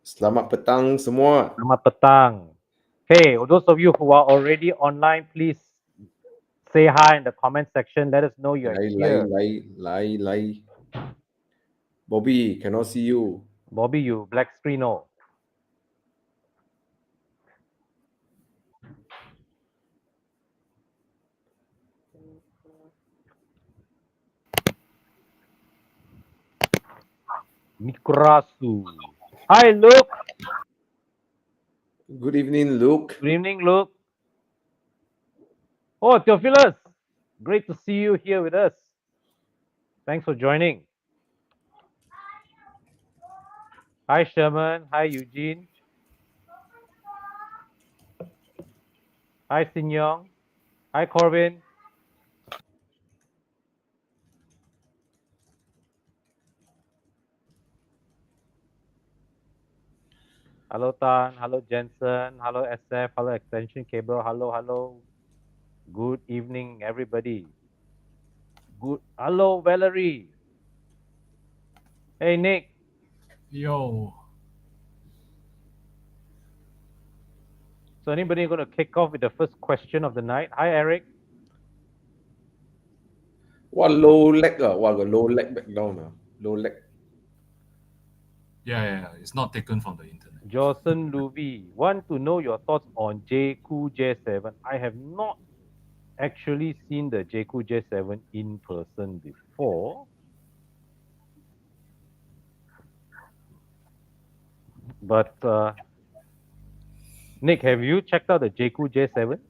Selamat petang semua. Selamat petang. Hey, those of you who are already online, please say hi in the comment section. Let us know you're here. Lai. Bobby, cannot see you. Bobby, you black screen, oh. Mikrasu. Hi, Luke. Good evening, Luke. Good evening, Luke. Oh, Theophilus. Great to see you here with us. Thanks for joining. Hi, Sherman. Hi, Eugene. Hi, Sin Yong. Hi, Corbin. Hello, Tan. Hello, Jensen. Hello, SF. Hello, Extension Cable. Hello. Good evening, everybody. Good. Hello, Valerie. Hey, Nick. Yo. So, anybody going to kick off with the first question of the night? Hi, Eric. What low leg? What got low leg back down? Low leg. Yeah. It's not taken from the internet. Johnson Luby. Want to know your thoughts on Jaecoo J7? I have not actually seen the Jaecoo J7 in person before. But, Nick, have you checked out the Jaecoo J7?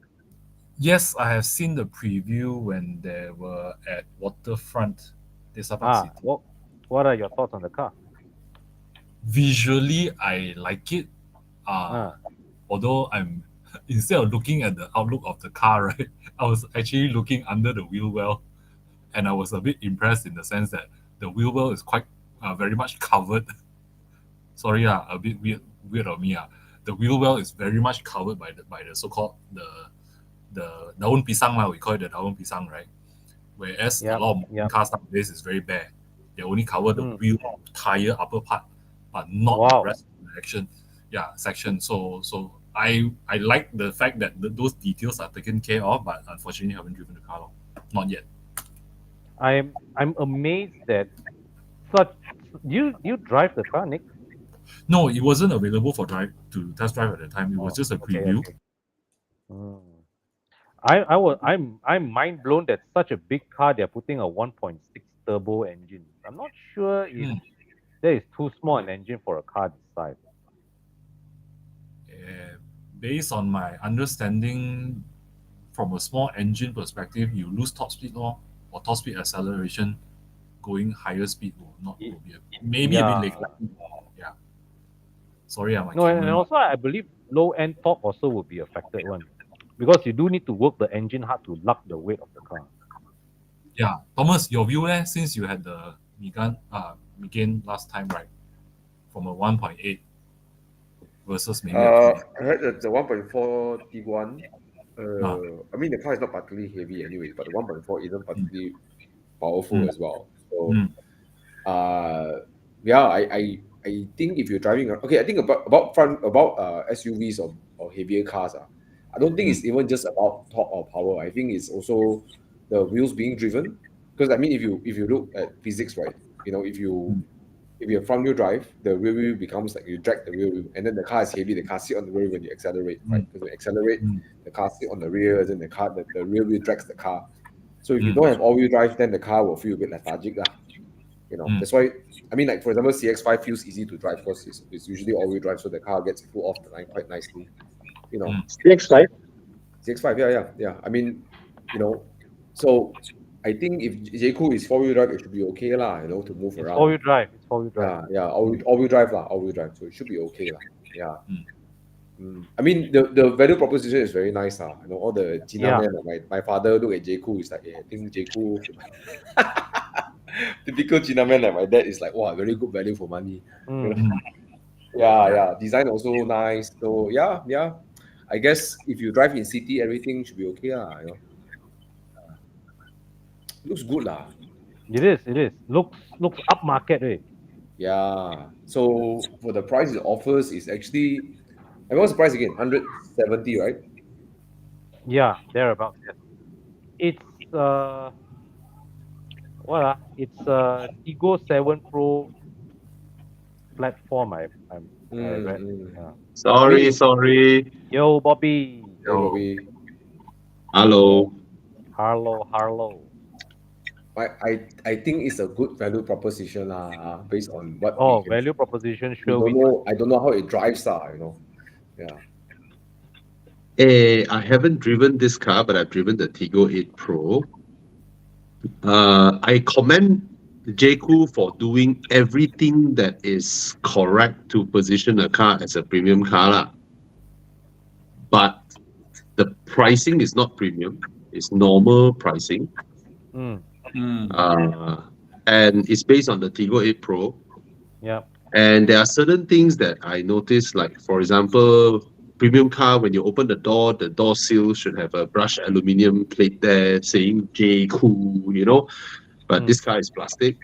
Yes, I have seen the preview when they were at Waterfront, Desa Park City. What are your thoughts on the car? Visually, I like it. Although I'm instead of looking at the outlook of the car, right, I was actually looking under the wheel well, and I was a bit impressed in the sense that the wheel well is quite very much covered. Sorry, a bit weird of me. The wheel well is very much covered by the so-called the daun pisang we call it the daun pisang, right? Whereas a lot of cars nowadays is very bare. They only cover the wheel, tire, upper part, but not the rest of the section. So I like the fact that those details are taken care of, but unfortunately haven't driven the car. Not yet. I'm amazed that such. You drive the car, Nick? No, it wasn't available for test drive at the time. It was just a preview. I'm mind blown that such a big car they're putting a 1.6 turbo engine. I'm not sure if that is too small an engine for a car this size. Based on my understanding, from a small engine perspective, you lose top speed or top speed acceleration. Going higher speed will be maybe a bit late. Yeah. Sorry, I'm no, and also I believe low end torque also will be affected one, because you do need to work the engine hard to lug the weight of the car. Yeah, Thomas, your view since you had the Macan last time, right? From a 1.8 versus maybe I heard that the 1.4 Tiguan. I mean, the car is not particularly heavy anyways, but the 1.4 isn't particularly powerful as well. So, I think if you're driving, I think about SUVs or heavier cars. I don't think it's even just about torque or power. I think it's also the wheels being driven. Because I mean, if you look at physics, right? If you have front wheel drive, the rear wheel becomes like you drag the rear wheel, and then the car is heavy. The car sit on the rear when you accelerate, right? Because when you accelerate, the car sit on the rear, and then the rear wheel drags the car. So if you don't have all-wheel drive, then the car will feel a bit lethargic, lah. That's why. I mean, like for example, CX-5 feels easy to drive because it's usually all-wheel drive, so the car gets pulled off the line quite nicely. CX-5. CX-5, yeah. I mean, so I think if Jaecoo is four-wheel drive, it should be okay lah. To move around. Four-wheel drive. It's four-wheel Yeah, drive. all-wheel drive lah, all-wheel drive. So it should be okay lah. Yeah. I mean, the value proposition is very nice lah. All the Gina men, my father look at Jaecoo, is like, I think Jaecoo. Typical Gina man like my dad is like, wow, very good value for money. Yeah. Design also nice. So yeah. I guess if you drive in city, everything should be okay lah. Looks good lah. It is. Looks upmarket, right? Yeah. So for the price it offers is actually, and what's the price again? 170, right? Yeah, thereabouts. Yes. It's what it's Tigo 7 Pro platform. I read. Mm. Yeah. I mean, Sorry, sorry. Yo, Bobby. hey Yo, Bobby, Hello. Harlow, Harlow. I think it's a good value proposition based on what we Oh, can. value proposition. We Sure, don't we. know. I don't know how it drives, Yeah. I haven't driven this car, but I've driven the Tiggo 8 Pro. I commend Jaecoo for doing everything that is correct to position a car as a premium car, lah. But the pricing is not premium; it's normal pricing. Mm, And it's based on the Tiggo 8 Pro. yeah. And there are certain things that I noticed, like for example, premium car, when you open the door seal should have a brushed aluminium plate there saying Jaecoo, but Mm, this car is plastic.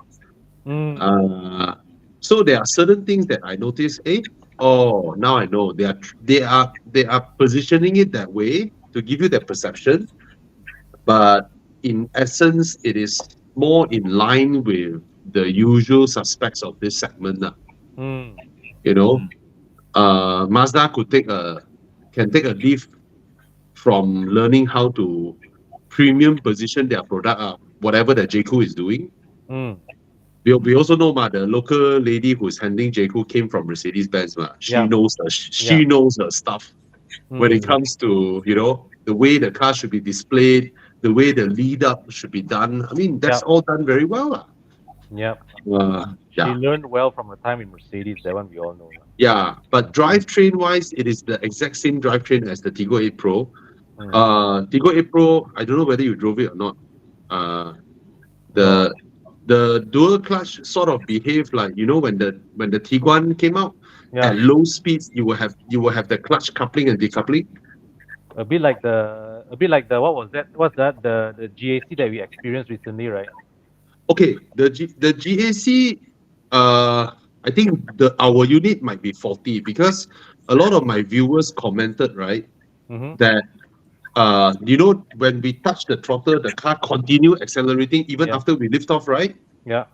mm, So there are certain things that I notice. Oh, now I know they are positioning it that way to give you that perception, but in essence, it is more in line with the usual suspects of this segment. mm, You know, Mazda can take a leaf from learning how to premium position their product, whatever that Jaecoo is doing. mm. We also know the local lady who's handling Jaecoo came from Mercedes Benz. She Yeah, knows yeah. she knows her stuff when it Mm, comes to the way the car should be displayed, the way the lead up should be done. I mean, that's yep, all done very well. yep. She Yeah. learned well from her time in Mercedes. That one we all know. Yeah, but drivetrain wise, it is the exact same drivetrain as the Tiggo 8 Pro. Tiggo 8 Pro, I don't know whether you drove it or not. No. The dual clutch sort of behaved like when the Tiguan came out. Yeah, At low speeds, you will have the clutch coupling and decoupling. a bit like the what was that? What's that? The GAC that we experienced recently, right? Okay, the GAC, I think our unit might be faulty because a lot of my viewers commented, right, Mm-hmm. that when we touch the throttle, the car continue accelerating even Yeah. after we lift off, right? Yeah.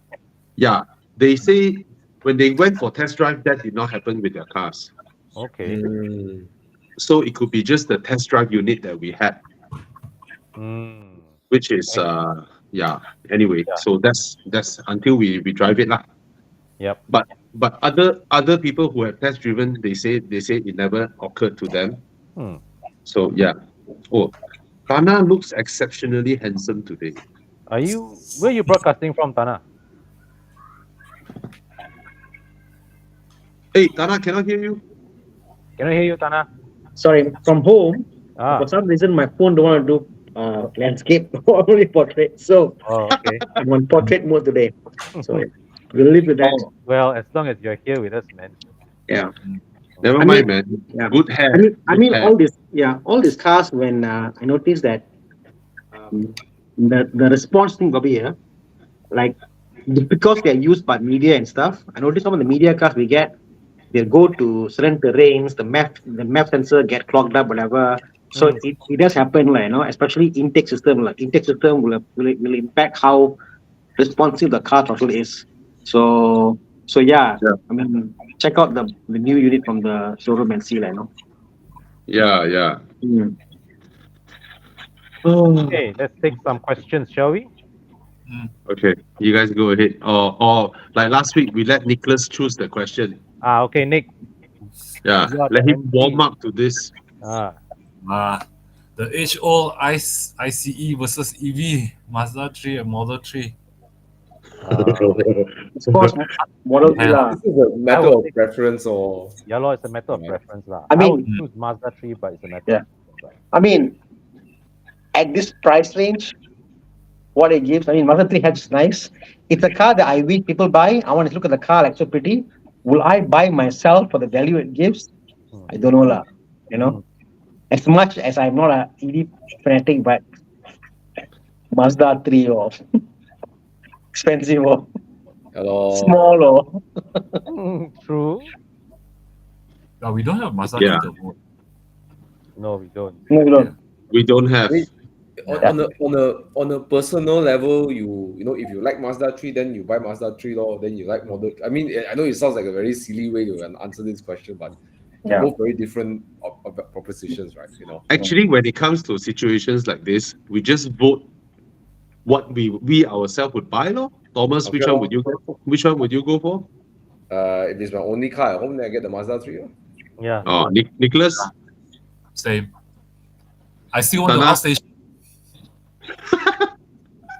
Yeah, they say when they went for test drive, that did not happen with their cars. Okay. Mm. So it could be just the test drive unit that we had, Mm. which is yeah. Anyway, Yeah. so that's until we drive it lah. Yep. But other people who have test driven, they say it never occurred to them. Hmm. So yeah. Oh, Thana looks exceptionally handsome today. Where are you broadcasting from, Thana? Hey, Thana, can I hear you? Can I hear you, Thana? Sorry, from home. Ah. For some reason, my phone don't want to do landscape, only portrait. So Oh, okay. I'm on portrait mode today. So we'll live with that. Oh, Well, as long as you're here with us, man. Yeah. never I mind, mean, man. yeah. Good hair. I Good mean, hair. all these cars. When I noticed that the response thing, Bobby, like because they're used by media and stuff. I noticed some of the media cars we get, they go to certain terrains, the map sensor get clogged up, whatever. So it does happen, like, especially intake system. Like intake system will impact how responsive the car throttle is. So yeah. I mean, check out the new unit from the showroom and see, like, Yeah. Okay, let's take some questions, shall we? Okay, you guys go ahead. Or like last week, we let Nicholas choose the question. Okay, Nick. Yeah, You are let the him MC. warm up to this. The age-old ICE versus EV, Mazda 3 and Model 3. of course, Model 3 lah. This is a matter of preference or Yeah, Lord, it's a matter of Yeah. preference, lah. I mean- would choose Mazda 3, but it's a matter Yeah. of preference. I mean, at this price range, what it gives, Mazda 3 hatch is nice. It's a car that I wish people buy. I want to look at the car like so pretty. Will I buy myself for the value it gives? I don't know lah. As much as I'm not a EV fanatic, but Mazda 3 or expensive or Hello. Small, oh. True. No, we don't have Mazda Yeah. turbo. No, we don't. No, you don't. We don't have. Wait, on a personal level, you know, if you like Mazda 3, then you buy Mazda 3 lor, then you like model. I mean, I know it sounds like a very silly way to answer this question, but they're Yeah. both very different propositions, right? You know. Actually, when it comes to situations like this, we just vote what we ourselves would buy, no? Thomas, Okay, which one would you go for? Which one would you go for? If it's my only car at home, then I get the Mazda 3 lor. Yeah. Oh, Nicholas? Same. I still want to Thana? outstation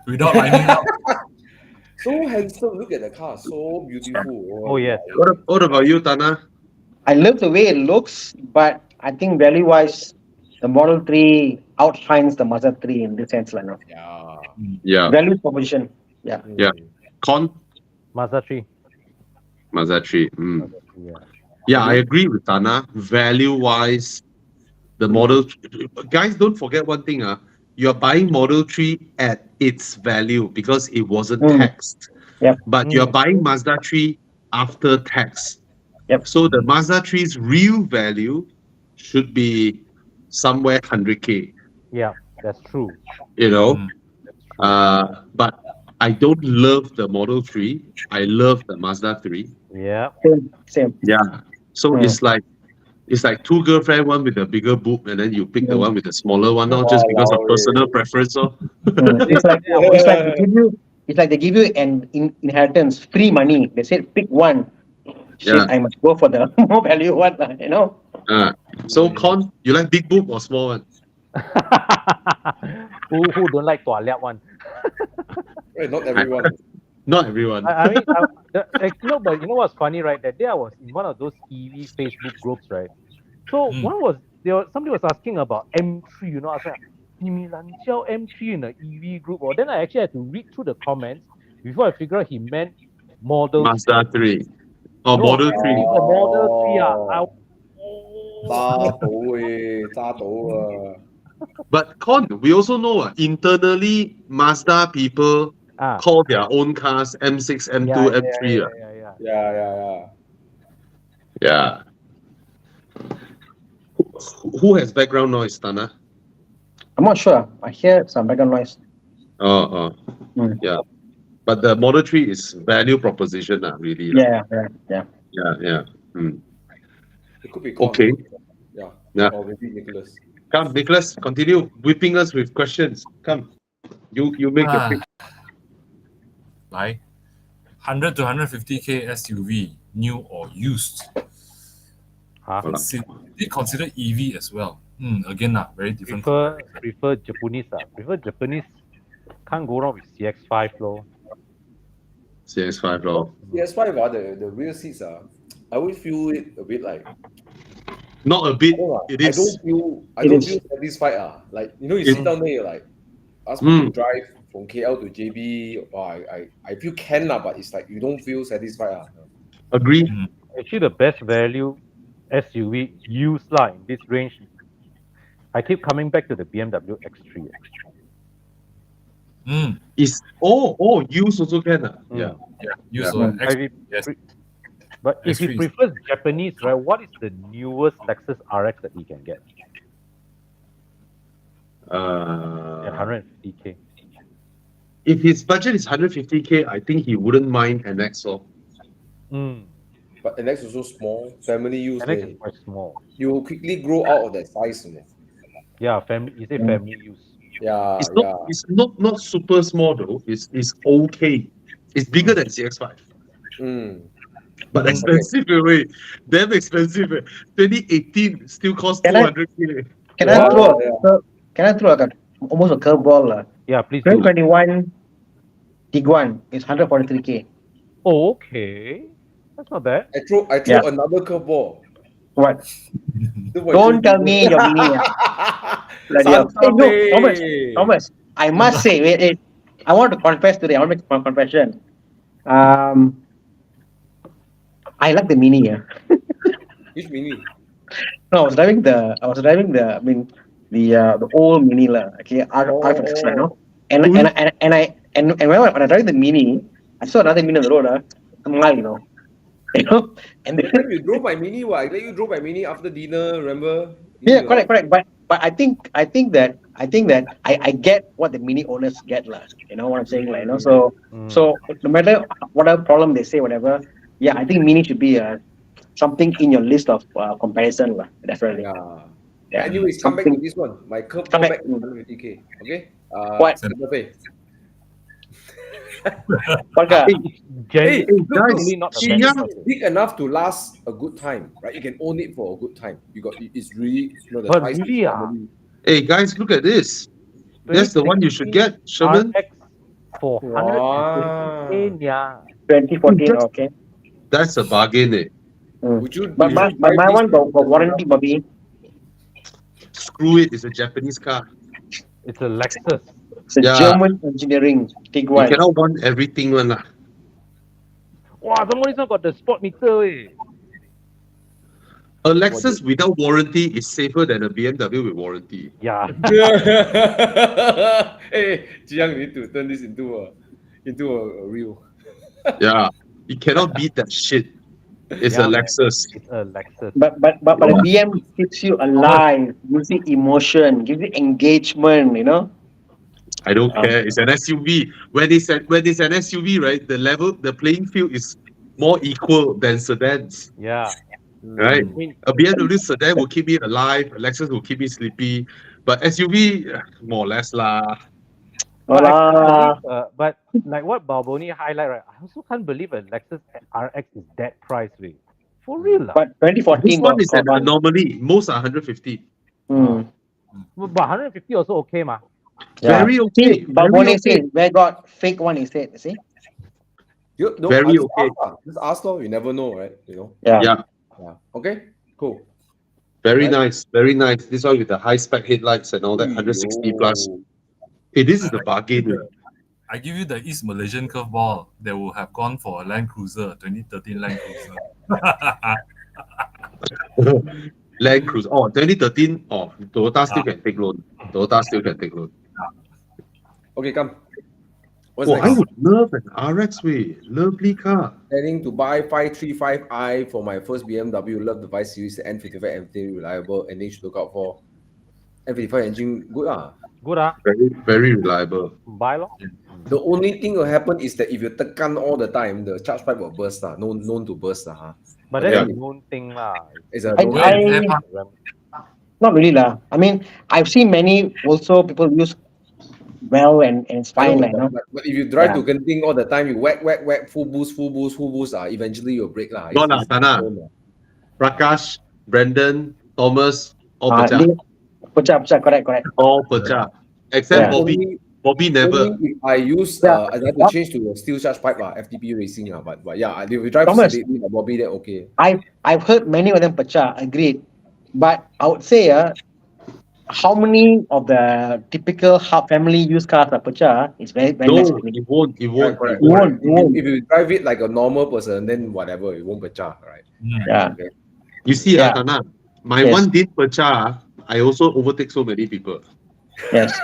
without lining up. So handsome, look at the car, so beautiful. Oh yes. What about you, Thana? I love the way it looks, but I think value-wise, the Model 3 outshines the Mazda 3 in this sense, like, no? Yeah. Yeah. Value proposition. Yeah. Yeah. Con? Mazda 3. Mazda 3. Yeah. Yeah, I agree with Thana. Value-wise, the Model... Guys, don't forget one thing. You're buying Model 3 at its value because it wasn't taxed. Yep. But you're buying Mazda 3 after tax. Yep. So the Mazda 3's real value should be somewhere 100K, Yeah, that's true. you know? Mm. That's true. But I don't love the Model 3. I love the Mazda 3. Yeah. Same. Yeah. So Mm. it's like two girlfriends, one with a bigger boob, and then you pick the one with the smaller one, not just because of Walao, personal preference. It's like they give you an inheritance, free money. They said pick one. Shit, Yeah. I must go for the more value one, you know. So Con, you like big boob or small one? who don't like toilet one? Right, not everyone. Not everyone. I mean, no, but you know what's funny, right? That day I was in one of those EV Facebook groups, right? So somebody was asking about M3, you know, I was like, 你们懒叫 M3 in the EV group, or then I actually had to read through the comments before I figured out he meant Model Mazda 3. Oh, No, Model I 3. think the Model 3 扎斗啊。 But Con, we also know internally Mazda people call their own cars M6, M2, M3. Yeah. Yeah. Who has background noise, Thana? I'm not sure. I hear some background noise. Yeah. But the Model 3 is value proposition, really. Yeah. Yeah. It could be Con. Okay. Yeah. Or maybe Nicholas. Come, Nicholas, continue whipping us with questions. Come. You make your pick. 来 100 to 150K SUV, new or used. They consider EV as well. Again, very different. Prefer Japanese. Prefer Japanese. Can't go wrong with CX-5 though. CX-5 law. PS5, the rear seats I always feel it a bit like. Not a bit. It is. I don't feel satisfied. Like, you know, you sit down there, you're like, ask me to drive from KL to JB. I feel can but it's like you don't feel satisfied. Agree. Actually, the best value SUV used in this range. I keep coming back to the BMW X3. Is use also can. Yeah. Use yes. But if he prefers Japanese, right, what is the newest Lexus RX that he can get? At 150K. If his budget is 150K, I think he wouldn't mind an XO. But NX is so small, family use. NX is quite small. You will quickly grow out of that size. Yeah, family. You say family use. Yeah, It's not super small though. It's okay. It's bigger than CX-5. But expensive, wait. Damn expensive. 2018 still costs 200K. Can I throw almost a curveball? Yeah, please do. 2021 Tiguan is 143K. Oh, okay. That's not bad. I throw another curveball. What? Don't tell me your mini. Thomas, I must say, wait, I want to confess today. I want to make a confession. I like the mini. Which mini? No, I was driving the old mini Okay, R56, no. And when I drive the mini, I saw another Mini on the road, a mile, you know, and then, You drove my Mini, what? I let you drove my Mini after dinner, remember? yeah, correct. But I think that I get what the Mini owners get, lah. You know what I'm saying, like, So no matter whatever problem they say, whatever, yeah, I think Mini should be something in your list of comparison, lah. Definitely. Yeah. Yeah. Anyways, come back to Something- this one. My curve Come back. back 150k. Okay. What? Buffet. What car? Hey, Genuinely not a bad It's person. big enough to last a good time, right? You can own it for a good time. It's really, the But price is really, normally- Hey guys, look at this. That's the one you should get, Sherman. RX for Wow. 150K, yeah. 2014, okay. That's a bargain, eh? Would you? But would you my buy one this got warranty, Bobby. Screw it, it's a Japanese car. It's a Lexus. It's a Yeah. German engineering. Take You one. cannot want everything one lah. Wow, someone this one got the sport meter, eh. A Lexus without warranty is safer than a BMW with warranty. Yeah. Hey, Jiang, you need to turn this into a reel. Yeah, you cannot beat that shit. It's a Yeah, man. Lexus. It's a Lexus. But the BM keeps you alive, gives you emotion, gives you engagement, you know. I don't care. It's an SUV. When it's an SUV, right? The playing field is more equal than sedans, Yeah. right? I mean, A BMW sedan will keep me alive. A Lexus will keep me sleepy. But SUV, more or less lah. but, I can't Voila. believe, but like what Balboni highlight, right? I also can't believe a Lexus RX is that price, way. For real, lah. But 2014 This one is an got one. anomaly. Most are 150. Hmm. But 150 also okay, ma. Yeah. Very okay. But Very Bonnie okay. said, where got fake one instead, see? Very okay. Just ask, though. You never know, right? Yeah. Yeah, Yeah. Okay. Cool. very Right. nice. Very nice. This one with the high spec headlights and all that, 160 plus. Hey, this is the bargain. I give you the East Malaysian curveball that will have gone for a Land Cruiser, 2013 Land Cruiser. Land Cruiser. Oh, 2013. Oh, Toyota still can take loan. Toyota still can take loan. Okay, come. What's Oh, I next? would love an RX way. Lovely car. Planning to buy 535i for my first BMW. Love the 5 Series, the N55 M3 reliable, and then should look out for N55 engine. Good ah. Good, ah. Very, very reliable. Buy lor. The only thing will happen is that if you tekan all the time, the charge pipe will burst lah. Known to burst lah. But Yeah. that's a known thing, lah. It's a I- Not really lah. I mean, I've seen many also people use well and it's fine, like, no? but if you drive Yeah. to Genting all the time, you whack, full boost, eventually you'll break lah. Gone lah, Thana. Prakash, Brandon, Thomas, all pecah. Pecah, correct. All pecah. Except Yeah. Bobby never. Only if I use, Yeah. I have to change to a steel charge pipe FTP racing but yeah, if you drive Thomas. steadily, Bobby, then okay. I've heard many of them pecah, agreed. But I would say, how many of the typical family used cars are pecah? It's very, very No, less. it won't. It won't. Correct. It won't. If you drive it like a normal person, then whatever, it won't pecah, right? Yeah. Okay. You see, Yeah. Thana, my Yes. one did pecah. I also overtake so many people. Yes.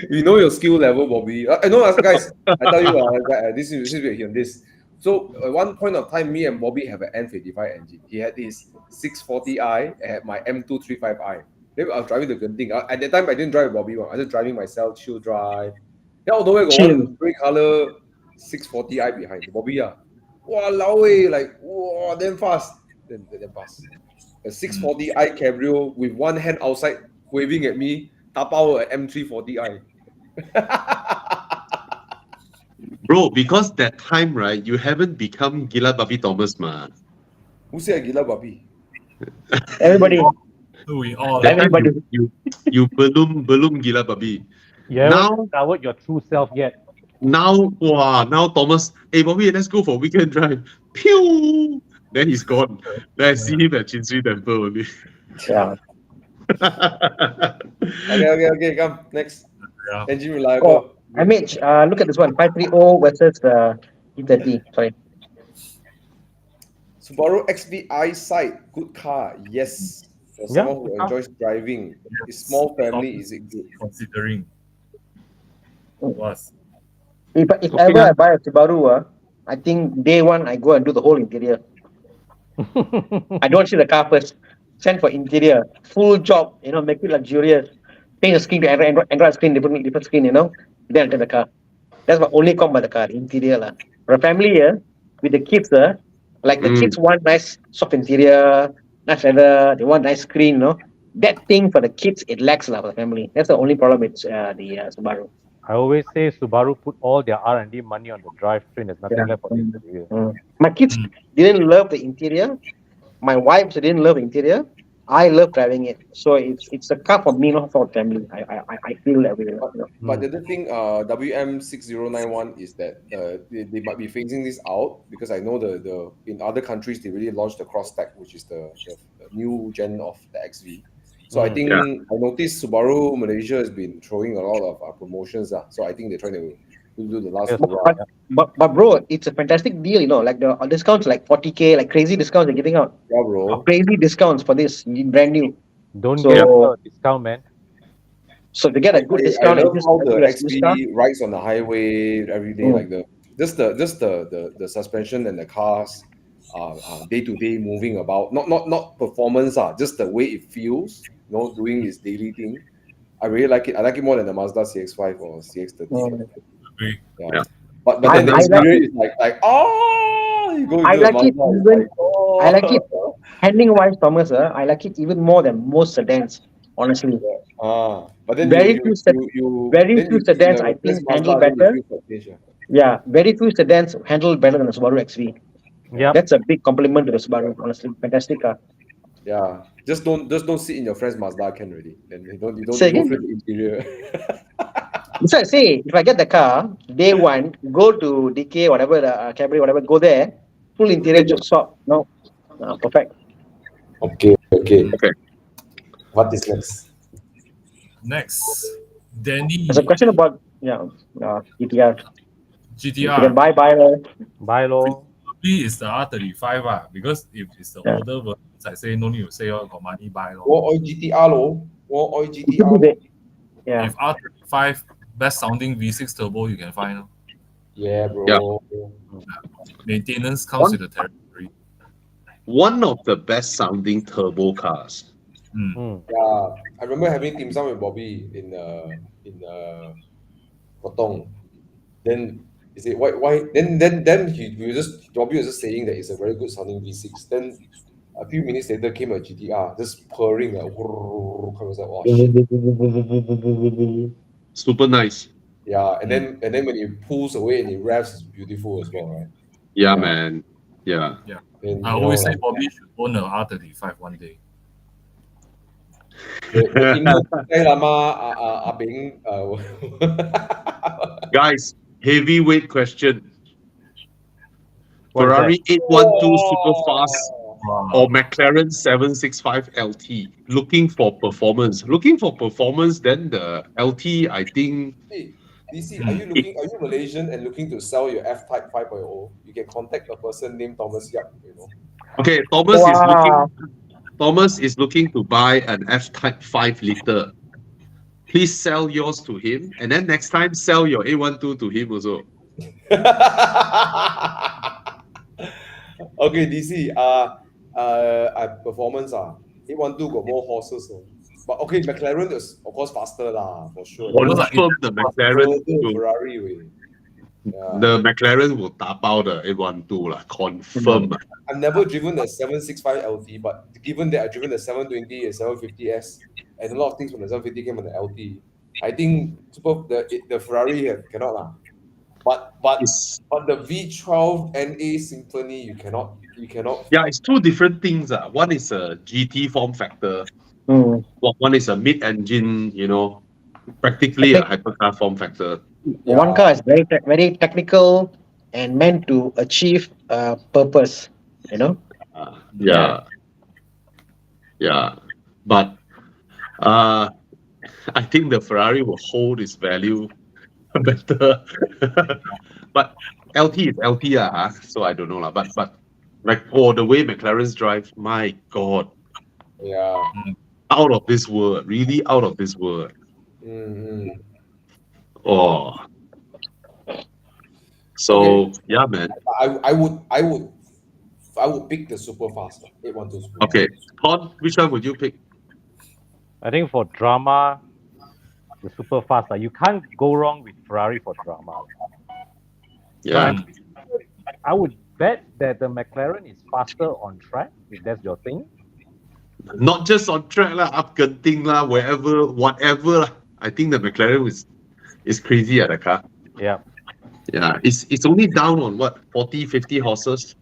You know your skill level, Bobby. I know, guys. I tell you, this is here. This. So at one point of time, me and Bobby have an N55 engine. He had his 640i. I had my M235i. Then I was driving the Genting. At that time, I didn't drive with Bobby. I was just driving myself, chill drive. Then all the way I got Chill. one grey color 640i behind Bobby. Wow, like wow, damn fast. Then fast. A 640i Cabrio with one hand outside waving at me. Tapao a M340i. Bro, because that time, right, you haven't become Gila Babi Thomas, man. Who said Gila Babi? Everybody. We all. That time Everybody. you balloon Gila Babi. You haven't Now- discovered your true self yet. Now Thomas, hey Bobby, let's go for weekend drive. Pew! Then he's gone. Then I see him at Chin Swee Temple only. Yeah. Okay, come. Next. Yeah. Engine reliable. MH, look at this one. 530 versus E30. Sorry. Subaru XV eyesight. Good car. Yes. For Yeah, someone who good car. enjoys driving. It's small family, is it good? Considering. Was If Okay, ever I buy a Subaru, I think day one I go and do the whole interior. I don't see the car first. Send for interior, full job, make it luxurious. Change the screen to Android screen, different screen, then enter the car. That's my only comp by the car, interior lah. For a family here, with the kids, like the kids want nice soft interior, nice leather, they want nice screen, That thing for the kids, it lacks lah for the family. That's the only problem with the Subaru. I always say Subaru put all their R&D money on the drivetrain. There's nothing left for the interior. My kids didn't love the interior. My wife didn't love the interior. I love driving it. So it's a car for me, not for family. I feel that way. But the other thing, WM6091 is that they might be phasing this out, because I know the in other countries they really launched the cross stack, which is the new gen of the XV. So I think I noticed Subaru Malaysia has been throwing a lot of promotions. So I think they're trying to do the last hurrah. But bro, it's a fantastic deal, like the discounts like 40K, like crazy discounts they're giving out. Yeah, bro. Crazy discounts for this brand new. Don't get a discount, man. So to get a good discount, I love how the XV rides on the highway every day, like the suspension and the cars day to day moving about, not performance, just the way it feels, doing its daily thing. I really like it. I like it more than the Mazda CX-5 or CX-30. Yeah. But then the interior is like you go into I like Mazda, it even. I like it handling wise, Thomas. I like it even more than most sedans, honestly. But then very few sedans I think handle better. Yeah, very few sedans handle better than the Subaru XV. Yeah, that's a big compliment to the Subaru. Honestly, fantastic car. Yeah, just don't sit in your friend's Mazda can already. Then you don't Say go again? through the interior. So I say, if I get the car, day one, go to DK, whatever, Camry, whatever, go there, full interior, just swap. No, perfect. Okay. What is next? next. Danny There's a question about GTR. You can GTR. buy low. buy low. Probably is the R35 because if it's the older versions, I say no need to say got money buy lor. War oil GTR lo. War oil GTR. Yeah. If R35 best sounding V6 turbo you can find. Yeah, bro. Yeah. Maintenance comes with the territory. One of the best sounding turbo cars. Yeah, I remember having dim sum with Bobby in Potong. Then he said, why? Then Bobby was just saying that it's a very good sounding V6. Then a few minutes later came a GTR, just purring like, I was like, oh shit. Super nice. Yeah, and then when it pulls away and it revs, it's beautiful as well, right? Yeah, man. Yeah. And, I always say Bobby should own a R35 one day. Guys, heavyweight question. What's Ferrari 812 super fast Wow. or McLaren 765 LT. Looking for performance. Then the LT, I think. Hey, DC, are you Malaysian and looking to sell your F-Type 5.0? You can contact a person named Thomas Yap, Okay, Thomas is looking to buy an F-Type 5 liter. Please sell yours to him, and then next time sell your A12 to him also. Okay, DC, performance, 812 got more horses. But okay, McLaren is of course faster for sure. Confirm the McLaren. Ferrari way. Yeah. The McLaren will tap out the 812 lah. Confirm. I've never driven the 765 LT, but given that I've driven the 720 and 750S, and a lot of things from the 750 came on the LT, I think the Ferrari cannot lah. But the V12 NA Symphony you cannot. Yeah, it's two different things. One is a GT form factor. One is a mid-engine, practically a hypercar form factor. Yeah. One car is very very technical and meant to achieve purpose. Yeah. But I think the Ferrari will hold its value better. But LT is LT, so I don't know lah. But like the way McLaren's drive, my God, Yeah. out of this world, really out of this world. Oh. So yeah, man. I would pick the super fast one, 812 super fast. Okay. Thon, which one would you pick? I think for drama, the super fast. You can't go wrong with Ferrari for drama. Yeah. I would bet that the McLaren is faster on track, if that's your thing. Not just on track lah, up Genting lah, wherever, whatever lah. I think the McLaren is crazy at the car. Yeah. Yeah, it's only down on what 40, 50 horses,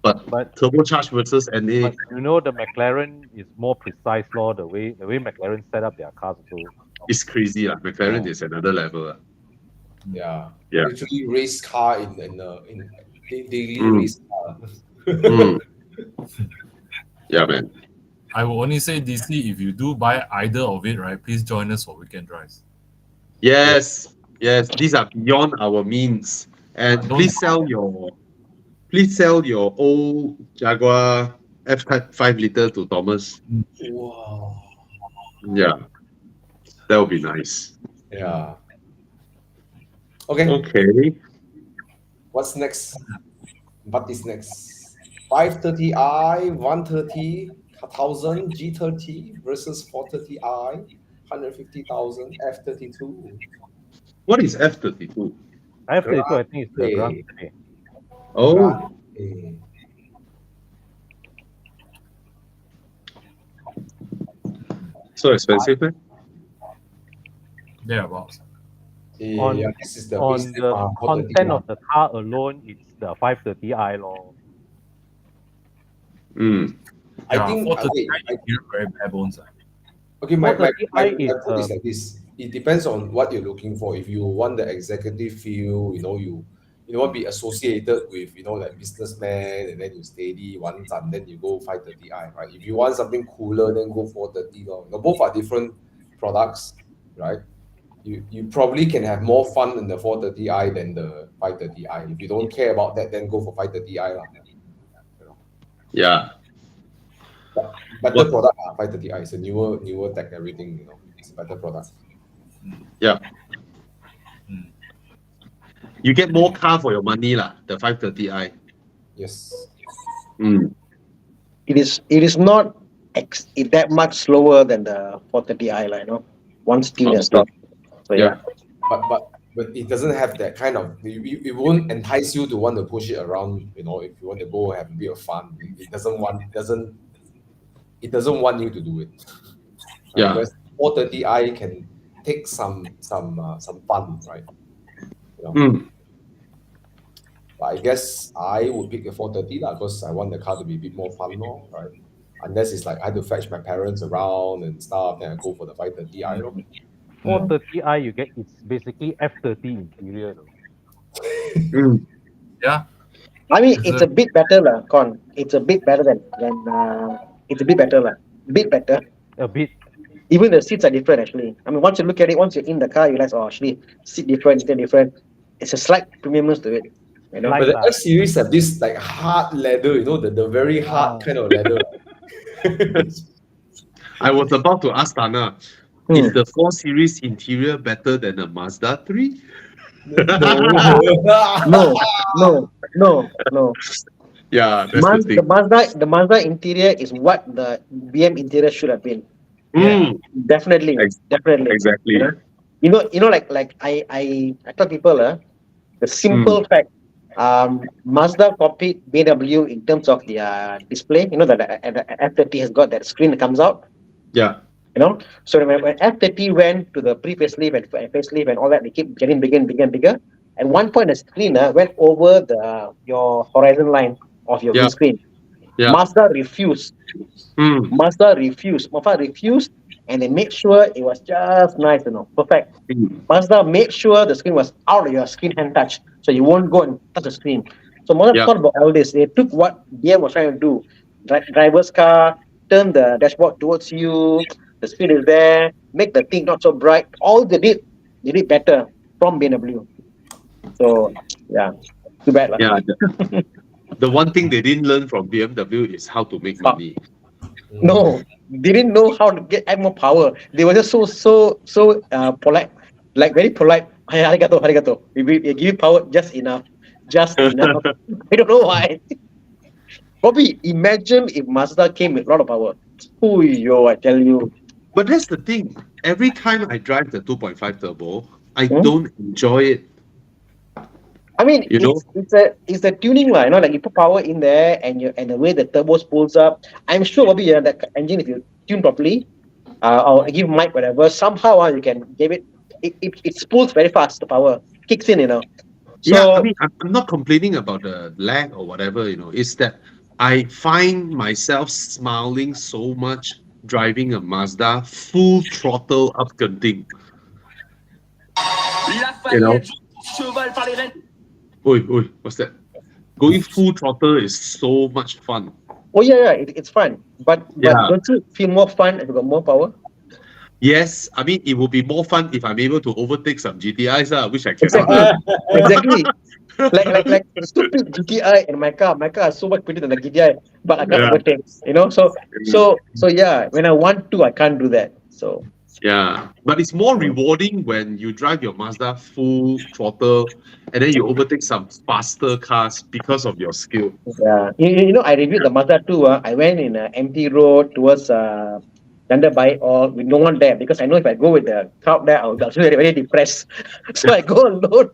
but turbocharged versus NA. But you know the McLaren is more precise, law. The way McLaren set up their cars also. It's crazy lah. McLaren is another level lah. Yeah. Yeah. Literally race car in daily race car. Yeah, man. I will only say, DC, if you do buy either of it, right, please join us for weekend drives. Yes, these are beyond our means. And please sell your old Jaguar F5 liter to Thomas. Wow. Yeah, that would be nice. Yeah. Okay. Okay. What's next? What is next? 530i, 130, 1000 G30 versus 430i, 150,000 F32. What is F32? F32, I think it's the Grand Coupe. Oh. So expensive, man? Thereabouts. This is the On the content of the car alone, it's the 530i law. I think 430i very bare bones. Okay, my 430i point is like this. It depends on what you're looking for. If you want the executive feel, you want to be associated with, like businessman, and then you steady one time, then you go 530i, right? If you want something cooler, then go 430. Both are different products, right? You probably can have more fun in the 430i than the 530i. If you don't care about that, then go for 530i. Yeah. Better product, 530i. It's a newer tech, everything, it's a better product. Yeah. You get more car for your money, the 530i. Yes. It is not that much slower than the 430i, once still and stuff. So yeah. But it doesn't have that kind of, it won't entice you to want to push it around, if you want to go have a bit of fun. It doesn't want you to do it. Yeah. Whereas 430i can take some fun, right? But I guess I would pick a 430 because I want the car to be a bit more fun, right? Unless it's like I had to fetch my parents around and stuff, then I go for the 530i. 430i, you get it's basically F30 interior though. Yeah. I mean, it's a bit better, Con. It's a bit better than it's a bit better, bit better. A bit. Even the seats are different, actually. I mean, once you look at it, once you're in the car, you realize, actually, seat different. It's a slight premiumness to it. But the F series have this like hard leather, the very hard kind of leather. I was about to ask Thana, is the 4 Series interior better than a Mazda 3? No. Yeah, that's the thing. The Mazda interior is what the BM interior should have been. Definitely. Exactly. Like I tell people, the simple fact, Mazda copied BMW in terms of their display. That the F30 has got that screen that comes out. Yeah. So when F30 went to the pre-facelift and facelift and all that, they keep getting bigger and bigger and bigger. At one point, the screen went over your horizon line of your windscreen. Yeah. Mazda refused. Mazda refused, and they made sure it was just nice, perfect. Mazda made sure the screen was out of your screen hand touch, so you won't go and touch the screen. So Mazda thought about all this. They took what BM was trying to do, driver's car, turn the dashboard towards you, the screen is there, make the thing not so bright. All they did better from BMW. So yeah, too bad. Yeah. The one thing they didn't learn from BMW is how to make money. No, they didn't know how to add more power. They were just so polite like very polite. Arigato, arigato. We give you power just enough. Just enough. I don't know why. Bobby, imagine if Mazda came with a lot of power. Oh, yo, I tell you. But that's the thing. Every time I drive the 2.5 turbo, I Hmm? don't enjoy it. I mean, You know? it's a tuning line, like you put power in there, and the way the turbo spools up. I'm sure, Bobby, that engine, if you tune properly, or give mic whatever, somehow you can give it spools very fast. The power kicks in, Yeah, I So mean, I'm not complaining about the lag or whatever, It's that I find myself smiling so much driving a Mazda full throttle upgunting. You know? Oi, what's that? Going full throttle is so much fun. oh yeah, it's fun. But Yeah. don't you feel more fun if you got more power? Yes, I mean, it will be more fun if I'm able to overtake some GTIs, which I Exactly, cannot. exactly. Like stupid GTI in my car. My car is so much prettier than the GTI, but I can't Yeah. overtake. So yeah. When I want to, I can't do that. So Yeah, but it's more rewarding when you drive your Mazda full throttle and then you overtake some faster cars because of your skill. yeah, I reviewed the Mazda 2. I went in an empty road towards Dandabai all with no one there because I know if I go with the crowd there, I'll be very, very depressed. So I go alone.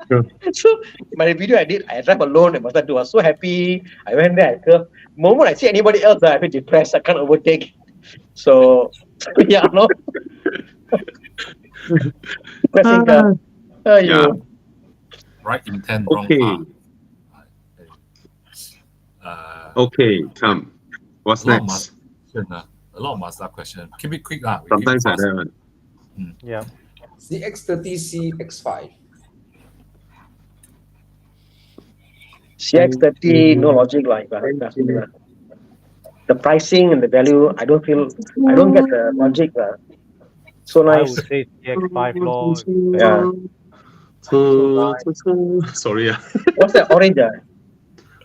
Yeah. So my video I drive alone in Mazda 2. I was so happy. I went there. I curved. The moment I see anybody else, I feel depressed. I can't overtake. So yeah, no. Depressing car. Yeah. Right intent, wrong Okay. path. Okay, come. What's A lot of next? a lot of Mazda question. Keep it quick, lah. We keep it Sometimes I fast. haven't. Yeah. CX-30C X5. CX-30, no logic like that. The pricing and the value, I don't get the logic. So I nice. would say CX5 law. Yeah. Sorry, What's that orange?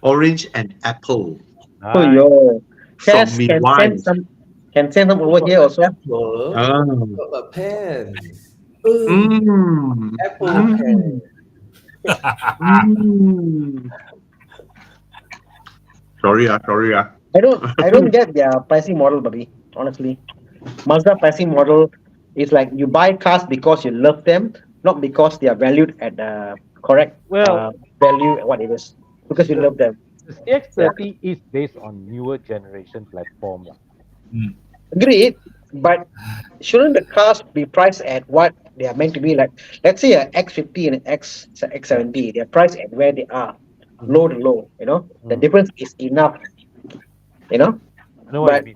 orange and apple. Oh yo. From Cass me can wine. send some over here also. Apple. Ah. Got a pen. Mm. Apple Mm. pen. Mm. Sorry. I don't get their pricing model, Bobby. Honestly, Mazda pricing model is like you buy cars because you love them, not because they are valued at the correct Well, value at what it is. Because you love them. the CX30 is based on newer generation platform. Agreed, but shouldn't the cars be priced at what they are meant to be? Like, let's say a X50 and an X70, they're priced at where they are, low to low. The difference is enough. I know what But you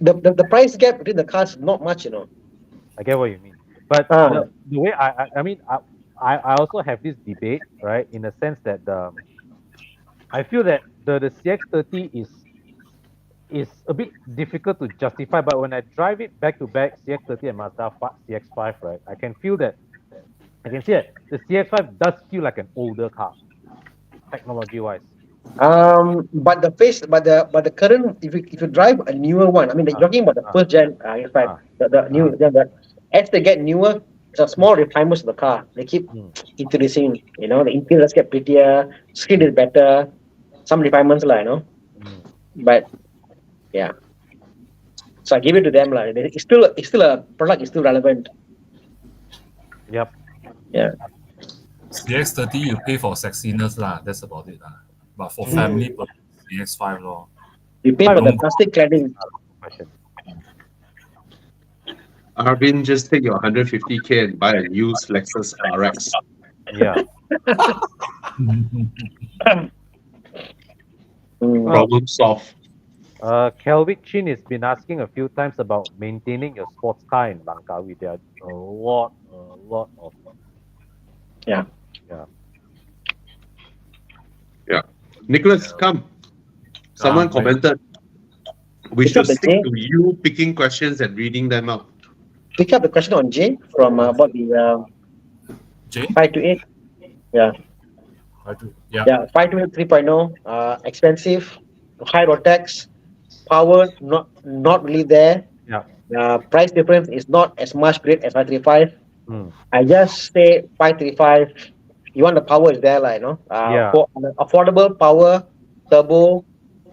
mean. the price gap between the cars is not much. I get what you mean. But Ah. the way I mean, I also have this debate, right? In the sense that I feel that the CX30 is a bit difficult to justify. But when I drive it back to back, CX30 and Mazda CX5, right, I can see that the CX5 does feel like an older car, technology wise. But the current, if you drive a newer one, I mean, you're talking about the first gen X5, the new gen. But as they get newer, it's a small refinements of the car. They keep introducing, the interiors get prettier, screen is better, some refinements, But yeah, so I give it to them, It's still a product, is still relevant. Yep. Yeah. CX30, you pay for sexiness, lah. That's about it, lah. But for family, CX5, lor. You pay for the Don't- plastic cladding. Question. Arvin, just take your 150K and buy a used Lexus RX. Yeah. Problem solved. Kelvin Chin has been asking a few times about maintaining your sports car in Langkawi. There are a lot of Yeah. Nicholas, come. Someone commented. We Pick should up the stick J. to you picking questions and reading them out. Pick up the question on Jay from about the Jay? 5 to 8. Yeah. Yeah. 5 to 8 3.0. Expensive, high road tax, power not really there. Yeah. Price difference is not as much great as 535. I just say 535. You want the power is there, like, you know. Yeah. For affordable power, turbo,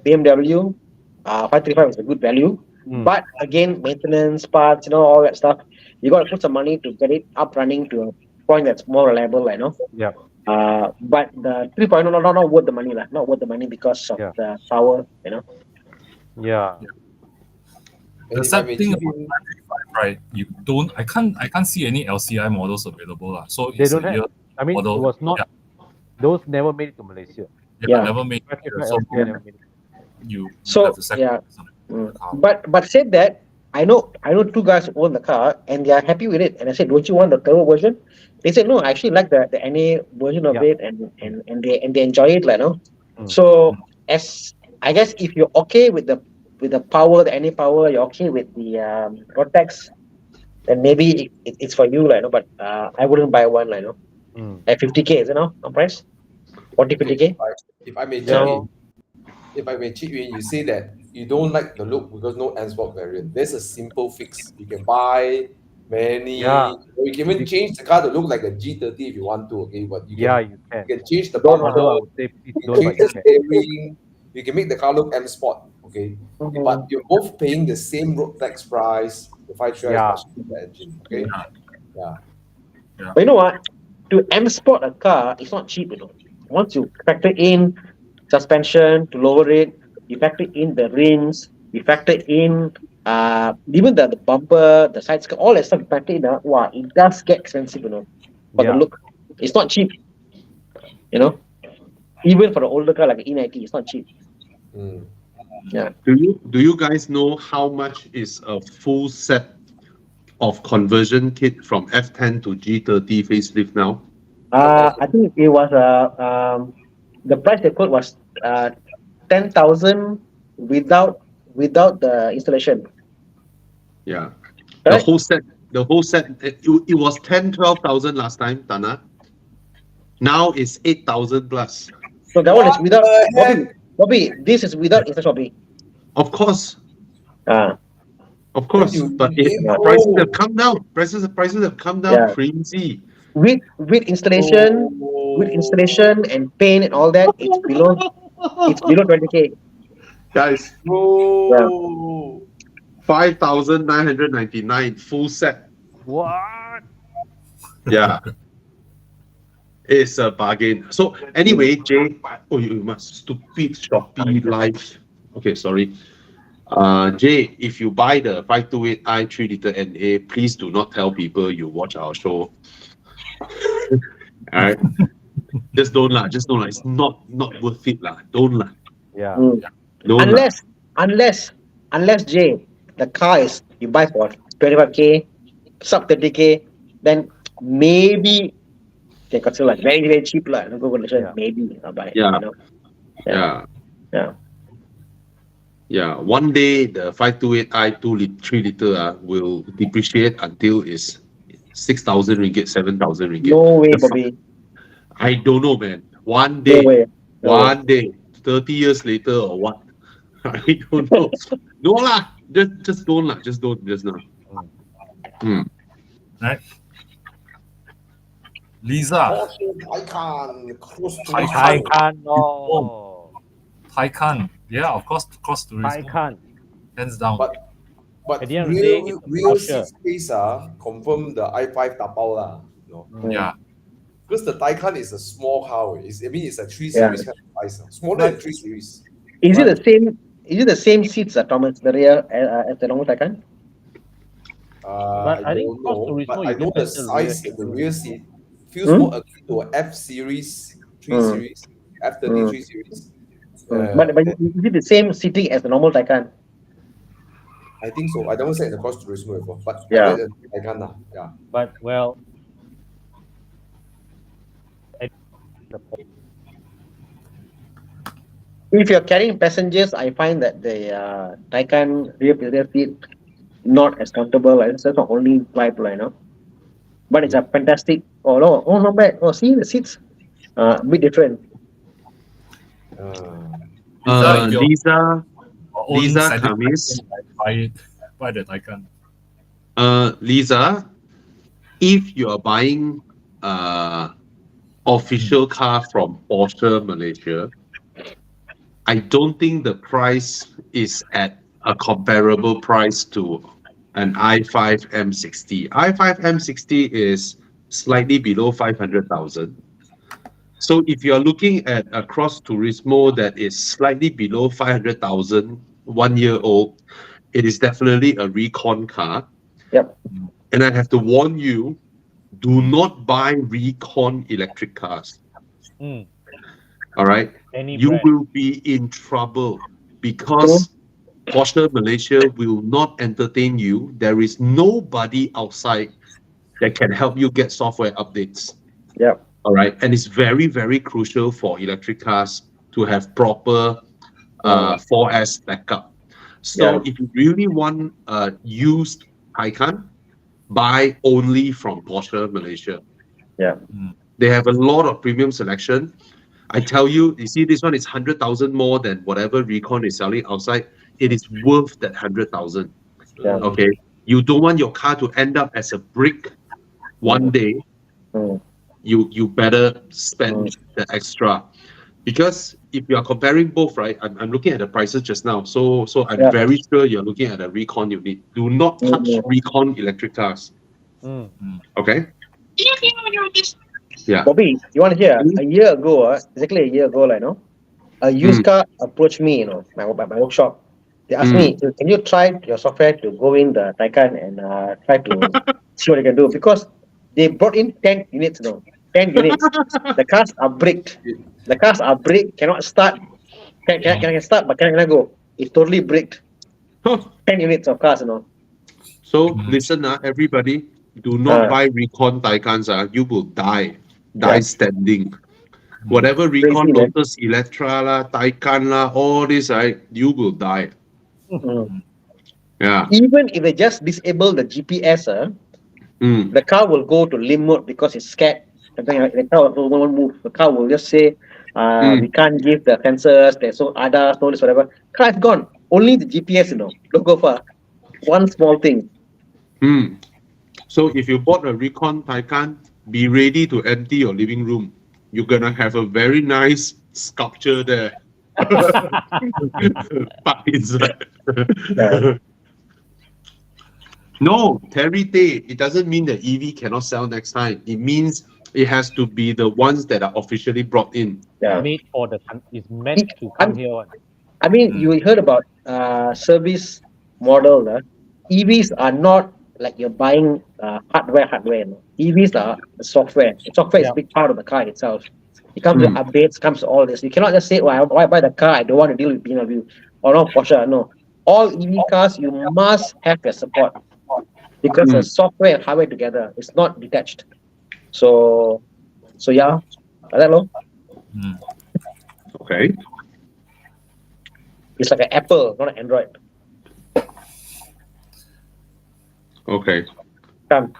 BMW, 535 is a good value. But again, maintenance, parts, you know, all that stuff, you got to put some money to get it up running to a point that's more reliable, like, you know. Yeah. But the 3.0 not worth the money, like, not worth the money because of the power, you know. Yeah. The And if I may sad thing chip about in, 535, right? You don't. I can't see any LCI models available, lah. So They it's don't a year have. I mean, model. it was not. Yeah, Those never made it to Malaysia. Yeah. never made it. 535 So LCI never made it. you So, have to sacrifice on the car. But said that, I know two guys who own the car and they are happy with it. And I said, don't you want the turbo version? They said, no, I actually like the NA version of it, and they enjoy it, like, no. So as I guess if you're okay with the power, the NA power, you're okay with the Rotex, then maybe it's for you, like, no. But I wouldn't buy one, like, no. At 50K, is it no? On price? 40, 50K? if I may chip Yeah. in, you say that you don't like the look because no M Sport variant. There's a simple fix. You can buy many. Yeah. Or you can even change the car to look like a G30 if you want to. Okay, but you You can. change the Don't, bumper. Although I would say please You don't, can but change you the can. steering. You can make the car look M Sport. Okay, but you're both paying the same road tax price. The 5.3 Yeah. is much cheaper engine. Okay, yeah. But you know what? To M Sport a car, it's not cheap, you know. Once you factor in suspension to lower it, you factor in the rims, you factor in even the bumper, the side skirt, all that stuff you factor in, wow, it does get expensive, you know, for the Yeah. look. It's not cheap, you know. Even for the older car like an E90, it's not cheap. Yeah. Do you guys know how much is a full set of conversion kit from F10 to G30 facelift now? I think it was the price they quote was 10,000 without the installation. Yeah. Correct? The whole set, it was 12,000 last time, Thana. Now it's 8,000 plus. So that one is What without the heck? Bobby. This is without installation, Bobby. Of course, Ah, but prices have come down. Prices have come down Yeah. crazy. with installation, and paint and all that, it's below 20K. Guys, Bro. 5,999 full set. What? Yeah. It's a bargain. So anyway, Jay, you must stupid Shopee live. Okay, sorry. Jay, if you buy the 528i 3-liter NA, please do not tell people you watch our show. All right. Just don't lah. It's not worth it lah. Don't lah. Yeah. Don't lah. Unless Jay, the car is you buy for 25K, sub 30K, then maybe you can consider like very, very cheap lah. No good condition, Yeah. maybe I'll buy it. Yeah. You know? Yeah. Yeah. One day the 528i 3-liter will depreciate until it's 6,000 ringgit, 7,000 ringgit. No way, Bobby. I don't know, man. One No day, way. one day, 30 years later or what? I don't know. No lah. Just don't lah. Just don't. Just not. Right? Lisa, Porsche Taycan, close to Taycan, no. Taycan. Yeah, of course, cross tourism. Taycan. Hands down. But At the end of the day, real it's a real Porsche. seat space confirm the i5 tapao lah. No. Yeah. Because the Taycan is a small car. It's a 3 Yeah. series kind of size. Smaller than 3 series. Is it the same? Is it the same seats, Thomas, the rear as the normal Taycan? But I think don't Cross know. Turismo, But you I know get the better size rear of the rear seat feels more akin to an F series, 3 series, F30 3 series. But is it the same seating as the normal Taycan? I think so. I don't say in the Cross Turismo before, but Yeah. I can lah. Yeah. But well, If you're carrying passengers, I find that the Taycan rear seat not as comfortable. It's not only vibe, you know. But it's a fantastic. Oh no! Oh, not bad. Oh, see the seats, a bit different. Lisa Satisfaction, Kamis. buy the Taycan. Lisa, if you are buying official car from Porsche Malaysia, I don't think the price is at a comparable price to an i5 M60. i5 M60 is slightly below 500,000. So if you're looking at a Cross Turismo that is slightly below 500,000, 1 year old, it is definitely a recon car. Yep. And I have to warn you, do not buy recon electric cars. Mm. All right? Any You brand. will be in trouble because Porsche Malaysia will not entertain you. There is nobody outside that can help you get software updates. Yep. All right. And it's very, very crucial for electric cars to have proper 4S backup. So if you really want a used Taycan, buy only from Porsche Malaysia. Yeah. They have a lot of premium selection. I tell you, you see, this one is 100,000 more than whatever Recon is selling outside. It is worth that 100,000. Yeah. Okay. You don't want your car to end up as a brick one day. Mm. You better spend the extra. Because if you are comparing both, right? I'm looking at the prices just now. So I'm very sure you're looking at a Recon unit. Do not touch Recon electric cars. Mm. Okay? Yeah. Bobby, you want to hear? A year ago, exactly a year ago, like, no, a used car approached me, my workshop. They asked me, can you try your software to go in the Taycan and try to see what you can do? Because they brought in 10 units, 10 units. The cars are bricked. The cars are bricked, cannot start. Can start, but cannot go. It's totally bricked. 10 units of cars, So listen, everybody, do not buy Recon Taycans. You will die standing. Whatever Recon, Crazy, Lotus, Electra, la, Taycan, la, all this, right, you will die. Yeah. Even if they just disable the GPS, the car will go to limb mode because it's scared. The car won't move. The car will just say, we can't give the sensors, there's no ADAS, no this, whatever. Car is gone. Only the GPS, don't go far. One small thing. So if you bought a Recon Taycan, be ready to empty your living room. You're gonna have a very nice sculpture there. Park inside. No, Terry Tay, it doesn't mean that EV cannot sell next time. It means it has to be the ones that are officially brought in. Yeah. Made for it's meant to come here on. I mean, you heard about service model. EVs are not like you're buying hardware. EVs are software. The software is a big part of the car itself. It comes with updates, comes with all this. You cannot just say, well, why buy the car? I don't want to deal with BMW or no Porsche. No. All EV cars, you must have their support because the software and hardware together. It's not detached. So yeah. Like that, no? Okay. It's like an Apple, not an Android. Okay. Come.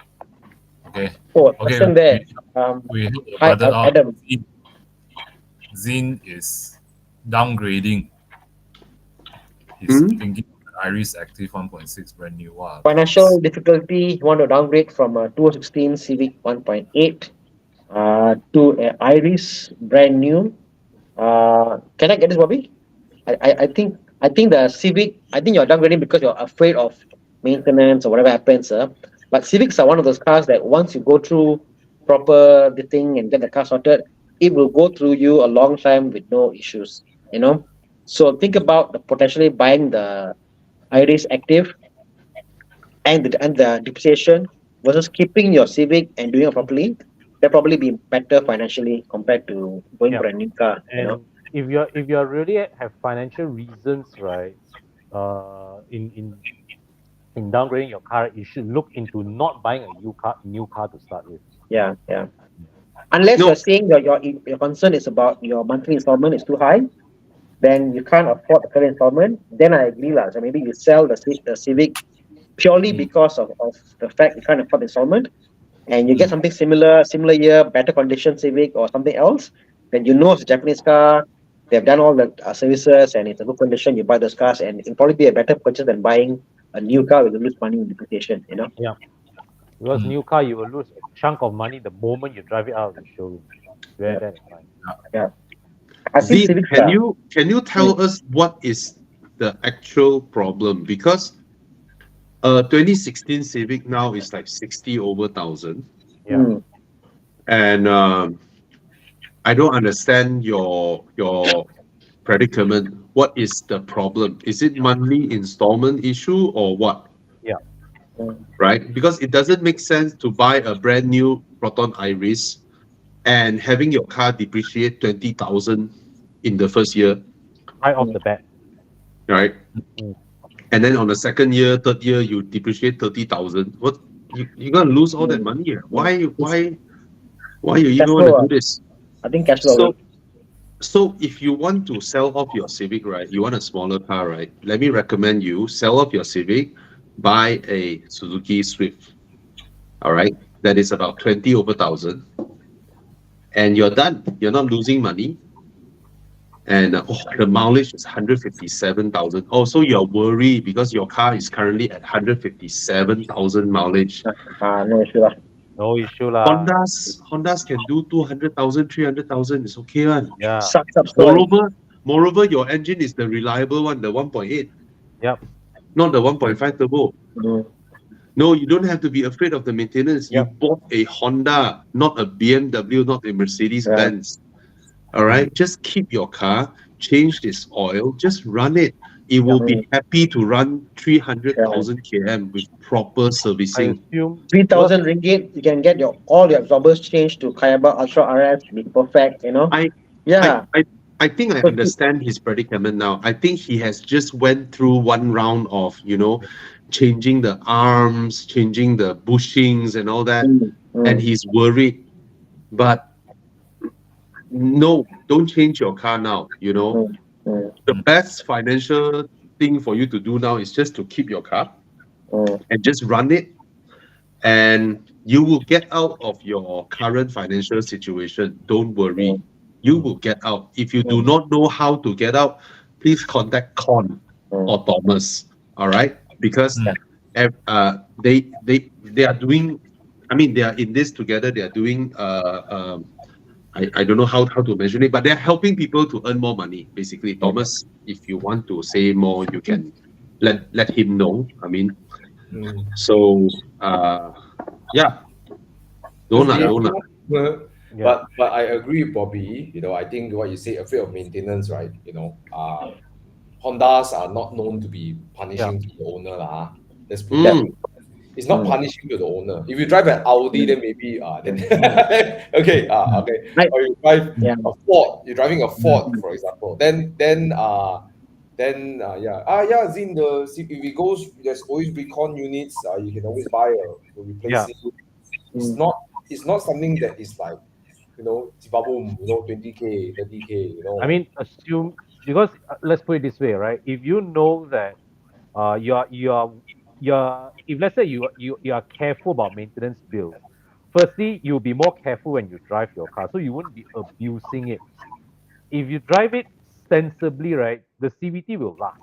Okay. Oh, question there. We Hi, further out. Adam. Zin is downgrading. He's thinking of the Iris Active 1.6 brand new. Wow. Financial difficulty, you want to downgrade from a 2016 Civic 1.8 to an Iris brand new. Can I get this, Bobby? I think the Civic, I think you're downgrading because you're afraid of maintenance or whatever happens. But Civics are one of those cars that once you go through proper the thing and get the car sorted, it will go through you a long time with no issues. So think about potentially buying the Iris Active and the depreciation versus keeping your Civic and doing it properly. They'll probably be better financially compared to going for a new car. And if you're really have financial reasons, right, in downgrading your car, you should look into not buying a new car to start with. Yeah. Unless you're saying your concern is about your monthly installment is too high, then you can't afford the current installment. Then I agree, lah. So maybe you sell the Civic purely because of the fact you can't afford the installment, and you get something similar year, better condition Civic or something else. Then it's a Japanese car. They've done all the services and it's a good condition. You buy those cars, and it'll probably be a better purchase than buying a new car with lose money in depreciation. Yeah. Because new car, you will lose a chunk of money the moment you drive it out of the showroom. Bear that in mind. I see Dean, Civic. can you tell us what is the actual problem? Because 2016 Civic now is like 60 over 1,000. Yeah. And I don't understand your predicament. What is the problem? Is it monthly installment issue or what? Yeah. Right? Because it doesn't make sense to buy a brand new Proton Iris and having your car depreciate 20,000 in the first year, Right off the bat. right? Mm. And then on the second year, third year, you depreciate 30,000. What you're gonna lose all that money here? Why you even want to do this? I think cash flow. So if you want to sell off your Civic, right? You want a smaller car, right? Let me recommend you sell off your Civic, buy a Suzuki Swift. All right, that is about 20 over 1,000, and you're done. You're not losing money. And the mileage is 157,000. Oh, so you're worried because your car is currently at 157,000 mileage. No issue lah. No issue lah. Hondas can do 200,000, 300,000. It's okay one. Yeah. Sucks up story. Moreover, your engine is the reliable one, the 1.8. Yep. Not the 1.5 turbo. No, you don't have to be afraid of the maintenance. You bought a Honda, not a BMW, not a Mercedes-Benz. All right, just keep your car, change this oil, just run it. It will be happy to run 300,000 km with proper I servicing. assume 3,000 ringgit, you can get all your absorbers changed to Kayaba Ultra RS, be perfect, you know? I think I understand his predicament now. I think he has just went through one round of, changing the arms, changing the bushings and all that, and he's worried. But no, don't change your car now, The best financial thing for you to do now is just to keep your car and just run it, and you will get out of your current financial situation. Don't worry. You will get out. If you do not know how to get out, please contact Con or Thomas. All right, because they are doing. I mean, they are in this together. They are doing. I don't know how to mention it, but they're helping people to earn more money. Basically, Thomas, if you want to say more, you can let him know. I mean, so yeah, don't. But I agree with Bobby. I think what you say, afraid of maintenance, right? Hondas are not known to be punishing the owner, lah. Let's put that. It's not punishing to the owner. If you drive an Audi, then maybe then okay. Or you drive a Ford. You're driving a Ford, for example. Then Zin, if it goes, there's always recon units. You can always buy to replace it. It's not something that is like, boom, 20K, 30K, I mean, assume, because let's put it this way, right? If you know that if let's say you are careful about maintenance bills, firstly, you'll be more careful when you drive your car, so you wouldn't be abusing it. If you drive it sensibly, right, the CVT will last.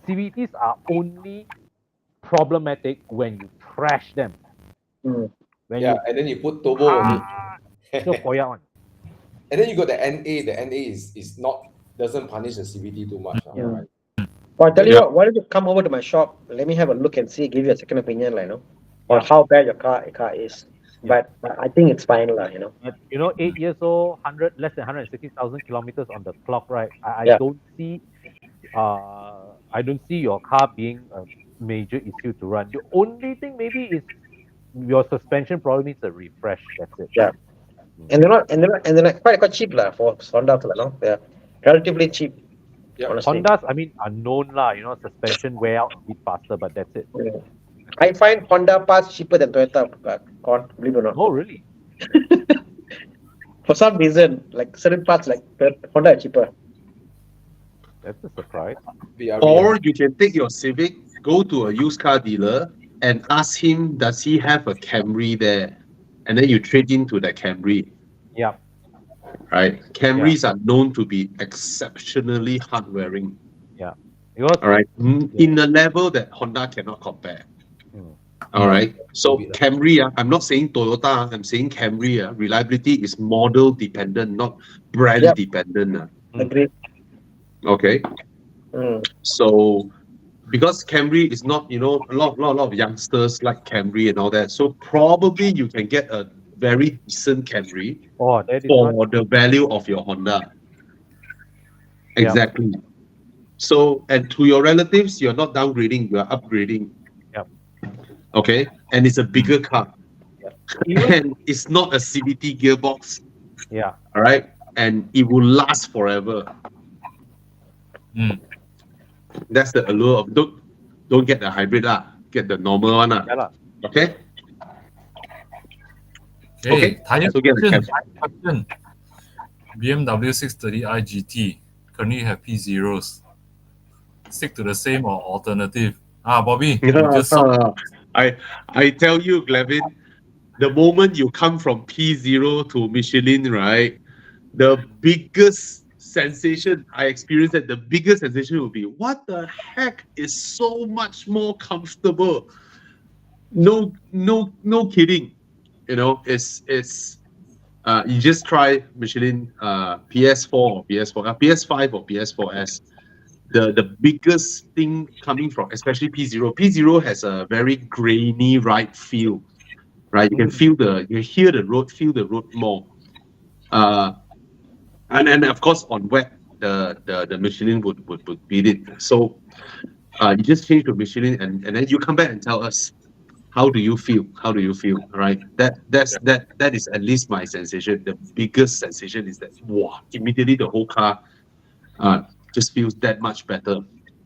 CVTs are only problematic when you trash them. And then you put turbo on it. And then you got the NA. The NA is not, doesn't punish the CVT too much. Right? Well, I tell you what, why don't you come over to my shop? Let me have a look and see, give you a second opinion, on how bad your car is. But I think it's fine, 8 years old, less than 160,000 kilometers on the clock, right? I don't see your car being a major issue to run. The only thing maybe is your suspension probably needs a refresh. That's it. Yeah, and they're not quite cheap for Honda, They're relatively cheap. Yeah, Hondas, I mean, are known suspension wear out a bit faster, but that's it. Yeah. I find Honda parts cheaper than Toyota, believe it or not. Oh, really? For some reason, like certain parts, like Honda are cheaper. That's a surprise. Or you can take your Civic, go to a used car dealer, and ask him, does he have a Camry there? And then you trade into the Camry. Yeah. Right, Camrys are known to be exceptionally hard wearing. Yeah. All right, in a level that Honda cannot compare. All right. So Maybe lah. Camry, I'm not saying Toyota, I'm saying Camry. Reliability is model dependent, not brand Yep. dependent. Agreed. Okay. Mm. So because Camry is not, a lot of youngsters like Camry and all that. So probably you can get a very decent Camry Oh, that is for not. the value of your Honda. Yep. Exactly. So, and to your relatives, you're not downgrading, you're upgrading. Yep. Okay. And it's a bigger car. Even And it's not a CVT gearbox. yeah. All right. And it will last forever. Mm. That's the allure of don't get the hybrid get the normal one Yeah lah. Okay. Okay. Tire So get the question. BMW 630i GT currently have P0s. Stick to the same or alternative? Bobby, you just saw. I tell you, Glavin, the moment you come from P0 to Michelin, right, the biggest sensation I experienced that the biggest sensation will be, what the heck is so much more comfortable? No kidding. It's you just try Michelin PS4 or PS5 or PS4S. The biggest thing coming from especially P0 has a very grainy ride feel, right? You can hear the road, feel the road more. And then of course on wet the Michelin would beat it. So you just change to Michelin and then you come back and tell us how do you feel? All right? That is at least my sensation. The biggest sensation is that immediately the whole car just feels that much better.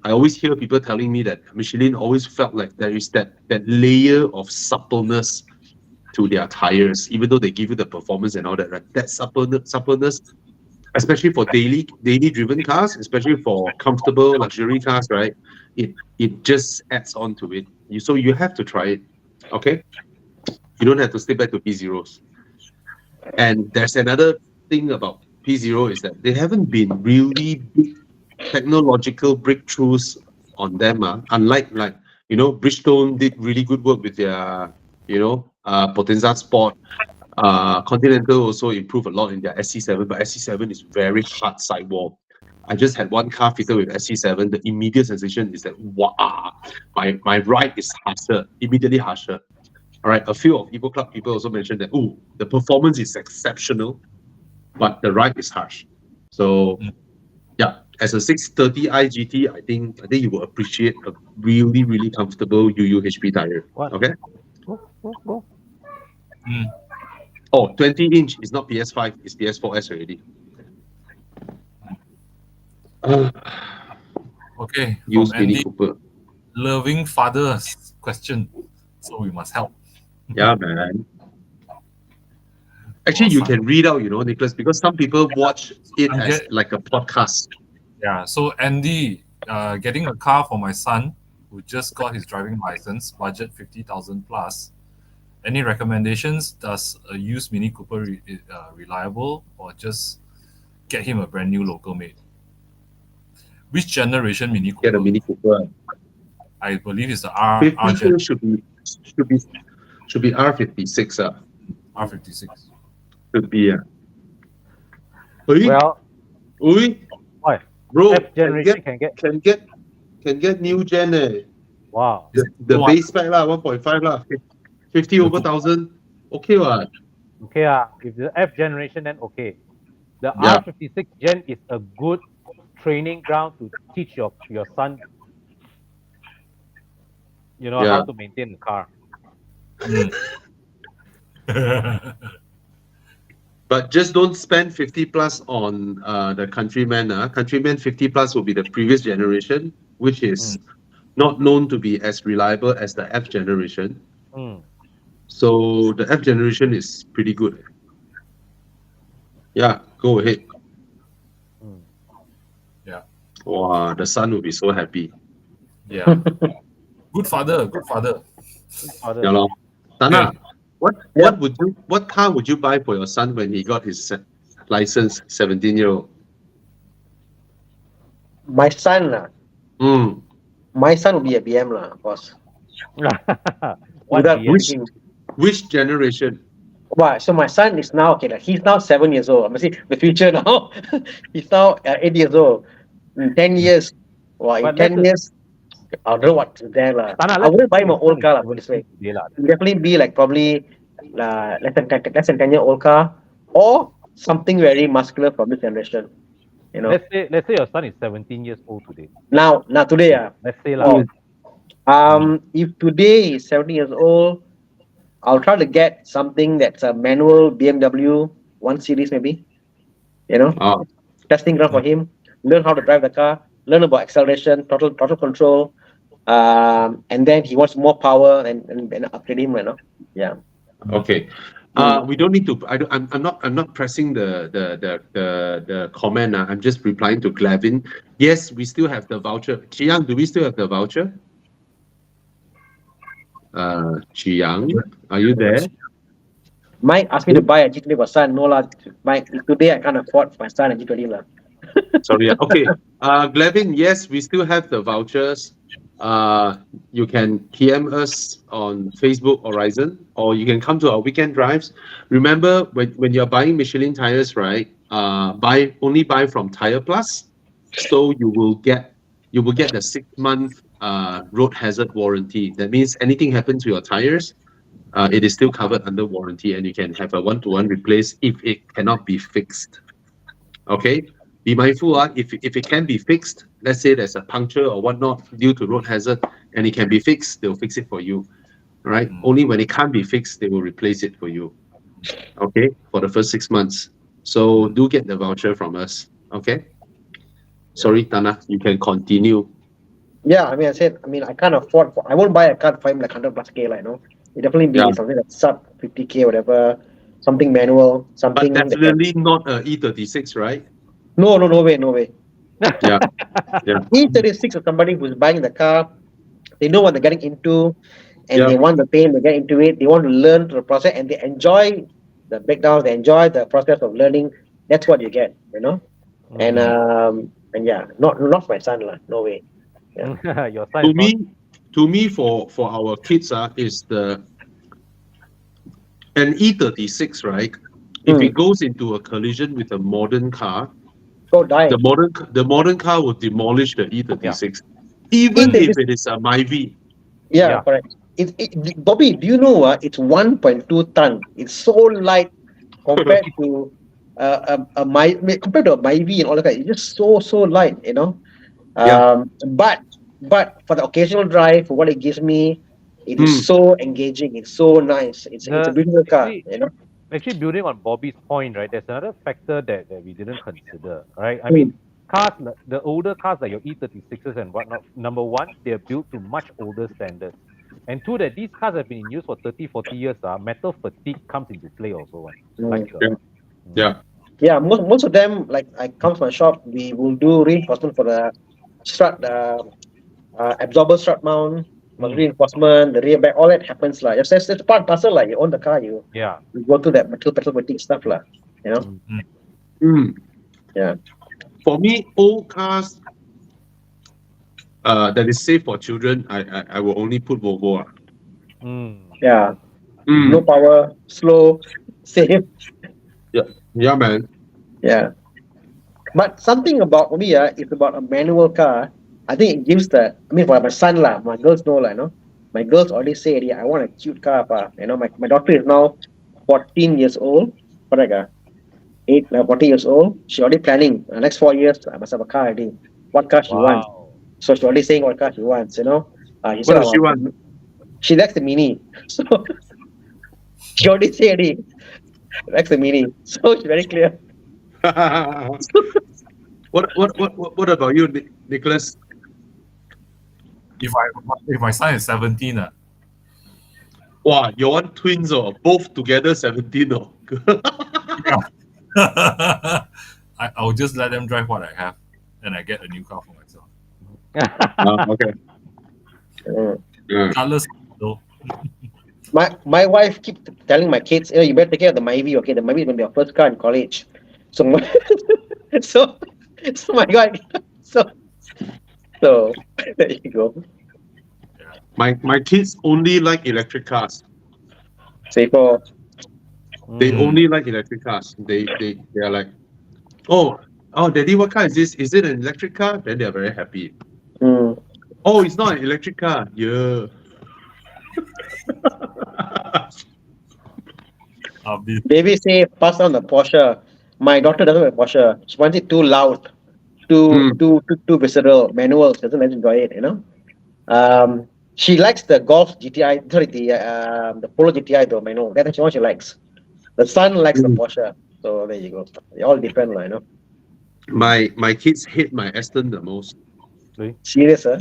I always hear people telling me that Michelin always felt like there is that layer of suppleness to their tires, even though they give you the performance and all that, right? That suppleness, especially for daily driven cars, especially for comfortable luxury cars, right? It just adds on to it. So you have to try it, okay? You don't have to stay back to P0s. And there's another thing about P0 is that they haven't been really big technological breakthroughs on them. Unlike Bridgestone did really good work with their Potenza Sport. Continental also improved a lot in their SC7, but SC7 is very hard sidewall. I just had one car fitted with SC7. The immediate sensation is that my ride is immediately harsher. All right, a few of Evo Club people also mentioned that the performance is exceptional, but the ride is harsh. So yeah, as a 630i GT, I think you will appreciate a really, really comfortable UUHP tire. What? Okay. Go. Oh, 20-inch is not PS5, it's PS4S already. Okay. Use From Mini Andy, Cooper. loving father's question. So we must help. Yeah, man. Actually, you can read out, Nicholas, because some people watch it as like a podcast. Yeah. So Andy, getting a car for my son who just got his driving license, budget 50,000 plus. Any recommendations? Does a used Mini Cooper reliable, or just get him a brand new local made? Which generation Mini Cooper? Get a Mini Cooper. I believe it's the R. 50 should be R56. R56. Should be. Well, why? Bro, F generation can get new gen. Wow. The base spec 1.5 50 over 1,000. Okay, what? Okay, if the F generation, then okay. The Yeah. R56 gen is a good training ground to teach your son, how to maintain the car. But just don't spend 50 plus on the Countryman. Countryman 50 plus will be the previous generation, which is not known to be as reliable as the F generation. So the F generation is pretty good. Yeah, go ahead. Yeah. Wow, the son will be so happy. Yeah. Good father. Yeah, lor. Thana, what car would you buy for your son when he got his license, 17-year-old? My son, my son will be a BM, of course. What without BM? thinking. Which generation? Wow, so my son is now okay. Like, he's now 7 years old. I'm gonna see the future now. He's now 8 years old. In 10 years, wow, in But 10 let's- years, I don't know what's there lah. Tana, I let's wouldn't buy him an assume your old son car is lah, put it this way. 17 today lah. It'll definitely be like probably less than 10 year old car or something very muscular from this generation. You know. Let's say your son is 17 years old today. Now today, Let's say lah. if today is 70 years old, I'll try to get something that's a manual BMW 1 Series maybe. You know, Ah, testing ground for him, learn how to drive the car, learn about acceleration, throttle control, and then he wants more power and upgrade him, you know. Yeah. okay. We don't need to. I'm not pressing the comment. I'm just replying to Glavin. Yes, we still have the voucher. Chiang, do we still have the voucher? Chiang, are you there? Mike asked me to buy a G20 for son. No lah, Mike. Today I can't afford my son a G20 lah. Sorry. Okay. Glavin, yes, we still have the vouchers. You can PM us on Facebook Horizon, or you can come to our weekend drives. Remember, when you're buying Michelin tires, right? Only buy from Tire Plus, so you will get the 6-month road hazard warranty. That means anything happens to your tires, it is still covered under warranty, and you can have a 1-to-1 replace if it cannot be fixed. Okay. Be mindful, if it can be fixed, let's say there's a puncture or whatnot due to road hazard, and it can be fixed, they'll fix it for you, right? Only when it can't be fixed, they will replace it for you, okay, for the first 6 months. So do get the voucher from us, okay? Sorry, Thana, you can continue. Yeah, I mean, I can't afford. I won't buy a car for him like 100 plus K, like, you know. It definitely be something that's sub 50K, whatever, something manual, something. But definitely not a E36, right? No way. Yeah. E36 is somebody who's buying the car. They know what they're getting into, and they want the pain. They get into it. They want to learn the process, and they enjoy the breakdowns. They enjoy the process of learning. That's what you get, you know. And yeah, not my son lah. No way. Yeah. Your son To me, for our kids, is an E36, right? If it goes into a collision with a modern car, die. the modern car will demolish the E36, even if it is a MyV. Yeah, correct. Bobby, do you know it's 1.2 ton? It's so light compared to a MyV and all that. It's just so light, you know. But for the occasional drive, for what it gives me, it is so engaging. It's so nice. It's a beautiful car, you know. Actually, building on Bobby's point, right? There's another factor that we didn't consider, right? I mean, cars, the older cars like your E36s and whatnot. Number one, they're built to much older standards, and two, that these cars have been in use for 30, 40 years. Metal fatigue comes into play also. Yeah, most of them, like I come to my shop, we will do reinforcement for the strut, absorber strut mount, reinforcement, the rear back, all that happens like. It's part and parcel like you own the car, you go through that metal fatigue stuff like, you know. Yeah. For me, old cars that is safe for children, I will only put Volvo. Yeah. No power, slow, safe. Yeah, man. Yeah. But something about me, it's about a manual car. I think it gives for my son my girls know you know. My girls already say, I want a cute car, you know. My daughter is now 14 years old. Correct? 14 years old. She already planning the next 4 years. I must have a car already. What car she wants? So she's already saying what car she wants. You know. What does she want? She likes the Mini. So she already said already. Likes the Mini. So she's very clear. What about you, Nicholas? If my son is 17, wow, you want twins or both together 17 or? I'll just let them drive what I have, and I get a new car for myself. Okay. Colors, though. My wife keeps telling my kids, you better take care of the MyV. Okay, the MyV is going to be your first car in college. So my God, so there you go. My kids only like electric cars. Safer. They Mm. only like electric cars. They are like, oh, daddy, what car is this? Is it an electric car? Then they are very happy. Mm. Oh, it's not an electric car. Yeah. Baby say pass on the Porsche. My daughter doesn't like Porsche. She wants it too loud, Mm. too visceral. Manual, she doesn't enjoy it. She likes the Golf GTI. Sorry, the Polo GTI though. Manual. That's what she likes. The son likes the Mm. Porsche. So there you go. It all depends, My kids hate my Aston the most. Serious, huh?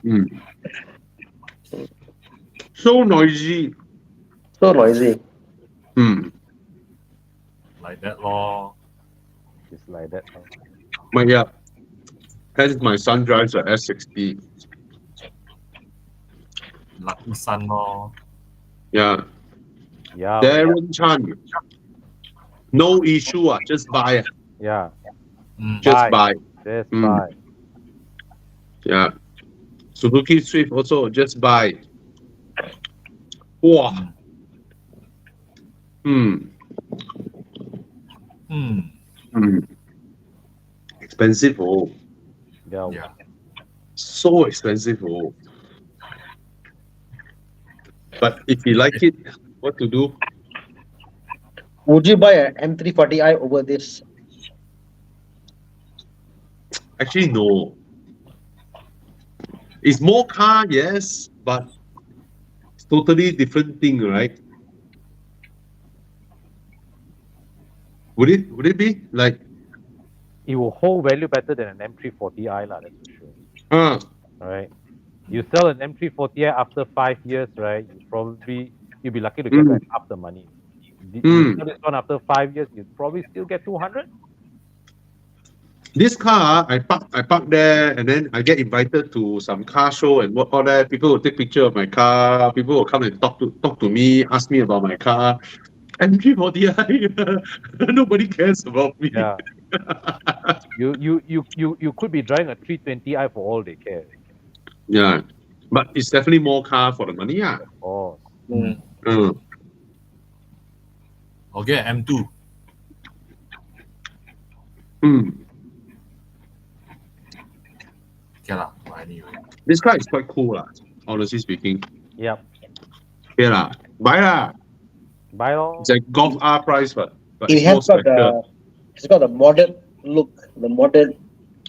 Mm. So noisy. So noisy. Mm. Like that lor. Just like that. But yeah, hence my son drives a S60. Lucky son lor. Yeah. Yeah. Darren Chan. No issue. Just buy. Yeah. Just buy. Just Mm. buy. Yeah. Suzuki Swift also just buy. Wow. Mm. Mm. Expensive. Oh. Yeah. Yeah. So expensive. Oh. But if you like it, what to do? Would you buy an M340i over this? Actually, no. It's more car, yes, but it's totally different thing, right? Would it be like It will hold value better than an M340i, that's for sure. uh All right. You sell an M340i after 5 years, right? You'll be lucky to get back half the money. You sell this one after 5 years, you'd probably still get 200. this car? I park there, and then I get invited to some car show and what all that. People will take picture of my car. People will come and talk to me, ask me about my car. M340i, nobody cares about me. Yeah. You could be driving a 320i for all they care. Yeah, but it's definitely more car for the money, yeah. Of course. I'll get M2. Okay lah. But anyway. This car is quite cool, lah. Honestly speaking. Yep. Okay lah, buy lah. Buy all. It's a Golf R price, but It it's more has got special. it's got the modern look, the modern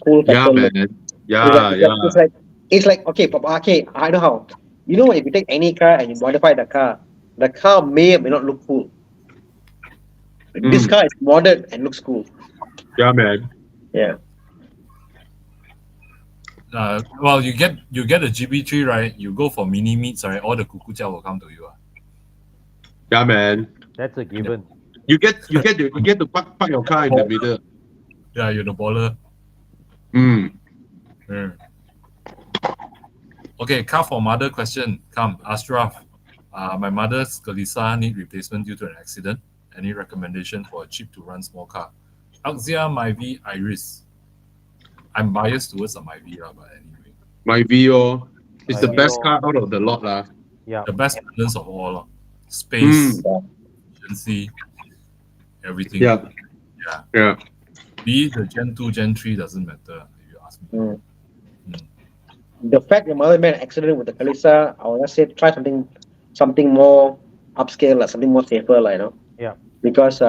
cool Yeah, factor look. man. Yeah, It's like okay, Papa, okay, I know how. You know, if you take any car and you modify the car may or may not look cool. This car is modern and looks cool. Yeah, man. Yeah. Well, you get a GB3, right? You go for mini meets, right? All the kukucha will come to you. Yeah, man. That's a given. You get to park your car in the middle. Yeah, you're the baller. Okay, car for mother question. Come, Ashraf. My mother's Kalisa need replacement due to an accident. Any recommendation for a cheap to run small car? Axia, Myvi, Iris. I'm biased towards a Myvi, but anyway. Myvi, it's the Myvi, best car out of the lot, lah. Yeah. The best balance of all. Space, efficiency, everything. Yeah. Be it the Gen 2, Gen 3 doesn't matter if you ask me. The fact your mother made an accident with the Kalisa, I would just say try something more upscale, something more safer, Yeah. Because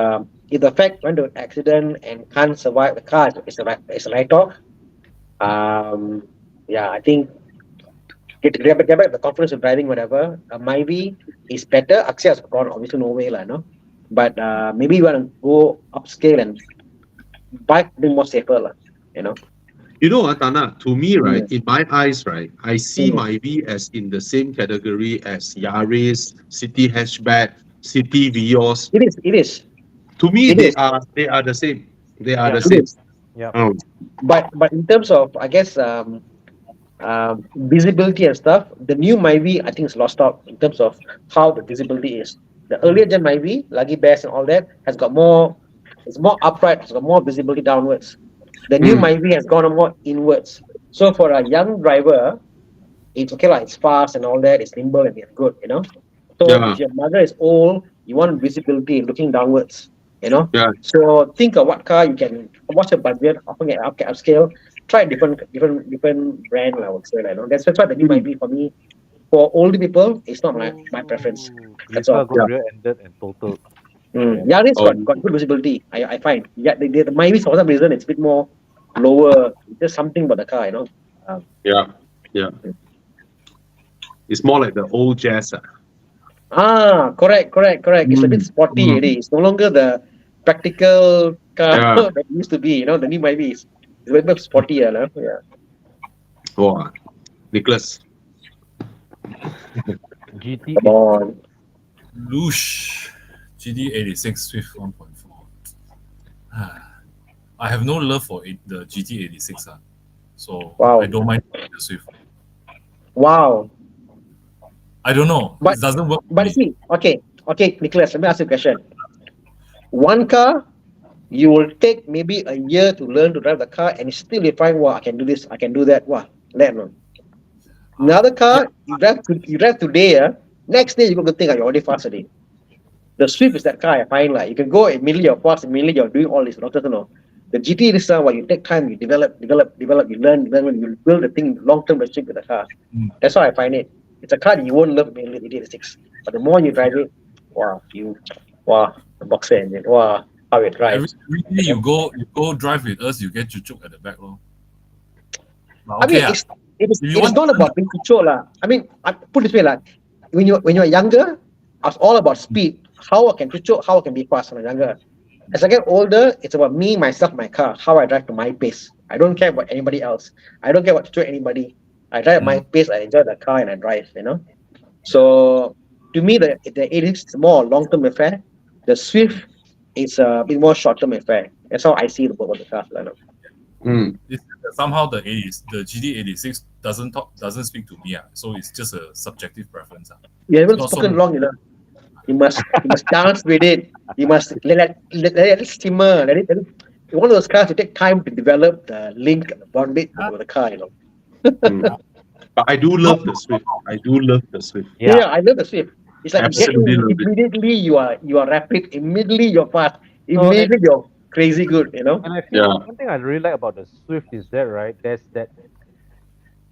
if the fact went to an accident and can't survive the car, it's a write-off. I think get back the confidence of driving, whatever. Myvi is better. Axia has gone, obviously no way, but maybe you want to go upscale and buy something more safer, You know what, Thana? To me, right, in my eyes, right, I see Myvi as in the same category as Yaris, City Hatchback, City Vios. It is. To me, they are the same. They are the same. Yeah. But in terms of, I guess, visibility and stuff, the new Myvi I think is lost out in terms of how the visibility is. The earlier gen Myvi, Lagi Bears and all that, has got more. It's more upright. It's got more visibility downwards. The new Myvi has gone more inwards. So for a young driver, it's okay like it's fast and all that, it's nimble and it's good, you know. So Yeah. if your mother is old, you want visibility looking downwards, you know. Yeah. So think of what car you can, what's your budget, how can you upscale, try different brand, I would say, you know. That's why the new might be for me. For older people, it's not my preference. That's all. Lisa got rear-ended and total. Yeah, it's Oh. got good visibility. I find. Yeah, the maybe for some reason it's a bit more lower. There's something about the car, you know. Yeah. Yeah. It's more like the old jazz. Correct. It's a bit sporty already. It's no longer the practical car Yeah. that it used to be, you know. The new maybe is a bit more sporty, you know. Yeah. Oh, Nicholas. GT. Come on. Loosh. GT86 Swift 1.4. I have no love for the GT86. So Wow. I don't mind the Swift. Wow. I don't know. But- It doesn't work. for But me. see, okay, Nicholas, let me ask you a question. One car, you will take maybe a year to learn to drive the car, and still you find, wow, I can do this, I can do that. Wow, let no. Another car, you drive today, next day you're going to think you're already fast already. The Swift is that car I find like you can go immediately you're fast, immediately you're doing all this. No. The GT is where you take time, you develop, you learn, you build the thing long-term relationship with the car. That's how I find it. It's a car that you won't love immediately, the GT86. But the more you drive it, the boxer engine, how it drives. Every day you go drive with us, you get chuchuk at the back. I mean, it's not about being control lah. I mean, I put it this way lah. When you're younger, I was all about speed. How I can control, how I can be fast when I'm younger. As I get older, it's about me, myself, my car, how I drive to my pace. I don't care about anybody else. I don't care what to do anybody. I drive at my pace. I enjoy the car and I drive. You know. So to me, the 86 is more long-term affair. The Swift is a bit more short-term affair. That's how I see the both of the cars. You know. Somehow the GT86 doesn't speak to me. So it's just a subjective preference. You haven't spoken long, you know. You must dance with it. You must let it simmer. Let it. One of those cars, you take time to develop the link, the bondage with the car, you know. But I do love the Swift. Yeah, I love the Swift. It's like Absolutely love it. immediately you are rapid, immediately you're fast, immediately you're crazy good, you know. And I feel one thing I really like about the Swift is that, right, there's that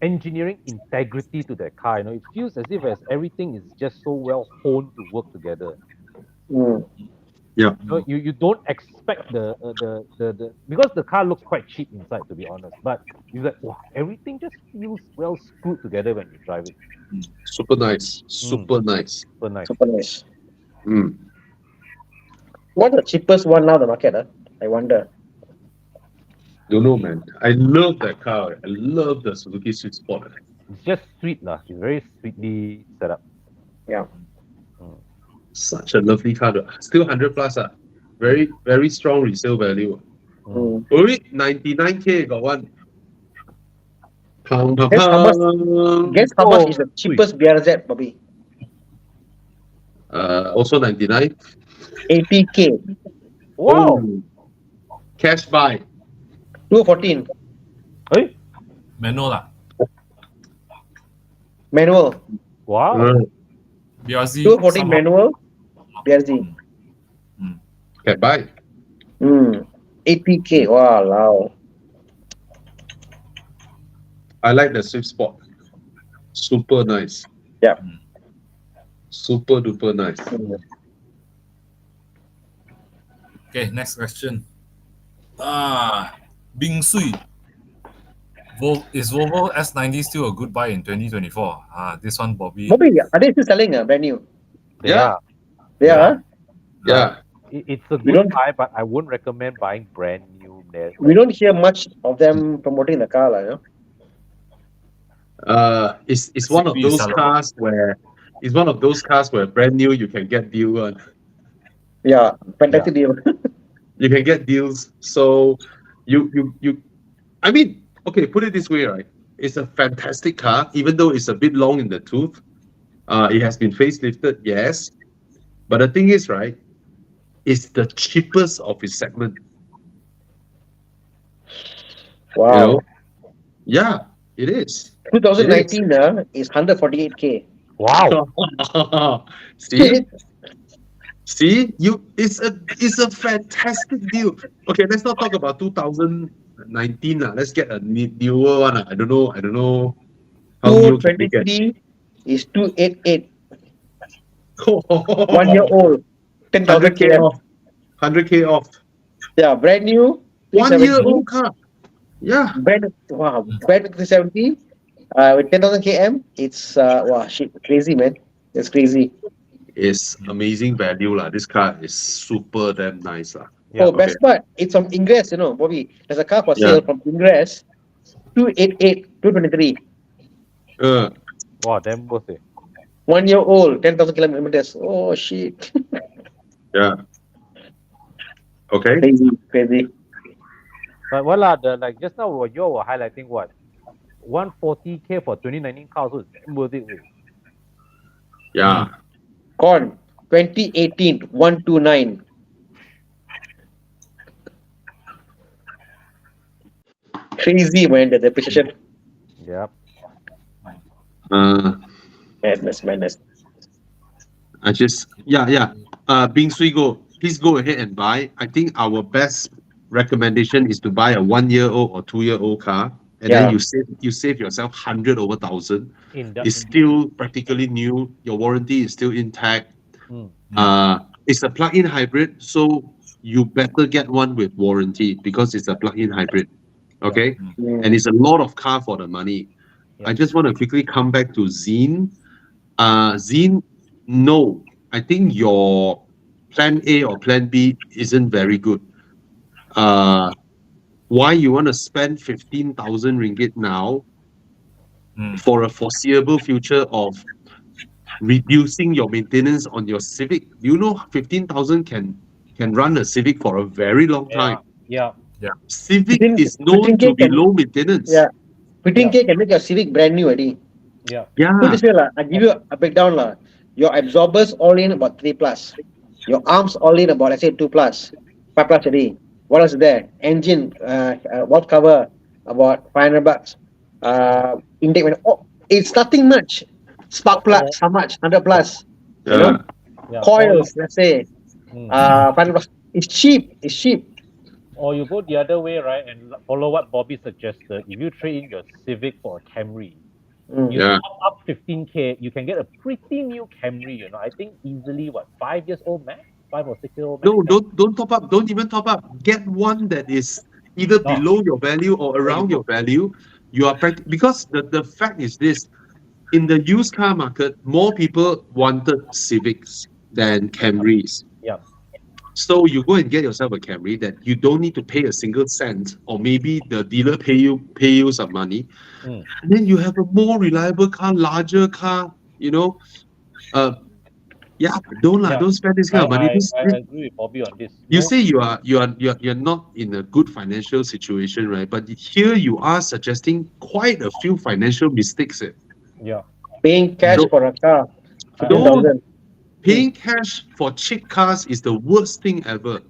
engineering integrity to that car. You know, it feels as if everything is just so well honed to work together. Yeah. So you don't expect the because the car looks quite cheap inside, to be honest. But you're like, wow, everything just feels well screwed together when you drive it. Super nice. Super nice. Super nice. Super nice. Mm. What's the cheapest one now in the market? I wonder. Don't know, man. I love that car. I love the Suzuki Swift Sport. It's just sweet lah. It's very sweetly set up. Yeah. Such a lovely car. Still 100 plus. Very, very strong resale value. Only 99K got one. Guess how much is the cheapest BRZ, Bobby? Also 99. 80K. Wow. Oh. Cash buy. 214. Hey? Manual lah. Manual. Wow. BRZ. 214 manual. BRZ. Can buy. 80K. Wow. I like the Swift Sport. Super nice. Yeah. Super duper nice. Okay, next question. Bing Sui. Is Volvo S90 still a good buy in 2024? This one, Bobby. Bobby, are they still selling brand new? Yeah. They are. Yeah. It's a good buy, but I wouldn't recommend buying brand new. We don't hear much of them promoting the car, you know? It's one of those cars where brand new you can get deal. Yeah, fantastic deal. You can get deals. So you I mean, okay, put it this way, right? It's a fantastic car, even though it's a bit long in the tooth. It has been facelifted, yes. But the thing is, right, it's the cheapest of its segment. Wow. You know? Yeah, it is. 2019 is 148K. Wow. See, it's a fantastic deal. Okay, let's not talk about 2019. Let's get a newer one. I don't know how new can we get. 223 is 288. 1 year old, 10,000 100K km. off. 100K off. Yeah, brand new. 1 year 370. old car. Yeah. Brand new 370. With 10,000 km, it's wow, shit, crazy, man. It's crazy. It's amazing value lah. This car is super damn nice lah. Yeah. Oh, best part, it's from Ingress, Bobby. There's a car for sale from Ingress. 288, 223. Wow, damn worth it. 1 year old, 10,000 kilometers. Oh shit. Yeah. Okay. Crazy. But what are the, like, just now you were highlighting what? 140K for 2019 cars, so it's damn worth it. Yeah. Corn, 2018, 129. Crazy, man, the depreciation. Yep. Madness. I just Bing Sui Go, please go ahead and buy. I think our best recommendation is to buy a 1 year old or 2 year old car, and then you save yourself 100 over 1,000. It's still practically new. Your warranty is still intact. It's a plug-in hybrid, so you better get one with warranty because it's a plug-in hybrid. Okay, and it's a lot of car for the money. I just want to quickly come back to Zine. Zine, no, I think your plan A or plan B isn't very good. Why you want to spend 15,000 ringgit now for a foreseeable future of reducing your maintenance on your Civic? Do you know 15,000 can run a Civic for a very long time? Yeah. Civic is known to be low maintenance. Yeah. 15K can make your Civic brand new already. Yeah. Put this way, I give you a breakdown. Your absorbers all in about 3 plus. Your arms all in about, let's say, 2 plus. 5 plus already. What else is there? Engine, valve cover, about 500 bucks. Intake, it's nothing much. Spark plugs, how much? 100 plus. Yeah. Coils, let's say. 500 bucks. It's cheap. Or you go the other way, right, and follow what Bobby suggested. If you trade in your Civic for a Camry, you top up 15K, you can get a pretty new Camry. I think easily 5 years old max, 5 or 6 year old max. No, don't top up. Don't even top up. Get one that is either below your value or around your value. You are because the fact is this: in the used car market, more people wanted Civics than Camrys. Yeah. So you go and get yourself a Camry that you don't need to pay a single cent, or maybe the dealer pay you some money, and then you have a more reliable car, larger car. Don't spend this kind of money. I agree with Bobby on this. You say you're not in a good financial situation, right? But here you are suggesting quite a few financial mistakes. Yeah. Paying cash for a car. 15,000. Paying cash for cheap cars is the worst thing ever.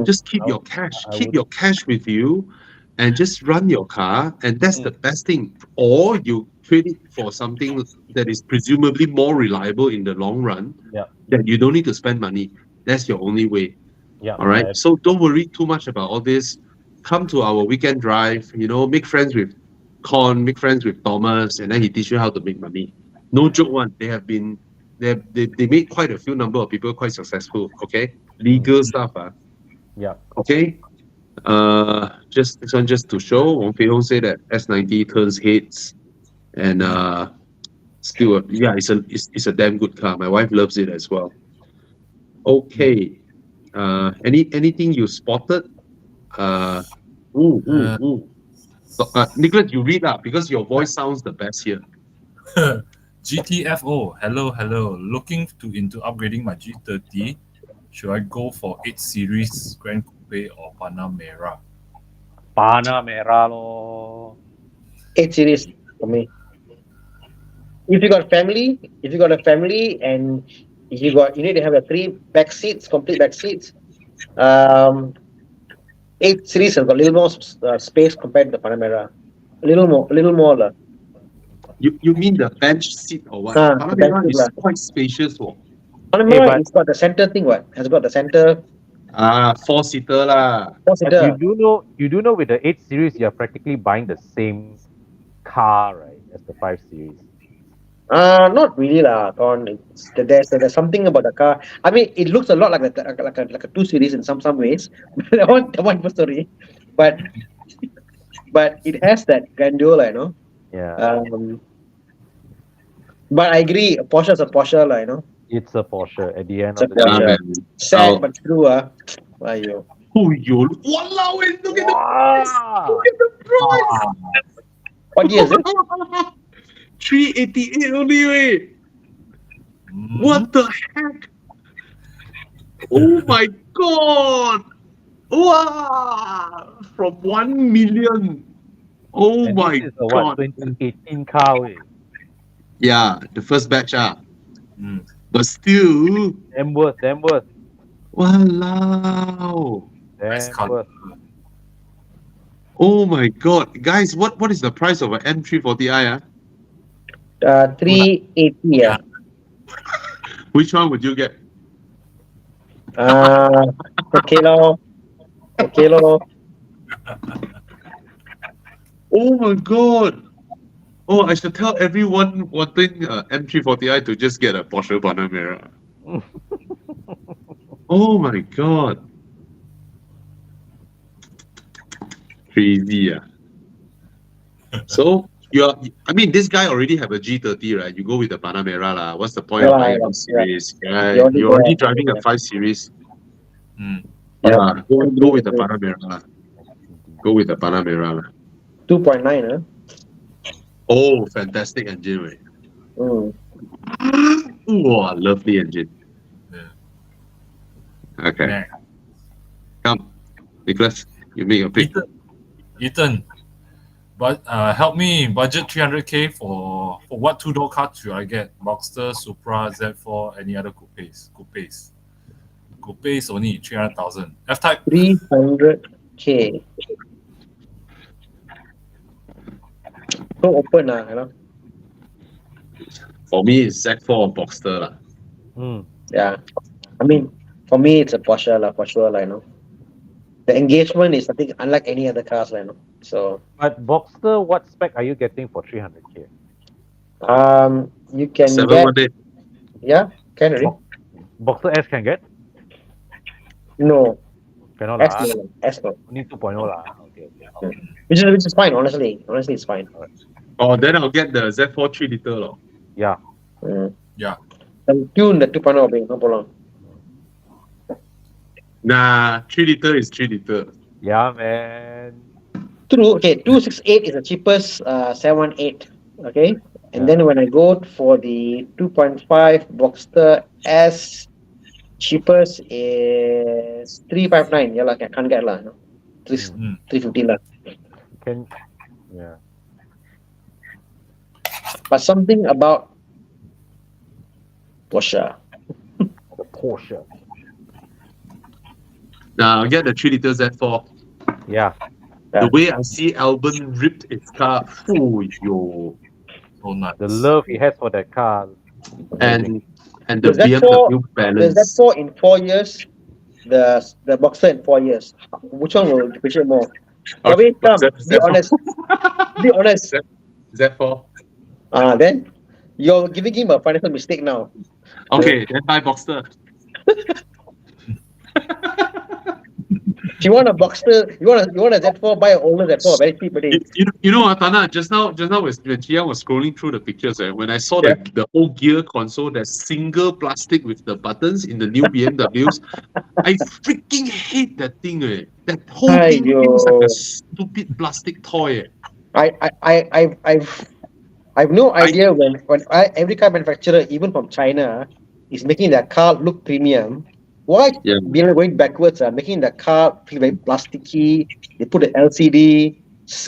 Just keep your cash. Keep your cash with you and just run your car. And that's the best thing. Or you trade it for something that is presumably more reliable in the long run. Yeah. That you don't need to spend money. That's your only way. Yeah. All right. So don't worry too much about all this. Come to our weekend drive, make friends with Con, make friends with Thomas, and then he teach you how to make money. No joke one. They made quite a few number of people quite successful. Okay, legal stuff. Yeah. Okay. Just this one just to show. Wong Fei Hong say that S90 turns heads, and still, it's a damn good car. My wife loves it as well. Okay. Anything you spotted? So, Nicholas, you read up because your voice sounds the best here. GTFO, hello. Looking into upgrading my G30. Should I go for 8 Series Grand Coupe or Panamera? Panamera lo. 8 Series for me. If you got a family, and you need to have a 3 back seats, complete back seats. 8 Series has got a little more space compared to the Panamera. A little more lah. You mean the bench seat or what? The bench Panamera seat is lah. quite spacious. Oh. Panamera, but- it's got the center thing. What has got the center 4-seater lah. four But you seater? do know with the 8 series, you're practically buying the same car, right, as the 5 series. Not really lah. There's something about the car. I mean, it looks a lot like a 2 series in some ways. that one different story. But it has that grandeur, you know. Yeah. But I agree, Porsche is a Porsche, you know. It's a Porsche at the end It's a of the Porsche. day. Man. Sad but true, Ayo. Oh, yo. Walao, look at Wow. the price. What year is it? 388 only, wait. What the heck? Oh my god! Wow! From 1 million. Oh And my this is a god. 2018 car. Yeah, the first batch. Mm. But still, Damn worth. walao. Nice Damn colour. worth. Oh my god. Guys, what is the price of an M340i? 380, yeah. Which one would you get? Okay, lor. Oh my god. Oh, I should tell everyone wanting M340i to just get a Porsche Panamera. Oh my god. Crazy, So, this guy already have a G30, right? You go with the Panamera, lah. What's the point of buying a series? Right? You're already driving a 5 series. Mm. Yeah, go with the Panamera, lah. Go with the Panamera, lah. 2.9, Oh, fantastic engine, right? Wow, lovely engine. Yeah. Okay, Yeah. come, Nicholas, you make your pick. Ethan, but help me budget 300k for what two-door car should I get? Boxster, Supra, Z4, any other coupes? Coupes only 300,000. F-Type. 300k. So open, you know. For me, it's Z4 or Boxster, lah. Yeah. I mean, for me, it's a Porsche, for sure, you know. The engagement is, I think, unlike any other cars, you know. So. But Boxster, what spec are you getting for 300k? You can 718. get. Yeah, can really. Boxster S can get? No. Cannot S lah. no. S no. Only 2.0 lah. Okay. Which is fine, honestly. Honestly, it's fine. Oh, then I'll get the Z4 3-liter, lor. Yeah. Yeah. And tune the 2.0, no problem. Nah, 3-liter is 3-liter. Yeah, man. True. Okay, 268 is the cheapest 718. Okay. And then when I go for the 2.5 Boxster S, cheapest is 359. Yeah, like I can't get lah. No? 350 lah. Yeah. But something about Porsche. The Porsche. Nah, I'll get the 3-liter Z4. Yeah. The way I see Alban ripped its car, oh yo. So nuts. The love he has for that car. And the The Z4 BMW The balance. Z4 in 4 years, the Boxster in 4 years. Which one will appreciate more? Okay, Come, be Z4. honest. Be honest. Z4. Then you're giving him a financial mistake now. Okay, then buy Boxster. If you want a Boxster, you want a Z4, buy an older Z4, very cheap. You know, Thana, just now when Chia was scrolling through the pictures, when I saw the whole gear console, that single plastic with the buttons in the new BMWs, I freaking hate that thing. That whole thing feels like a stupid plastic toy. I've no idea when every car manufacturer, even from China, is making their car look premium. Why BMW going backwards, making the car feel very plasticky? They put an LCD,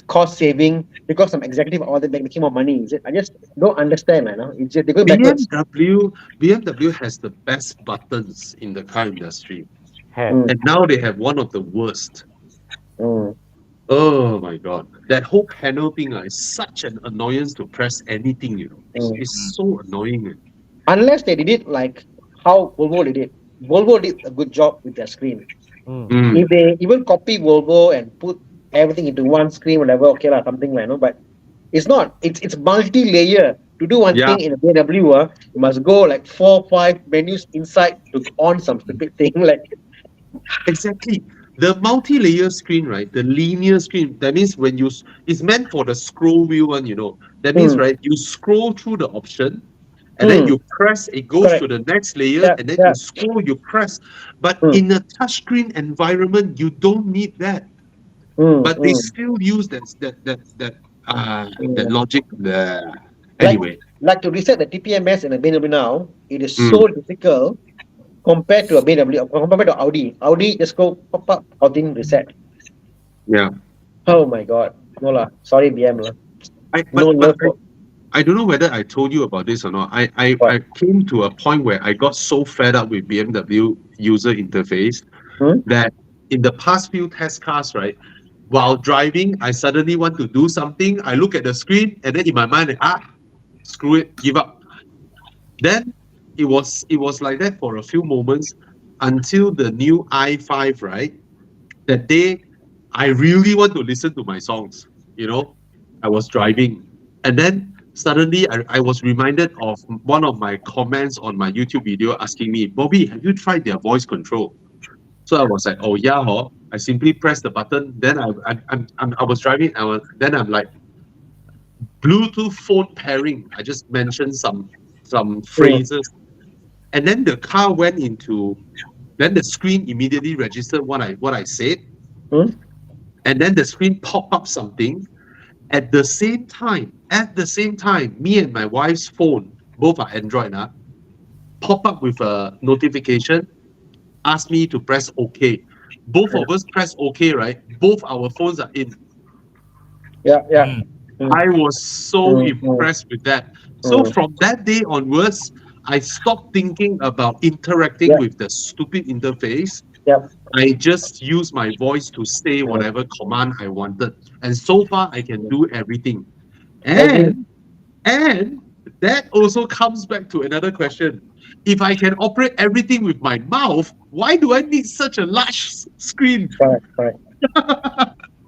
cost saving, because some executive order making more money. Is it? I just don't understand, It's just, they're going backwards. BMW has the best buttons in the car industry. And now they have one of the worst. Oh my god, that whole panel thing is such an annoyance to press anything. It's so annoying. Unless they did it like how Volvo did it. Volvo did a good job with their screen. Mm. If they even copy Volvo and put everything into one screen, whatever, okay lah, something like but it's not. It's multi-layer. To do one Yeah, thing in a BMW, you must go like 4-5 menus inside to on some stupid thing. Like exactly. The multi-layer screen, right? The linear screen. That means it's meant for the scroll wheel one. That means, mm, right? You scroll through the option, and then you press. It goes correct. to the next layer, Yeah, and then yeah. you scroll. You press. But Mm, in a touchscreen environment, you don't need that. mm, But they mm, still use that mm. logic. Like Anyway. like to reset the TPMS in a BMW now, it is Mm. so difficult compared to a BMW, compared to Audi. Audi just go pop up, outing reset. Yeah. Oh my god. No lah. Sorry, BM lah. I No but love for I don't know whether I told you about this or not. what? I came to a point where I got so fed up with BMW user interface Hmm? that in the past few test cars, right, while driving, I suddenly want to do something. I look at the screen and then in my mind, screw it, give up. Then it was like that for a few moments until the new i5, right? That day, I really want to listen to my songs. I was driving, and then suddenly I was reminded of one of my comments on my YouTube video asking me, Bobby, have you tried their voice control? So I was like, oh yeah, I simply press the button. Then I was driving. Then I'm like, Bluetooth phone pairing. I just mentioned some phrases, and then the car went into. Then the screen immediately registered what I said, Hmm? and then the screen popped up something. At the same time, me and my wife's phone, both are Android, pop up with a notification, ask me to press OK. Both of us press OK, right? Both our phones are in. Yeah, yeah. Mm. I was so impressed with that. So from that day onwards, I stopped thinking about interacting Yeah. with the stupid interface. Yeah. I just use my voice to say whatever command I wanted. And so far, I can do everything. And that also comes back to another question. If I can operate everything with my mouth, why do I need such a large screen? Correct.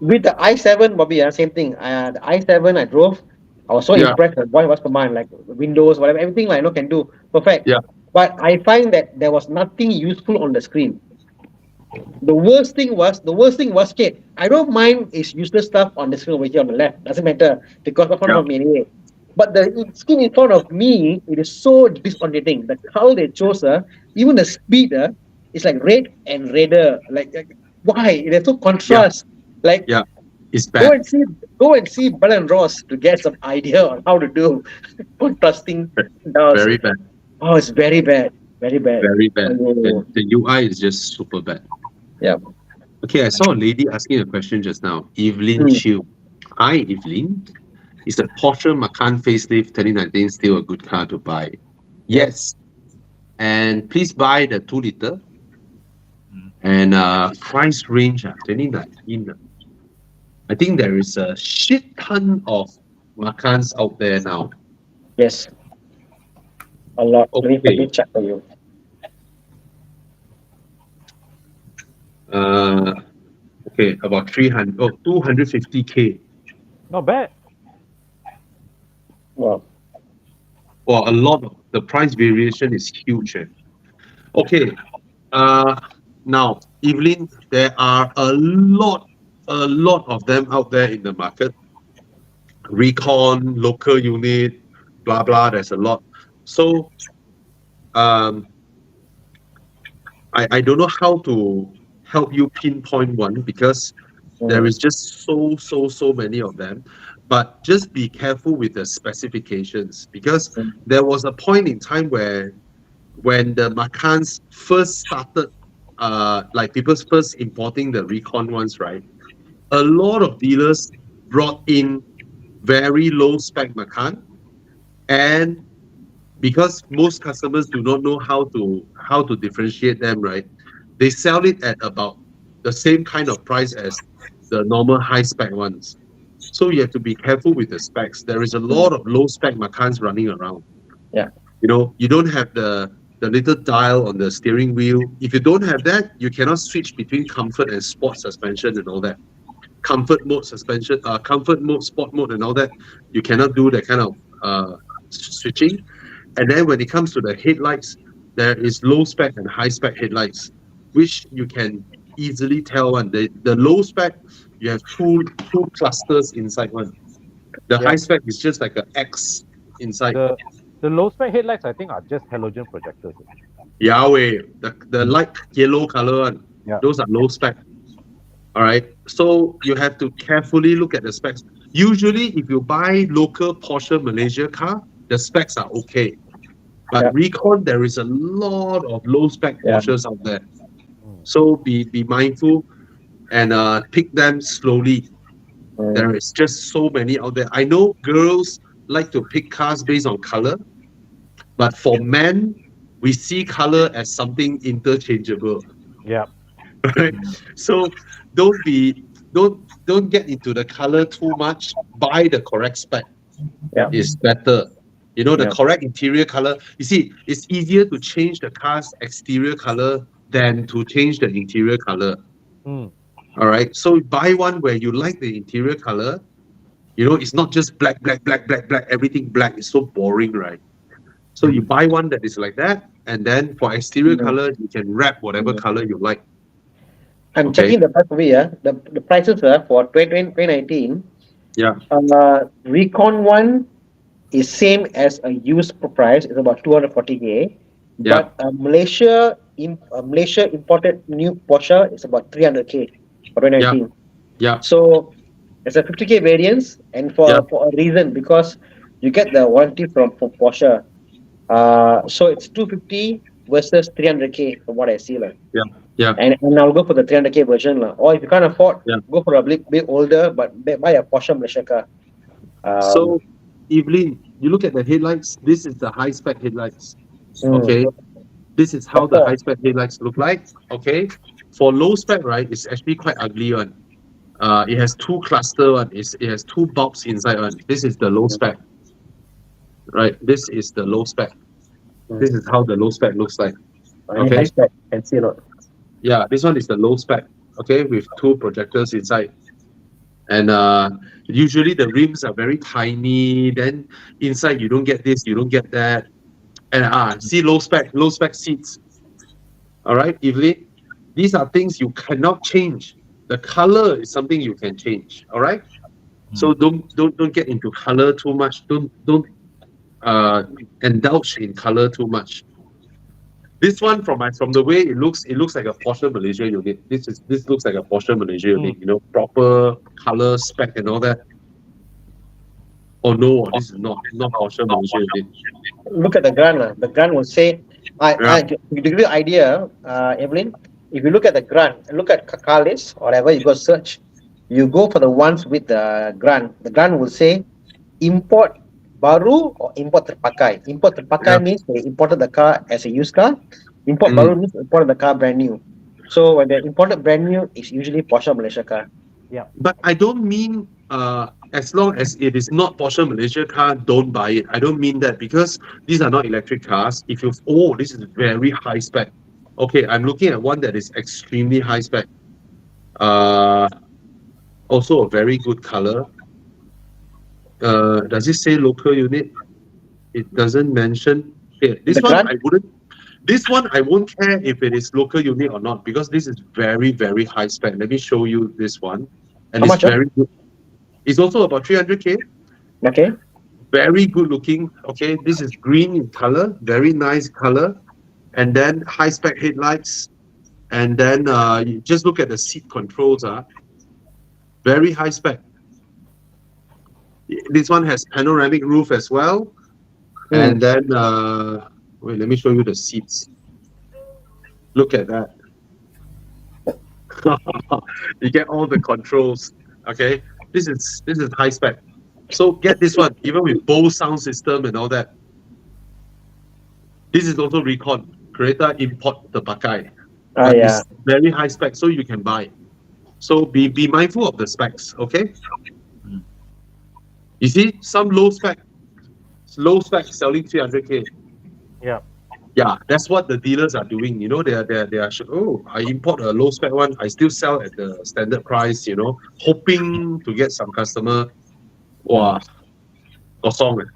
With the i7, Bobby, same thing. The i7 I drove, I was so Yeah. impressed with voice command, like Windows, whatever, everything like can do. Perfect. Yeah. But I find that there was nothing useful on the screen. The worst thing was, okay, I don't mind is useless stuff on the screen over here on the left. Doesn't matter because in front of me anyway. But the screen in front of me, it is so disorientating. The color they chose, even the speed, is like red and redder. Like why? There's so contrast. Like Yeah. It's go bad. and see Bell and Ross to get some idea on how to do contrasting doors. Very bad. Oh, it's very bad. Very bad. Very bad. Oh. The UI is just super bad. Yeah. Okay, I saw a lady asking a question just now. Evelyn Chiu. Hi, Evelyn. Is the Porsche Macan facelift 2019 still a good car to buy? Yes. And please buy the 2 liter. And price range 2019. I think there is a shit ton of Macans out there now. Yes. A lot. Let me Okay. quickly check for you. Okay, about 250K. Not bad. Wow. Well, a lot of the price variation is huge. Okay. Now, Evelyn, there are a lot of them out there in the market. Recon, local unit, blah blah. There's a lot. So, I don't know how to help you pinpoint one because there is just so many of them. But just be careful with the specifications because there was a point in time where when the Macans first started, like people first importing the Recon ones, right? A lot of dealers brought in very low spec Macan, and because most customers do not know how to differentiate them, right? They sell it at about the same kind of price as the normal high spec ones. So you have to be careful with the specs. There is a lot of low spec Macans running around. Yeah. You know, you don't have the little dial on the steering wheel. If you don't have that, you cannot switch between comfort and sport suspension and all that. Comfort mode suspension, comfort mode, sport mode, and all that. You cannot do that kind of switching. And then when it comes to the headlights, there is low spec and high spec headlights, which you can easily tell one. The low spec, you have two clusters inside one. The high spec is just like an X inside. The low spec headlights, I think, are just halogen projectors. Yahweh, the light yellow color one, those are low spec. All right, so you have to carefully look at the specs. Usually, if you buy local Porsche Malaysia car, the specs are okay. But Recon, there is a lot of low spec Porsches out there. So be mindful and pick them slowly. There is just so many out there. I know girls like to pick cars based on color, but for men, we see color as something interchangeable. Yeah. Right? So don't get into the color too much. Buy the correct spec. Is better. You know, the correct interior color. You see, it's easier to change the car's exterior color than to change the interior color. All right. So buy one where you like the interior color. You know, it's not just black, everything black. It's so boring, right? So you buy one that is like that, and then for exterior color, you can wrap whatever color you like. I'm checking the price over here. The prices for 2019. Yeah. Recon one is same as a used price. It's about 240K. Yeah. But Malaysia imported new Porsche is about 300K for 2019. Yeah. So it's a 50K variance, and for a reason, because you get the warranty from Porsche. So it's 250 versus 300K from what I see. Yeah. And I'll go for the 300K version. Or if you can't afford, go for a bit older, but buy a Porsche Malaysia car. So, Evelyn, you look at the headlights. This is the high spec headlights. Okay. This is how the high spec headlights look like. Okay. For low spec, right, it's actually quite ugly one. It has two cluster one. It has two bulbs inside one. This is the low spec. Right. This is the low spec. This is how the low spec looks like. Okay. High spec, can see a lot. Yeah, this one is the low spec. Okay, with two projectors inside. And usually the rims are very tiny. Then inside you don't get this, you don't get that. And see low spec seats. All right, Evelyn, these are things you cannot change. The color is something you can change. All right, so don't get into color too much. Don't indulge in color too much. This one from the way it looks like a Porsche Malaysia unit. This looks like a Porsche Malaysia unit. You know, proper color spec and all that. Oh no, this is not Porsche Malaysia unit. Look at the grant. The grant will say, to give you an idea, Evelyn, if you look at the grant, look at car list, or whatever, you go search, you go for the ones with the grant. The grant will say import baru or import terpakai. Import terpakai means they imported the car as a used car. Import baru means imported the car brand new. So when they imported brand new, it's usually Porsche Malaysia car. Yeah. But I don't mean as long as it is not Porsche Malaysia car, don't buy it. I don't mean that, because these are not electric cars. If you this is very high spec. Okay, I'm looking at one that is extremely high spec. Also a very good color. Does it say local unit? It doesn't mention. Okay, this one I won't care if it is local unit or not, because this is very, very high spec. Let me show you this one. And it's very good. It's also about 300K. Okay. Very good looking. Okay, this is green in color, very nice color. And then high spec headlights. And then you just look at the seat controls. Very high spec. This one has panoramic roof as well. And then, wait, let me show you the seats. Look at that. You get all the controls. Okay, this is high spec. So get this one, even with Bose sound system and all that. This is also Recon. Creta import terpakai. It's very high spec, so you can buy. So be mindful of the specs, okay? Mm. You see, some low spec selling 300k. Yeah. Yeah, that's what the dealers are doing. You know, they are oh, I import a low spec one, I still sell at the standard price. You know, hoping to get some customer. Wow, kosong.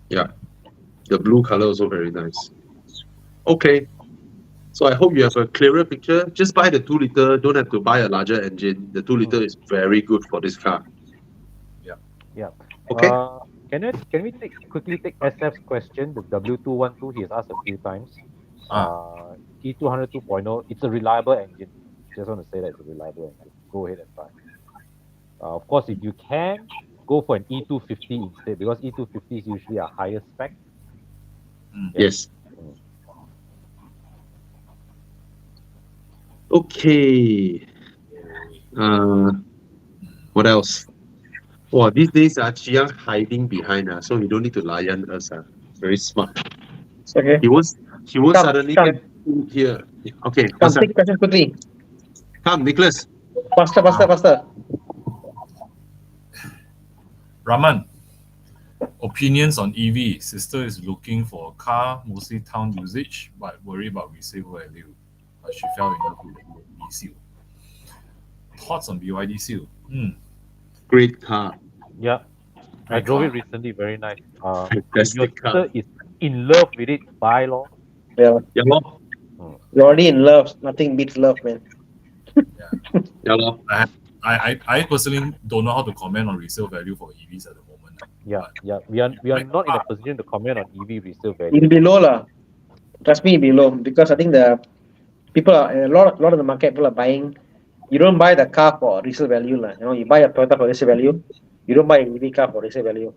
Yeah, the blue color also very nice. Okay, so I hope you have a clearer picture. Just buy the 2 liter. Don't have to buy a larger engine. The 2 liter is very good for this car. Yeah. Okay. Can we quickly take SF's question? The W212 he has asked a few times. E200 2.0. It's a reliable engine. Just want to say that it's a reliable engine. Go ahead and try. Of course, if you can, go for an E250 instead, because E250 is usually a higher spec. Yes. Mm. Okay. What else? Wow, these days Chiang hiding behind so you don't need to layan us. Very smart. Okay. He won't Come, suddenly come. get in here. Okay, Come, what's up? take questions quickly. Come, Nicholas. Faster. Raman, opinions on EV. Sister is looking for a car, mostly town usage, but worried about resale value. But she fell in love with the BYD seal. Thoughts on BYD seal? Great car. Yeah. I Great drove car. it recently. Very nice. If your Fantastic car. sister is in love with it, buy lor. Yeah. Yeah, lor. You're already in love. Nothing beats love, man. Yeah, lor. I personally don't know how to comment on resale value for EVs at the moment. Yeah. We are not in a position to comment on EV resale value. It'll be low, lah. Trust me, it'll be low, because I think the people are a lot of the market people are buying. You don't buy the car for resale value, lah. You know, you buy a Toyota for resale value. You don't buy an EV car for resale value.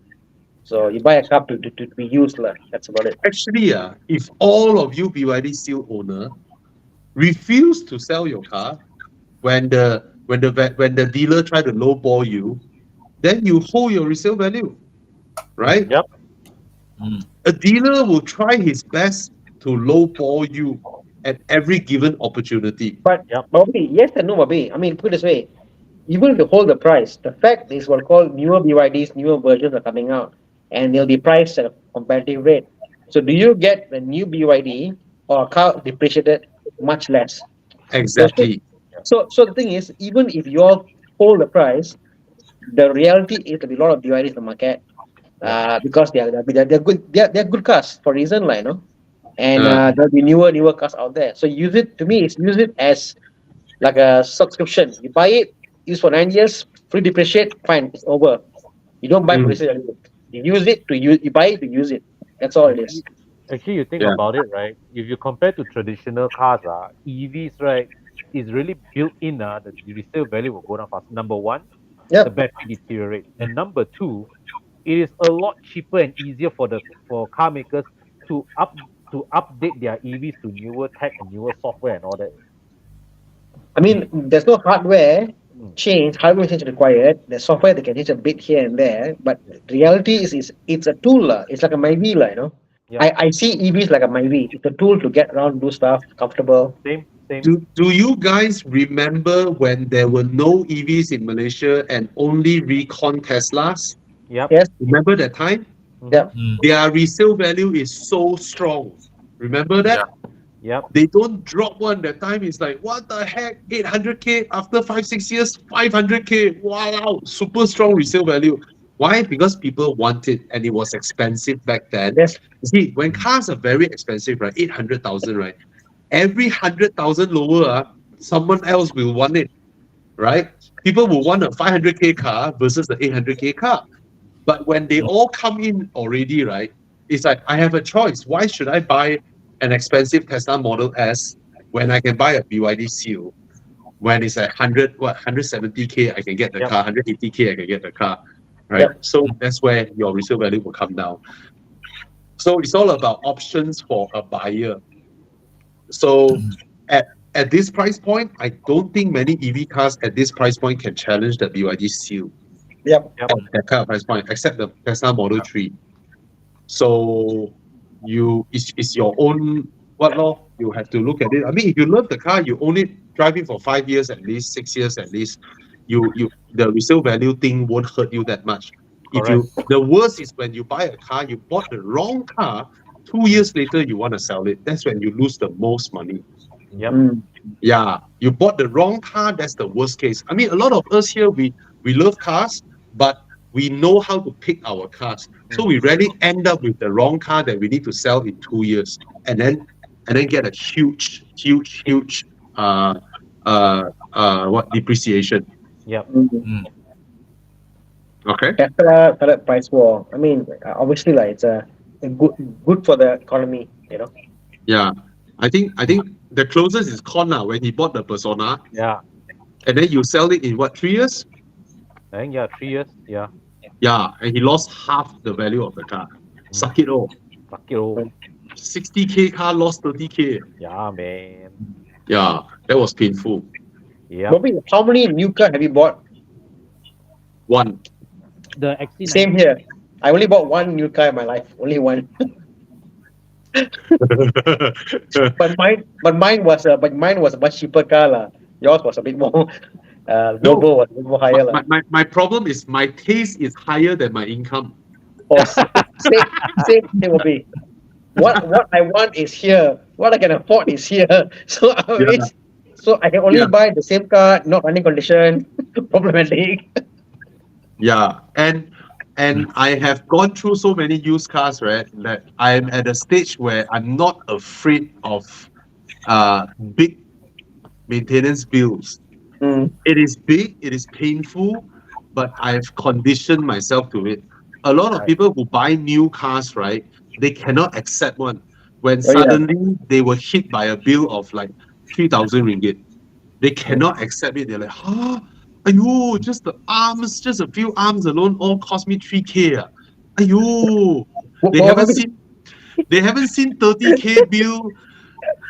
So you buy a car to be used, lah. That's about it. Actually, if all of you BYD seal owner refuse to sell your car when the dealer try to lowball you, then you hold your resale value, right? Yep. A dealer will try his best to lowball you at every given opportunity. But Bobby, yes and no, Bobby. I mean, put it this way: even if you hold the price, the fact is what called newer BYDs, newer versions are coming out, and they'll be priced at a competitive rate. So, do you get the new BYD or a car depreciated much less? Exactly. So the thing is, even if you all hold the price, the reality is there'll be a lot of BYDs in the market, because they're good. They're good cars for a reason, like, you know. And there'll be newer cars out there. So use it as like a subscription. You buy it, use for 9 years, free depreciate, fine, it's over. You don't buy for resale value. You use it to use. You buy it to use it. That's all it is. Actually, you think about it, right? If you compare to traditional cars, EVs, right, is really built in. The resale value will go down fast. Number one, the battery deteriorates, and number two, it is a lot cheaper and easier for car makers to update their EVs to newer tech and newer software and all that. I mean, there's no hardware change required. The software they can change a bit here and there, but reality is it's a tool. It's like a MyV, you know. Yeah. I see EVs like a MyV. It's a tool to get around, do stuff, comfortable. Same. Do you guys remember when there were no EVs in Malaysia and only recon Teslas? Yep. Yes. Remember that time? Yeah. Their resale value is so strong. Remember that? Yep. They don't drop one. That time it's like, what the heck? 800k after 5-6 years, 500k. Wow, super strong resale value. Why? Because people want it and it was expensive back then. Yes. You see, when cars are very expensive, right? 800,000, right? Every 100,000 lower, someone else will want it, right? People will want a 500k car versus the 800k car. But when they all come in already, right? It's like, I have a choice. Why should I buy an expensive Tesla Model S when I can buy a BYD Seal? When it's at 170k, I can get the car. 180k, I can get the car, right? So that's where your resale value will come down. So it's all about options for a buyer. So at this price point, I don't think many EV cars at this price point can challenge the BYD Seal. Yep. At that kind of price point, except the Tesla Model 3. So it's your own what law. You have to look at it. I mean, if you love the car, you own it drive it for 5 years at least, 6 years at least, you the resale value thing won't hurt you that much. The worst is when you buy a car, you bought the wrong car, 2 years later you want to sell it. That's when you lose the most money. Yep. Yeah, you bought the wrong car, that's the worst case. I mean, a lot of us here, we love cars, but we know how to pick our cars. So we rarely end up with the wrong car that we need to sell in 2 years and then get a huge depreciation. Yep. Okay. Tesla started price war. I mean, obviously, like it's a good for the economy, you know. Yeah, I think the closest is Con when he bought the Persona. Yeah. And then you sell it in what, 3 years? I think 3 years. Yeah. Yeah, and he lost half the value of the car. Suck it all. 60K car lost 30K. Yeah, man. Yeah, that was painful. Yeah. Bobby, how many new cars have you bought? One. The XC90. Same here. I only bought one new car in my life. Only one. But mine was a much cheaper car lah. Yours was a bit more. Volvo was a bit more higher lah. My problem is my taste is higher than my income. Oh, same will be. What I want is here. What I can afford is here. So I can only buy the same car, not running condition, problematic. Yeah, and I have gone through so many used cars, right? That I'm at a stage where I'm not afraid of big maintenance bills. It is big, it is painful, but I've conditioned myself to it. A lot of people who buy new cars, right? They cannot accept one when suddenly they were hit by a bill of like 3,000 ringgit. They cannot accept it. They're like, Ayo, just the arms, just a few arms alone all cost me 3K. Ayo, they haven't seen 30K bill,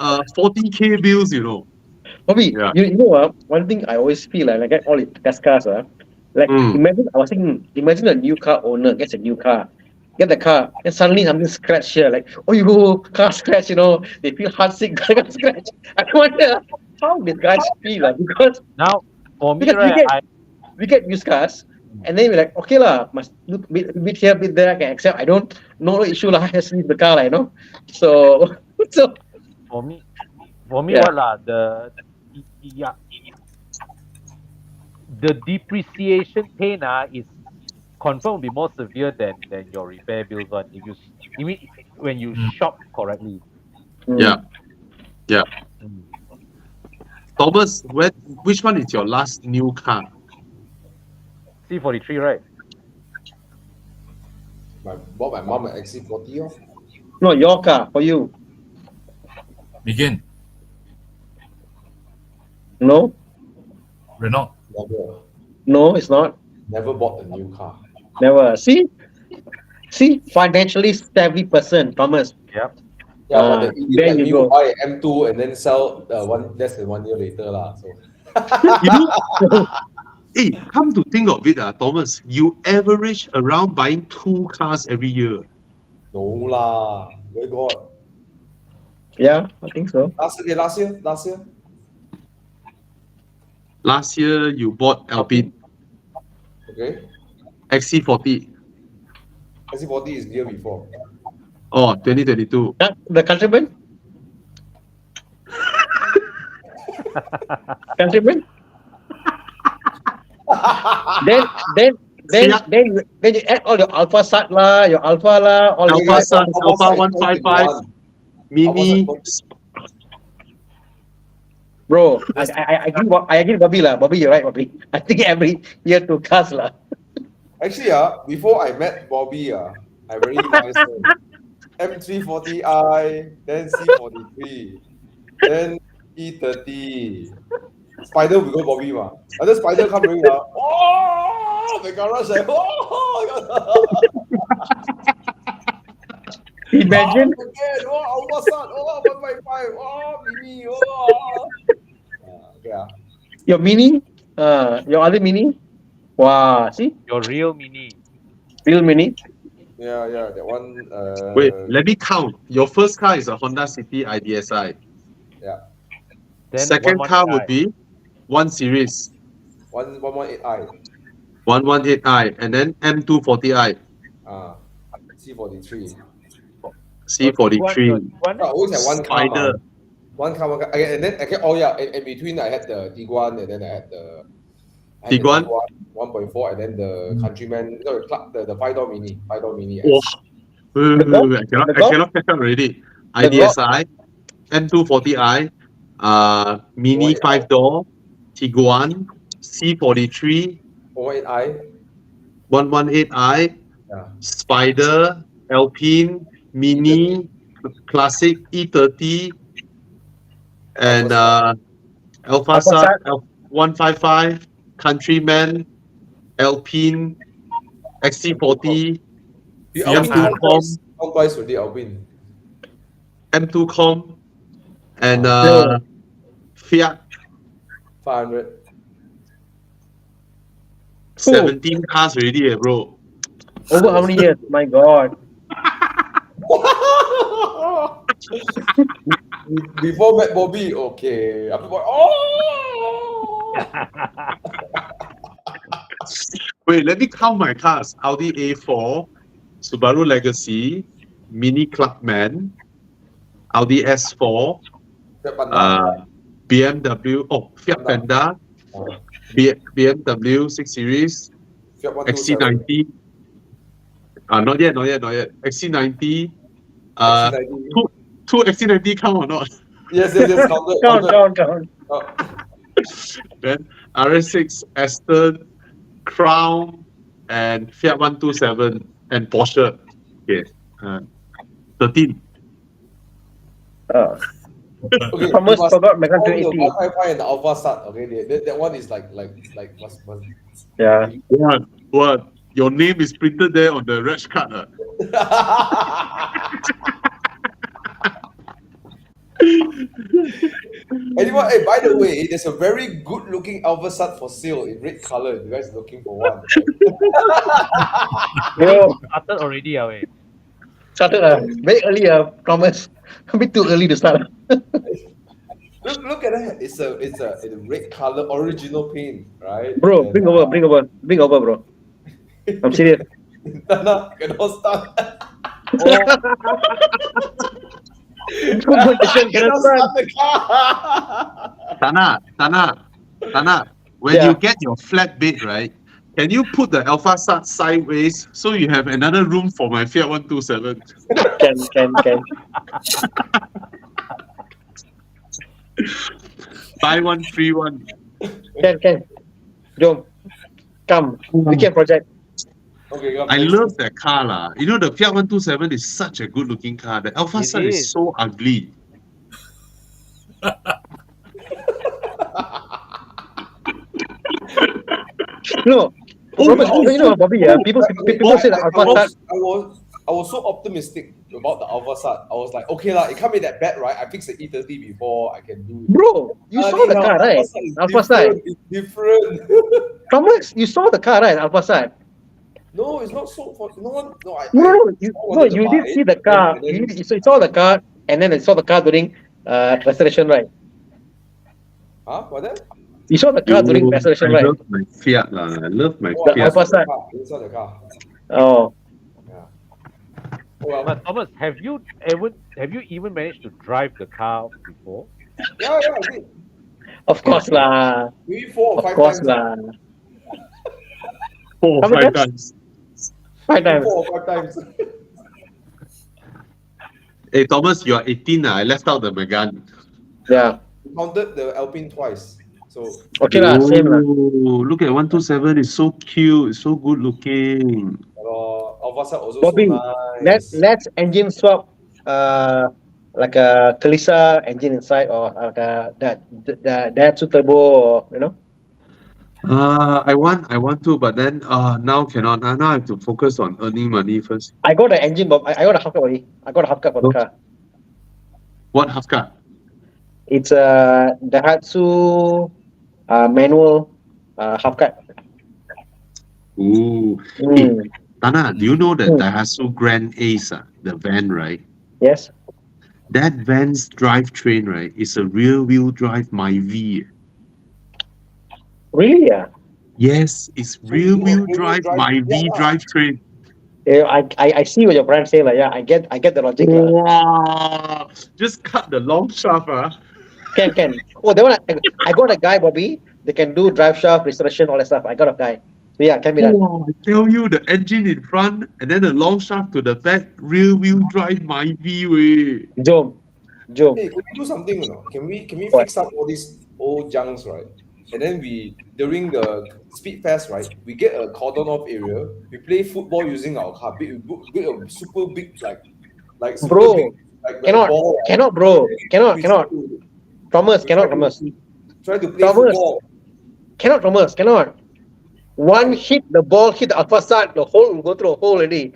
40K bills, you know. Bobby, you know what? One thing I always feel like I get all the test cars, imagine imagine a new car owner gets a new car, get the car, and suddenly something scratch here, like, car scratch, you know, they feel heartsick, car scratch. I wonder how these guys feel, because now for me, we get used cars, and then we're like, okay lah, must look bit here, bit there, I can accept. I don't, no issue lah, has to leave the car, you know. So for me, what lah, the depreciation pain is confirmed will be more severe than your repair bills one. When you shop correctly. Yeah. Thomas, which one is your last new car? C43, right? Bought my mom an XC40. No, your car for you. Begin. No. Renault. Never. No, it's not. Never bought a new car. Never. See, financially savvy person, Thomas. Yep. Yeah, but there you go. Buy an M2 and then sell less than 1 year later lah. So. Hey, come to think of it, Thomas, you average around buying 2 cars every year. No lah, where God. Yeah, I think so. Last year. Last year you bought Alpine. Okay. XC40. XC40 is the year before. Oh, 2022. The Countryman? Countryman? then you add all your Alpha Sat lah, your Alpha lah, all Alpha Sat, Alpha 155, Mini. Bro, I agree, Bobby lah. Bobby, you're right, Bobby. I think every year 2 cars lah. Actually, before I met Bobby, I very nice M340i, then C43, then E30. Spider we go Bobby ma. And then Spider come bring the garage like Imagine. Alpha Sat, 155, Mini, okay. Your Mini, your other Mini. Wow, see? Your real Mini. Real Mini. Yeah, that one. Wait, let me count. Your first car is a Honda City IDSI. Yeah. Then Second car would 118i. be 1 Series, 118i, 118i, and then M240i, C43. C43, Tiguan, I always had one car. Spider. One car. Okay, and then in between I had the Tiguan, and then I had the Tiguan? 1.4, and then the Countryman, the 5-door Mini, 5-door Mini. Oh, S. I cannot catch up already. IDSI, M240i, Mini 5-door, Tiguan, C43, 118i, 118i, yeah. Spider, Alpine, Mini, Classic, E30, and Alpha Sat, 155, Countryman, Alpine, XC40, M2 Com, Twice already, Alpine. M2 Com, and Fiat 500. 17 cars already, bro. Over how many years? My God. Before Matt Bobby, okay. After Wait, let me count my cars. Audi A4, Subaru Legacy, Mini Clubman, Audi S4, BMW, Fiat Panda, BMW 6 Series, Fiat 127. XC90, not yet, XC90, two XC90 count or not? Yes, counted. Count. Then RS6, Aston, Crown, and Fiat 127, and Porsche. Okay, 13. Okay, Thomas forgot Macan the 280. 155 and the Alpha Sat. Okay, that one is like what's Yeah. What? Your name is printed there on the reg card. Anyway, hey, by the way, there's a very good-looking Alpha Sat for sale in red color. If you guys are looking for one. Bro, Started already, wait. started very early, Thomas. A bit too early to start. Look at that. It's a red color original paint, right? Bro, And, bring over, bro. I'm serious. Thana, cannot start. Competition cannot start. the car. Tana, when Yeah. you get your flat bed, right, can you put the Alpha Sat sideways so you have another room for my Fiat 127? Can. Buy one, free one. Can. Jom. Come. Weekend project. Okay, I love that car. La. You know, the Fiat 127 is such a good looking car. The Alpha It Sat is is. so ugly. No. Robert, you know, Bobby, people say that Alpha Sat. I was so optimistic about the Alpha Sat. I was like, okay, it can't be that bad, right? I fixed the E30 before, I can do it. Bro, you saw the car, right? Alpha Sat. It's different. Thomas, you saw the car, right? Alpha Sat. No, it's not so for no one. No, You did see the car. You saw the car, and then you saw the car during restoration, right? Huh? What that? You saw the car during restoration, right? I love my Fiat. La. I love my The Fiat. Alpha Sat. Inside the car. Oh, Yeah. Well, But Thomas, have you even managed to drive the car before? yeah, I did. of course lah. Maybe 4 or Of 5 course times. lah. 4 or How many 5 times? times. 5 times. 4 or 5 times. Hey, Thomas, you are 18. I left out the Macan. Yeah. Counted the Alpine twice. So Okay lah, same lah. Look at 127. It's so cute. It's so good looking. Alpha Sat also Bobby, so nice. let's engine swap. Like a Kalisa engine inside, or like a that turbo, or you know. I want to, but then now cannot. Now I have to focus on earning money first. I got the engine, Bob. I got a half cut already. I got a half cut for the car. What half car? It's a Daihatsu manual half cut. Ooh. Hey, Thana, do you know that Daihatsu Grand Ace, the van, right? Yes. That van's drivetrain, right, is a rear-wheel drive MyV. Really? Yeah. Yes, it's So you got rear-wheel rear-wheel drive drive, yeah, MyV lah. drivetrain. Yeah, I see what your brand saying. Like, yeah, I get the logic. lah. Wow! Just cut the long shaft, Can. Oh, that one I got a guy, Bobby. They can do drive shaft, restoration, all that stuff. I got a guy. So yeah, can be done. Wow, I tell you, the engine in front and then the long shaft to the back, rear-wheel drive MyV way. Jom. Hey, can we do something or not? Can we What? fix up all these old junks, right? And then we during the speed fest, right? We get a cordon off area. We play football using our car. Build a super big super Bro, big like a cannot, ball. Right? cannot, bro, cannot. We try to- Thomas, we cannot, try to- Thomas. Try to play Thomas. football. Cannot, Thomas, cannot. One hit the ball, hit the alpha side, the hole will go through a hole already.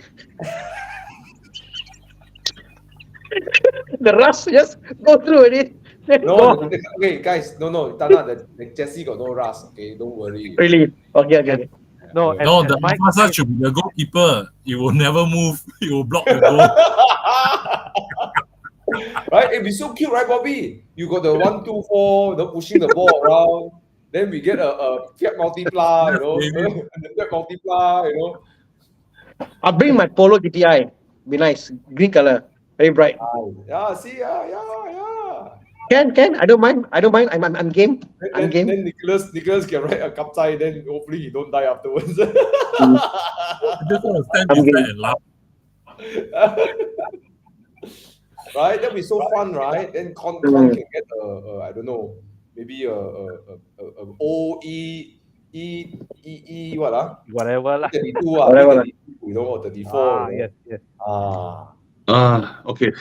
The rust just go through already. Then No, gone. okay, guys, no, Tana, the Jesse got no rust. Okay, don't worry. Really? Okay. No, Yeah. and, No, and the my Mazda case- should be the goalkeeper. It will never move. It will block the goal. Right? It'd be so cute, right, Bobby? You got the 1-2-4, the pushing the ball around. Then we get a Fiat Multipla, you know, Maybe. the Fiat Multipla, you know. I'll bring my Polo GTI. Be nice. Green color. Very bright. Yeah, see, yeah. Can. I don't mind. I'm game. I'm game. Then Nicholas can write a kapsai, then hopefully he don't die afterwards. I just want to stand I'm beside game. and laugh. Right? That'd be so fun, right? Then Con Mm. can get I don't know, maybe a E what whatever lah. 32 Whatever lah. 32, you know, or 34. You know? Yes. Okay.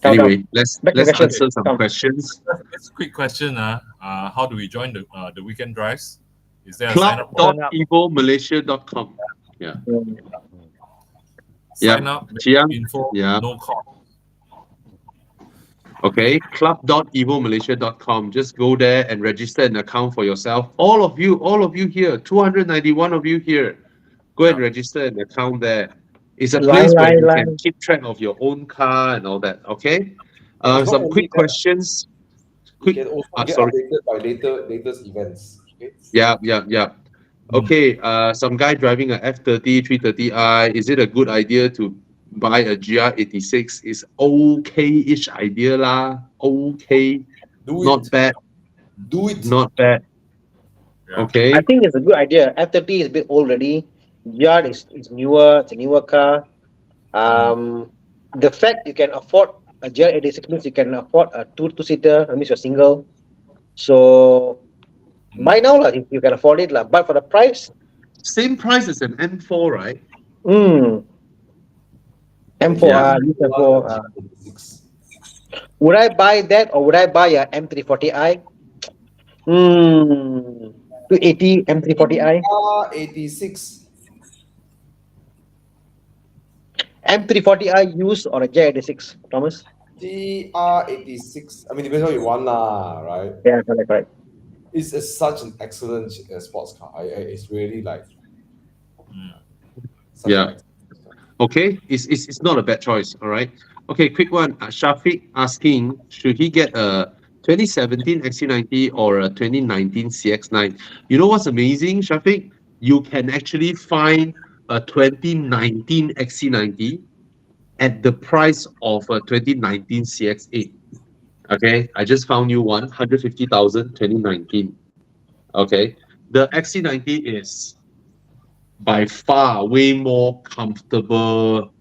Come, Anyway, let's Back to the question. answer some Come. questions. Just a quick question. How do we join the weekend drives? Is there a sign up? Club.evomalaysia.com. Sign up, Chiang? info, Yeah. no call. Okay, club.evomalaysia.com. Just go there and register an account for yourself. All of you here, 291 of you here, go and register an account there. It's a place where you can keep track of your own car and all that. Okay. It's not Some only quick that. questions. You can also get Sorry. updated by latest events. Okay? Yeah. Okay. Some guy driving a F30, 330i. Is it a good idea to buy a GR86? Is okay-ish idea lah. Okay, Do not it. bad. Do it. Not bad. Yeah. Okay. I think it's a good idea. F30 is a bit old already. GR is newer. It's a newer car. The fact you can afford a GR86 means you can afford a two-seater. That means you're single. So buy now lah if you can afford it lah. But for the price, Same price as an M4, right? M4, Yeah. M4. Would I buy that or would I buy a M340i? 280 M340i. 86. M340i used or a J86, Thomas? GR86. I mean, depends on what you want lah, right? Yeah, correct. It's such an excellent sports car. It's really like. such Yeah. an excellent car. Okay, it's not a bad choice. All right. Okay, quick one. Shafiq asking, should he get a 2017 XC90 or a 2019 CX9? You know what's amazing, Shafiq? You can actually find a 2019 XC90 at the price of a 2019 CX8. Okay, I just found you one, 150,000, 2019. Okay, the XC90 is by far way more comfortable,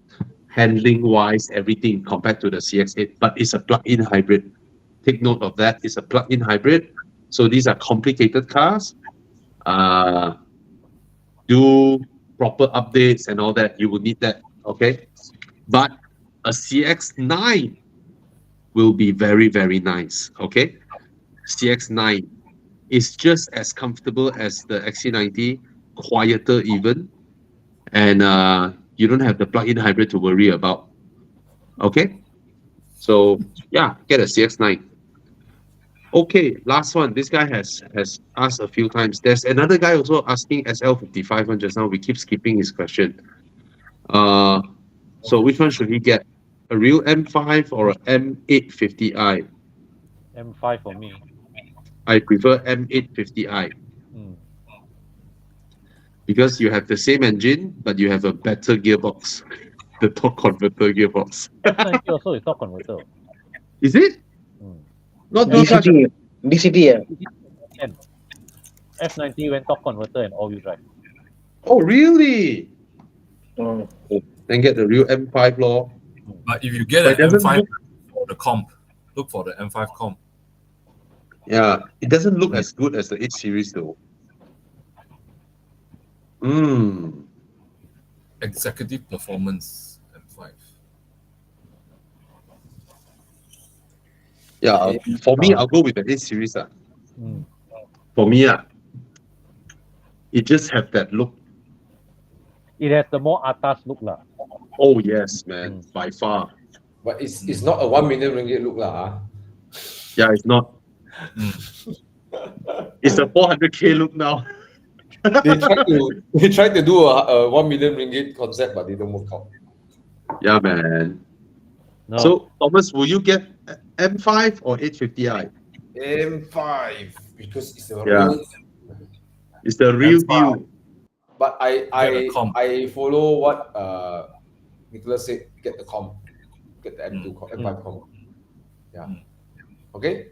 handling wise, everything compared to the CX8, but it's a plug-in hybrid. Take note of that. It's a plug-in hybrid. So these are complicated cars. Do proper updates and all that. You will need that. Okay. But a CX9 will be very, very nice. Okay. CX9 is just as comfortable as the XC90, quieter even. And you don't have the plug-in hybrid to worry about. Okay. So yeah, get a CX9. Okay, last one. This guy has asked a few times. There's another guy also asking SL55 on just now. We keep skipping his question. So which one should he get? a real M5 or a M850i? M5 for me. I prefer M850i Mm. because you have the same engine, but you have a better gearbox, the torque converter gearbox. S90 also is not converter. Is it? Mm. Not dual clutch. DCT, DCT. And S90 went torque converter and all-wheel drive. Oh, really? Mm. Then get the real M5 law. But if you get But it an doesn't M5 look- for the comp, look for the M5 comp. Yeah, it doesn't look as good as the 8 Series though. Executive performance M5. Yeah, for me, I'll go with the 8 Series. Mm. For me, it just have that look. It has the more atas look lah. Oh yes, man, by far. But it's not a 1 million ringgit look lah. Yeah, it's not. It's a 400k look now. They tried to do a 1 million ringgit concept, but they don't work out. Yeah, man. No. So Thomas, will you get M5 or 850i? M5 because it's a Yeah. real. It's the real M5. deal. But Get a comp. I follow what Nicholas said. Get the comp, get the M2 comp, M5 comp. Yeah. Okay.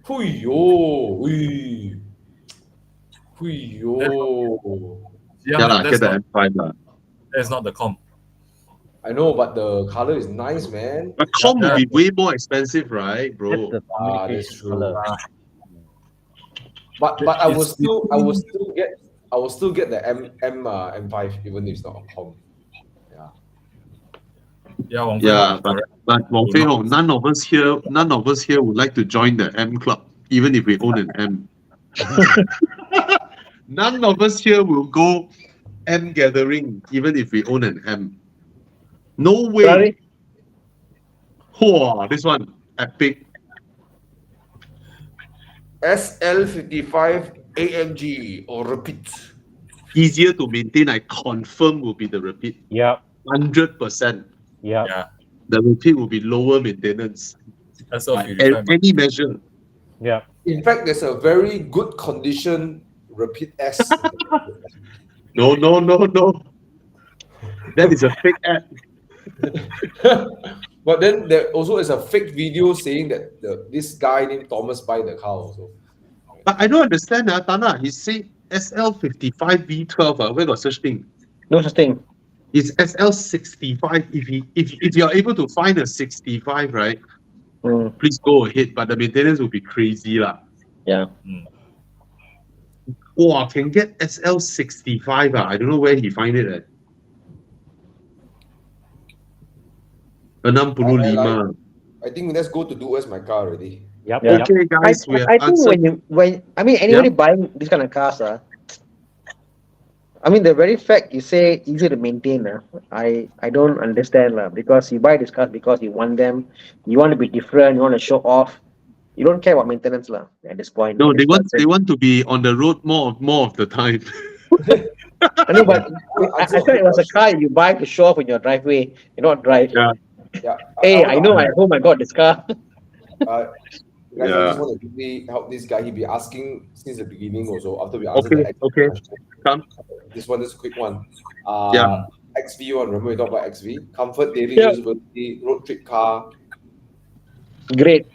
Huyo, huyo. Yeah, lah, that's get the not, M5 lah. that's not the comp. I know, but the color is nice, man. But comp will be way more expensive, right, That's bro? the Ah, that's communication true. color. But I will It's- still get the M5 even if it's not a comp. Yeah. Yeah, Wong Fei Yeah, Hong, but correct. Wong Fei Hong, none of us here would like to join the M club, even if we own an M. None of us here will go M gathering, even if we own an M. No way. Ferrari? Whoa, this one epic. SL55 AMG or repeat. Easier to maintain, I confirm will be the repeat. Yeah, 100%. yeah. Yeah, The repeat will be lower maintenance that's by all 55. any measure. Yeah. In fact, there's a very good condition repeat S. No. That is a fake ad. But then there also is a fake video saying that this guy named Thomas buy the car also. But I don't understand, Thana. He say SL55 V12. Where got such thing? No such thing. It's SL65. If you're able to find a 65, right? Mm. Please go ahead. But the maintenance will be crazy, lah. Yeah. Wow, can get SL65. I don't know where he find it at. 65. I think let's go to do where's my car already. Yep. Yeah. Yep. Okay, guys, we have I think answered. when anybody buying this kind of cars, I mean the very fact you say easy to maintain, I don't understand because you buy this car because you want them, you want to be different, you want to show off. You don't care about maintenance at this point. No, they want to be on the road more of the time. I know, but I thought it was a car you buy to show off in your driveway. You not drive. Yeah. Yeah. Hey, I know at home I got this car. Guys, I just want to quickly help this guy. He be asking since the beginning also. After we answer the Okay. question. Come. This one is a quick one. Yeah. XV one. Remember we talked about XV? Comfort, daily Yeah. usability, road trip car. Great.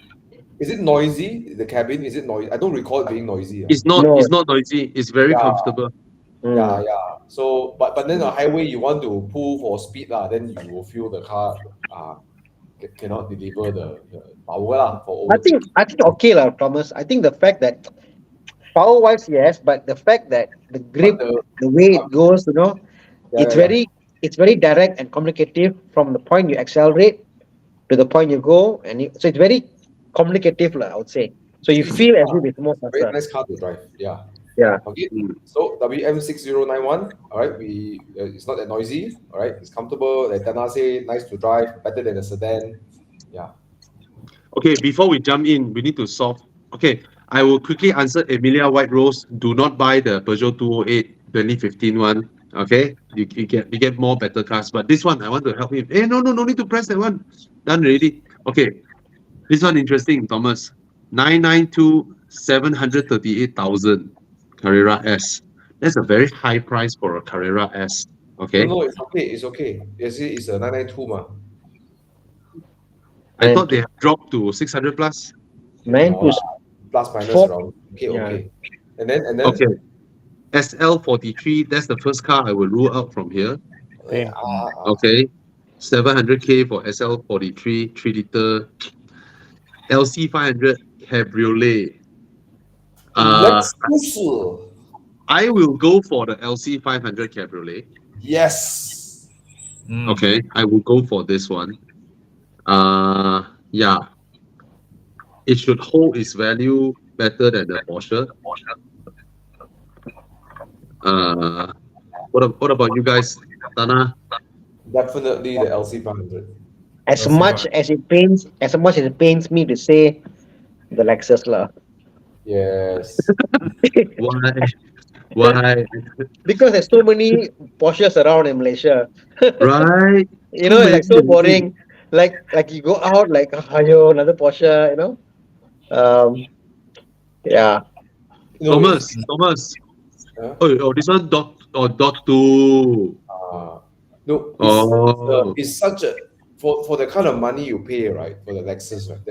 Is it noisy? The cabin, is it noisy? I don't recall it being noisy. It's not. No. It's not noisy. It's very comfortable. Yeah. So, but then on the highway, you want to pull for speed then you will feel the car cannot deliver the power for I think okay Thomas. I think the fact that power wise yes, but the fact that the grip, the way it goes, it's very direct and communicative from the point you accelerate to the point you go, so it's very communicative I would say. So you feel as if it's more very faster. nice car to drive. Yeah. Yeah. Okay. So WM6091. All right. It's not that noisy. All right. It's comfortable. Like Thana say, nice to drive. Better than a sedan. Yeah. Okay, before we jump in, we need to solve. Okay, I will quickly answer Emilia White Rose. Do not buy the Peugeot 208 2015 one. Okay, you get more better cars. But this one, I want to help him. Hey, no need to press that one. Done already. Okay. This one interesting, Thomas. 992 738,000 Carrera S. That's a very high price for a Carrera S. No, Okay. no, it's okay. It's okay. It's a 992 ma. I And thought they have dropped to 600 plus. man, No, who's plus minus four- around. Okay, yeah. okay. And then Okay. SL43, that's the first car I will rule out from here. Same. Okay. 700K for SL43, 3 liter. LC500 Cabriolet. Lexus. I will go for the LC500 Cabriolet. Yes. Okay, I will go for this one. Yeah. It should hold its value better than the Porsche. What about you guys, Thana? Definitely the LC500. as That's much right. as it pains me to say the Lexus lah. Yes. Why? Why? Because there's so many Porsches around in Malaysia. Right? You know, it's like so many. boring. Like you go out like, ayo, another Porsche, you know. Yeah. No, Thomas. Huh? Oh, this one dot two. no, Oh. it's such a for the kind of money you pay, right? For the Lexus, right?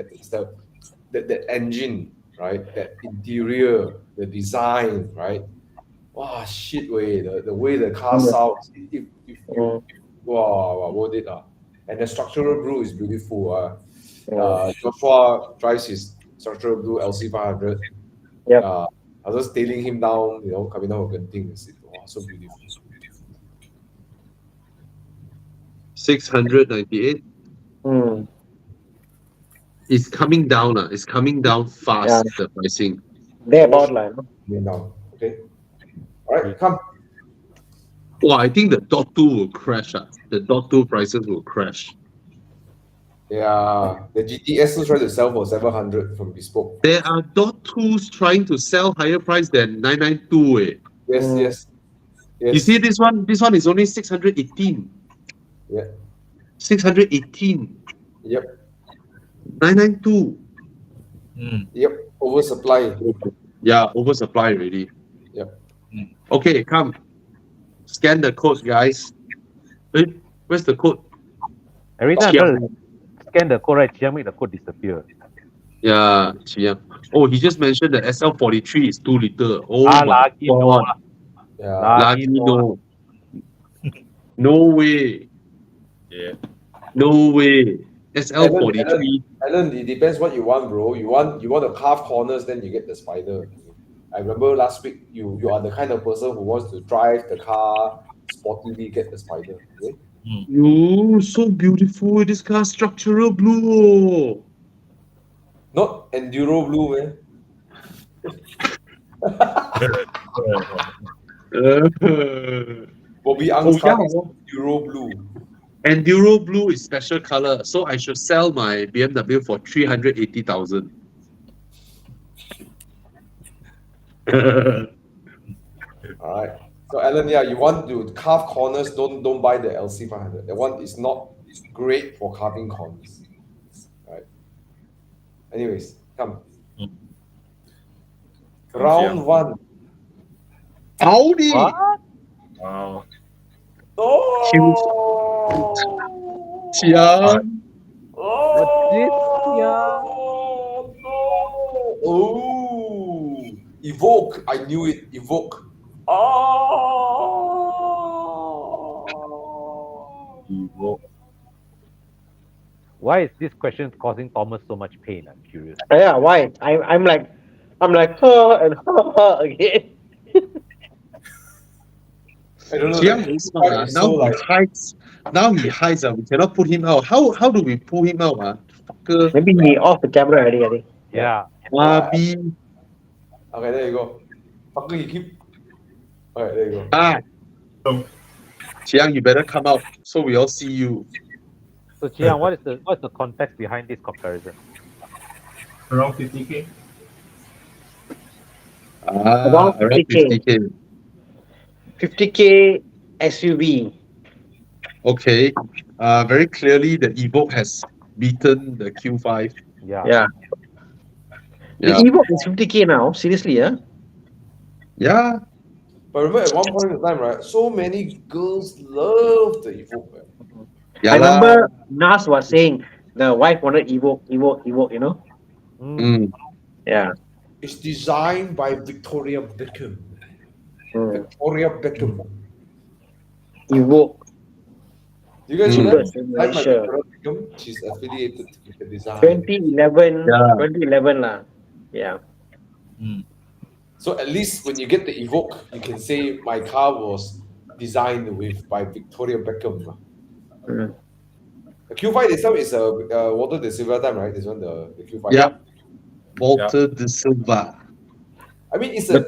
That engine, right? That interior, the design, right? Wow, shit way the way the car sounds. If Mm. wow, worth it. And the structural blue is beautiful. Yeah. Joshua drives his structural blue LC500. Yep. I was just tailing him down, coming down with Genting. Wow, so beautiful. 698. Mm. It's coming down. It's coming down fast, the pricing. They're about like, Coming down. Okay. All right, come. Well, I think the dot two will crash. The dot two prices will crash. Yeah, the GTS is trying to sell for 700 from Bespoke. There are dot twos trying to sell higher price than 992. Yes. You see this one? This one is only 618. Yeah. 618. Yep. 992. Yep. Oversupply. Yeah, oversupply already. Yep. Okay, come. Scan the code, guys. Where's the code? Every time I try to scan the code, right, Chiang make the code disappear. Yeah, oh, he just mentioned the SL43 is 2 liter. Oh my lagi no god. lah. Yeah. Lagi no. No way. Yeah. No way. SL43. Alan, it depends what you want, bro. You want to carve corners, then you get the spider. I remember last week you are the kind of person who wants to drive the car sportily, get the spider. Okay? Oh, so beautiful. This car structural blue. Not enduro blue, man. Bobby Ang's car is enduro blue. Enduro blue is special color, so I should sell my BMW for 380,000. All right. So Alan, yeah, you want to carve corners, don't buy the LC500. That one is not great for carving corners. Right. Anyways, come. Round one. Audi. What? Wow. Oh! Chiang. What's this? Yeah. Oh! Evoque. I knew it. Evoque. Oh! Evoque. Why is this question causing Thomas so much pain? I'm curious. yeah, why? I'm like, and again. I don't know. Chiang Like, is smart. Now he hides. We cannot put him out. How do we pull him out? Fucker. Maybe he off the camera already, I think. Yeah. Wabi. Okay, there you go. Fucker, you keep. Alright, there you go. Chiang, you better come out so we all see you. So Chiang, what's the context behind this comparison? Around 50K. Around 50K. 50K SUV. Okay. Very clearly, the Evoque has beaten the Q5. Yeah. Yeah. The Yeah. Evoque is 50K now. Seriously, yeah. Yeah. But remember, at one point in time, right? So many girls love the Evoque. Man. Yeah I lah. remember Nas was saying the wife wanted Evoque, you know? Mm. Yeah. It's designed by Victoria Beckham. Mm. Victoria Beckham. Evoque. Do you guys know Mm. that? Cheapest in Like my Malaysia. Victoria Beckham, she's affiliated with the design. 2011. Yeah. 2011 lah. Yeah. So at least when you get the Evoque, you can say my car was designed by Victoria Beckham. Mm. The Q5 this time is Walter De Silva time, right? This one, the Q5. Yeah. Walter De Silva. I mean, it's The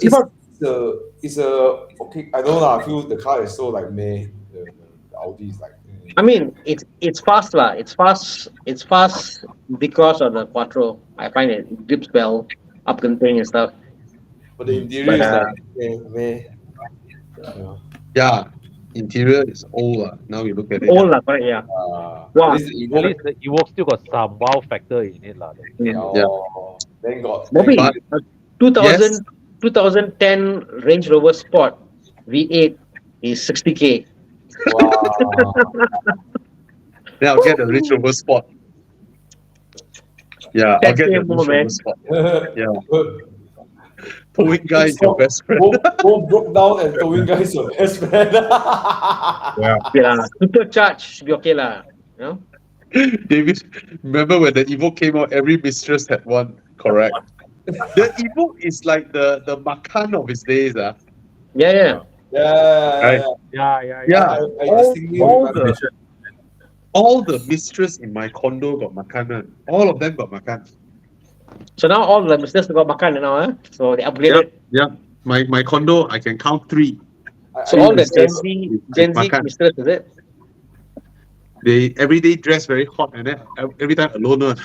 a okay. I know lah. I feel the car is so like meh. The Audi is like. I mean, it's fast lah. It's fast because of the Quattro. I find it grips well, up country and stuff. But the interior But, is like meh. Yeah. Yeah. Interior is old. Now you look at it. Old lah, correct, yeah. Wow. At least the At Evoque, least the Evoque still got some wow factor in it lah. Thank God. Bobby, Thank God. 2010 Range Rover Sport V8 is 60K. Wow. Then I'll get the Range Rover Sport. Yeah, I'll get the 10K more, Range man. Rover Sport. Yeah. Towing guy is your best friend. Both broke down and towing guy is your best friend. Yeah. Yeah, supercharge should be okay lah. You know? David, remember when the Evoque came out, every mistress had one, correct? The Evoque is like the Macan of his days. Yeah. Yeah. Right. Yeah. I distinctly remember. All the mistress in my condo got Macan. All of them got Macan. So now all the misters got Macan now, huh? So they upgraded. Yeah. My condo, I can count 3. So all the misters Gen Z Macan. misters, is it? They every day dress very hot and then every time alone.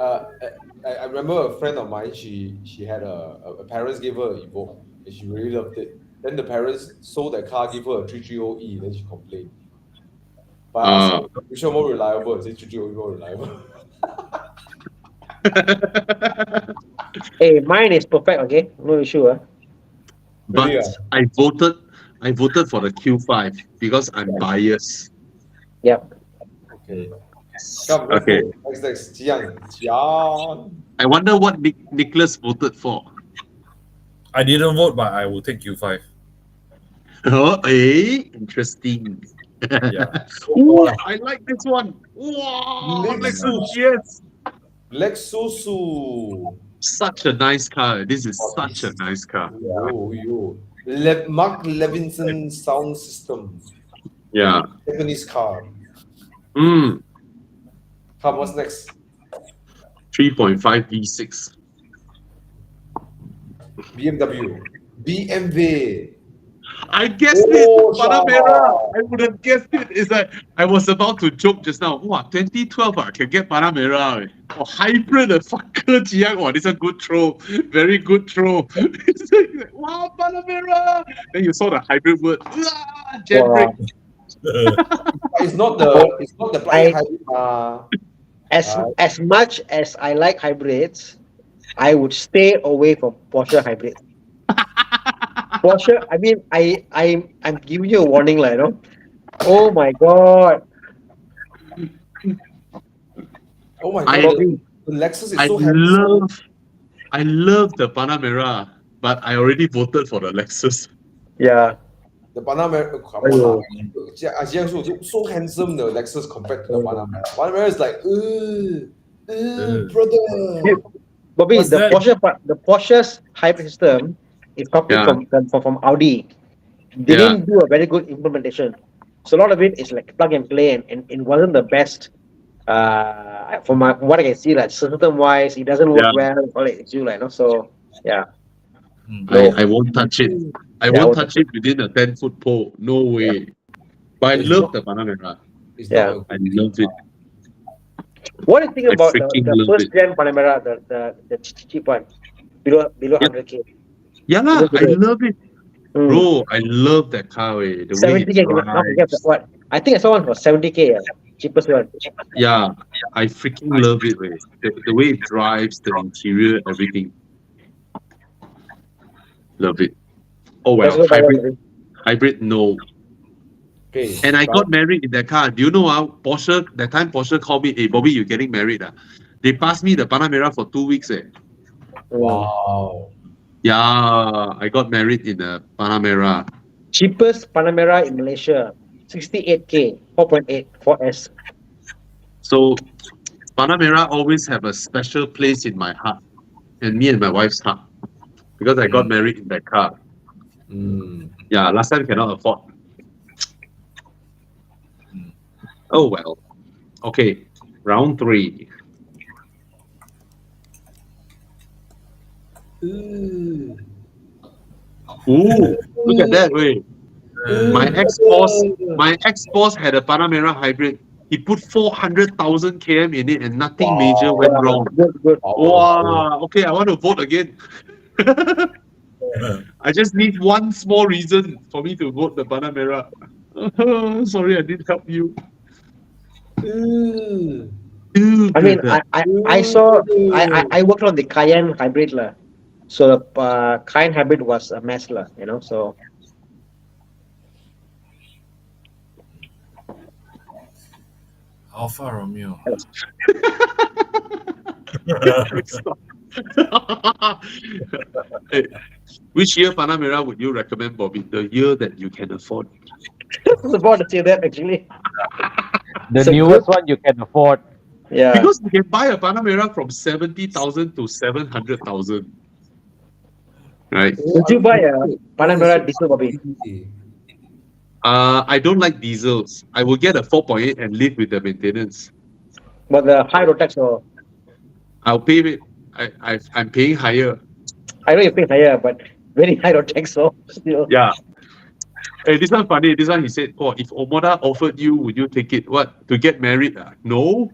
I remember a friend of mine. She had a parents gave her an Evoque and she really loved it. Then the parents sold that car, gave her a 330E. Then she complained. But I asked her, which one more reliable? I said 330E more reliable. Hey, mine is perfect, okay? No issue, huh? But Really, I voted for the Q5 because I'm biased. Yep. Okay. Come, let's Okay. go. Next. Jiang. I wonder what Nicholas voted for. I didn't vote, but I will take Q5. Oh, interesting. Yeah. Ooh, I like this one. Wow, Lexus, yes. Lexus. Such a nice car. This is such a nice car. Yo. Mark Levinson sound system. Yeah. Japanese car. Come, What's next? 3.5 V6. BMW. I guessed Oh, it, Panamera. I would have guessed it. It's like I was about to joke just now. Wow, 2012, I can get Panamera. Oh, hybrid, fucker, Jiang. Wow, this is a good throw. Very good throw. It's like, wow, Panamera. Then you saw the hybrid word. Jailbreak. It's not the plug-in hybrid. As much as I like hybrids, I would stay away from Porsche hybrids. Porsche, I mean, I'm giving you a warning, like, you know. Oh my god. Oh my I- god. The Lexus is I so handsome. love the Panamera, but I already voted for the Lexus. Yeah. The Panamera, come on. Jiang so handsome, the Lexus compared to the Panamera. Panamera is like, brother. Bobby, What's the that? Porsche's hybrid system is copied from Audi. They didn't do a very good implementation. So a lot of it is like plug and play, and it wasn't the best. From what I can see, like system wise, it doesn't work well. All it's you, like, no. So yeah. I won't touch it. I Yeah, won't touch it within a 10-foot pole. No way. But I love the Panamera. It's Yeah. not I love it. What do you think I about freaking the love first it. gen Panamera, the cheap one, below 100K? Yeah, lah, I love it. Mm. Bro, I love that car. The way 70K. it Now forget drives. what? I think I saw one for 70K. Cheapest one. Yeah, I freaking love it. Way. The way it drives, the interior, everything. Love it. Oh Let's well, go buy one. hybrid no. Okay. And I got married in that car. Do you know Porsche, that time Porsche called me, hey Bobby, you're getting married. They passed me the Panamera for 2 weeks. Wow. Yeah, I got married in a Panamera. Cheapest Panamera in Malaysia, 68K, 4.8, 4S. So Panamera always have a special place in my heart and me and my wife's heart because I got married in that car. Yeah, last time cannot afford. Oh well. Okay, round 3. Ooh, look at that way. My ex-boss had a Panamera hybrid. He put 400,000 km in it and nothing major went wrong. Good. Wow. Okay, I want to vote again. I just need one small reason for me to vote the Panamera. Sorry, I didn't help you. I mean, I saw, I worked on the Cayenne hybrid lah. So the Cayenne hybrid was a mess lah, so. Alfa Romeo. Hey, which year Panamera would you recommend, Bobby? The year that you can afford. I was about to say that actually. The So newest one you can afford. Yeah. Because you can buy a Panamera from 70,000 to 700,000. Right? Would you buy a Panamera diesel, Bobby? I don't like diesels. I will get a 4.8 and live with the maintenance. But the high road tax, or I'll pay it. I'm paying higher. I know you pay higher, but very high road tax, so still. Yeah. Hey, this one funny. This one he said, "Oh, if Omoda offered you, would you take it? What, to get married? No."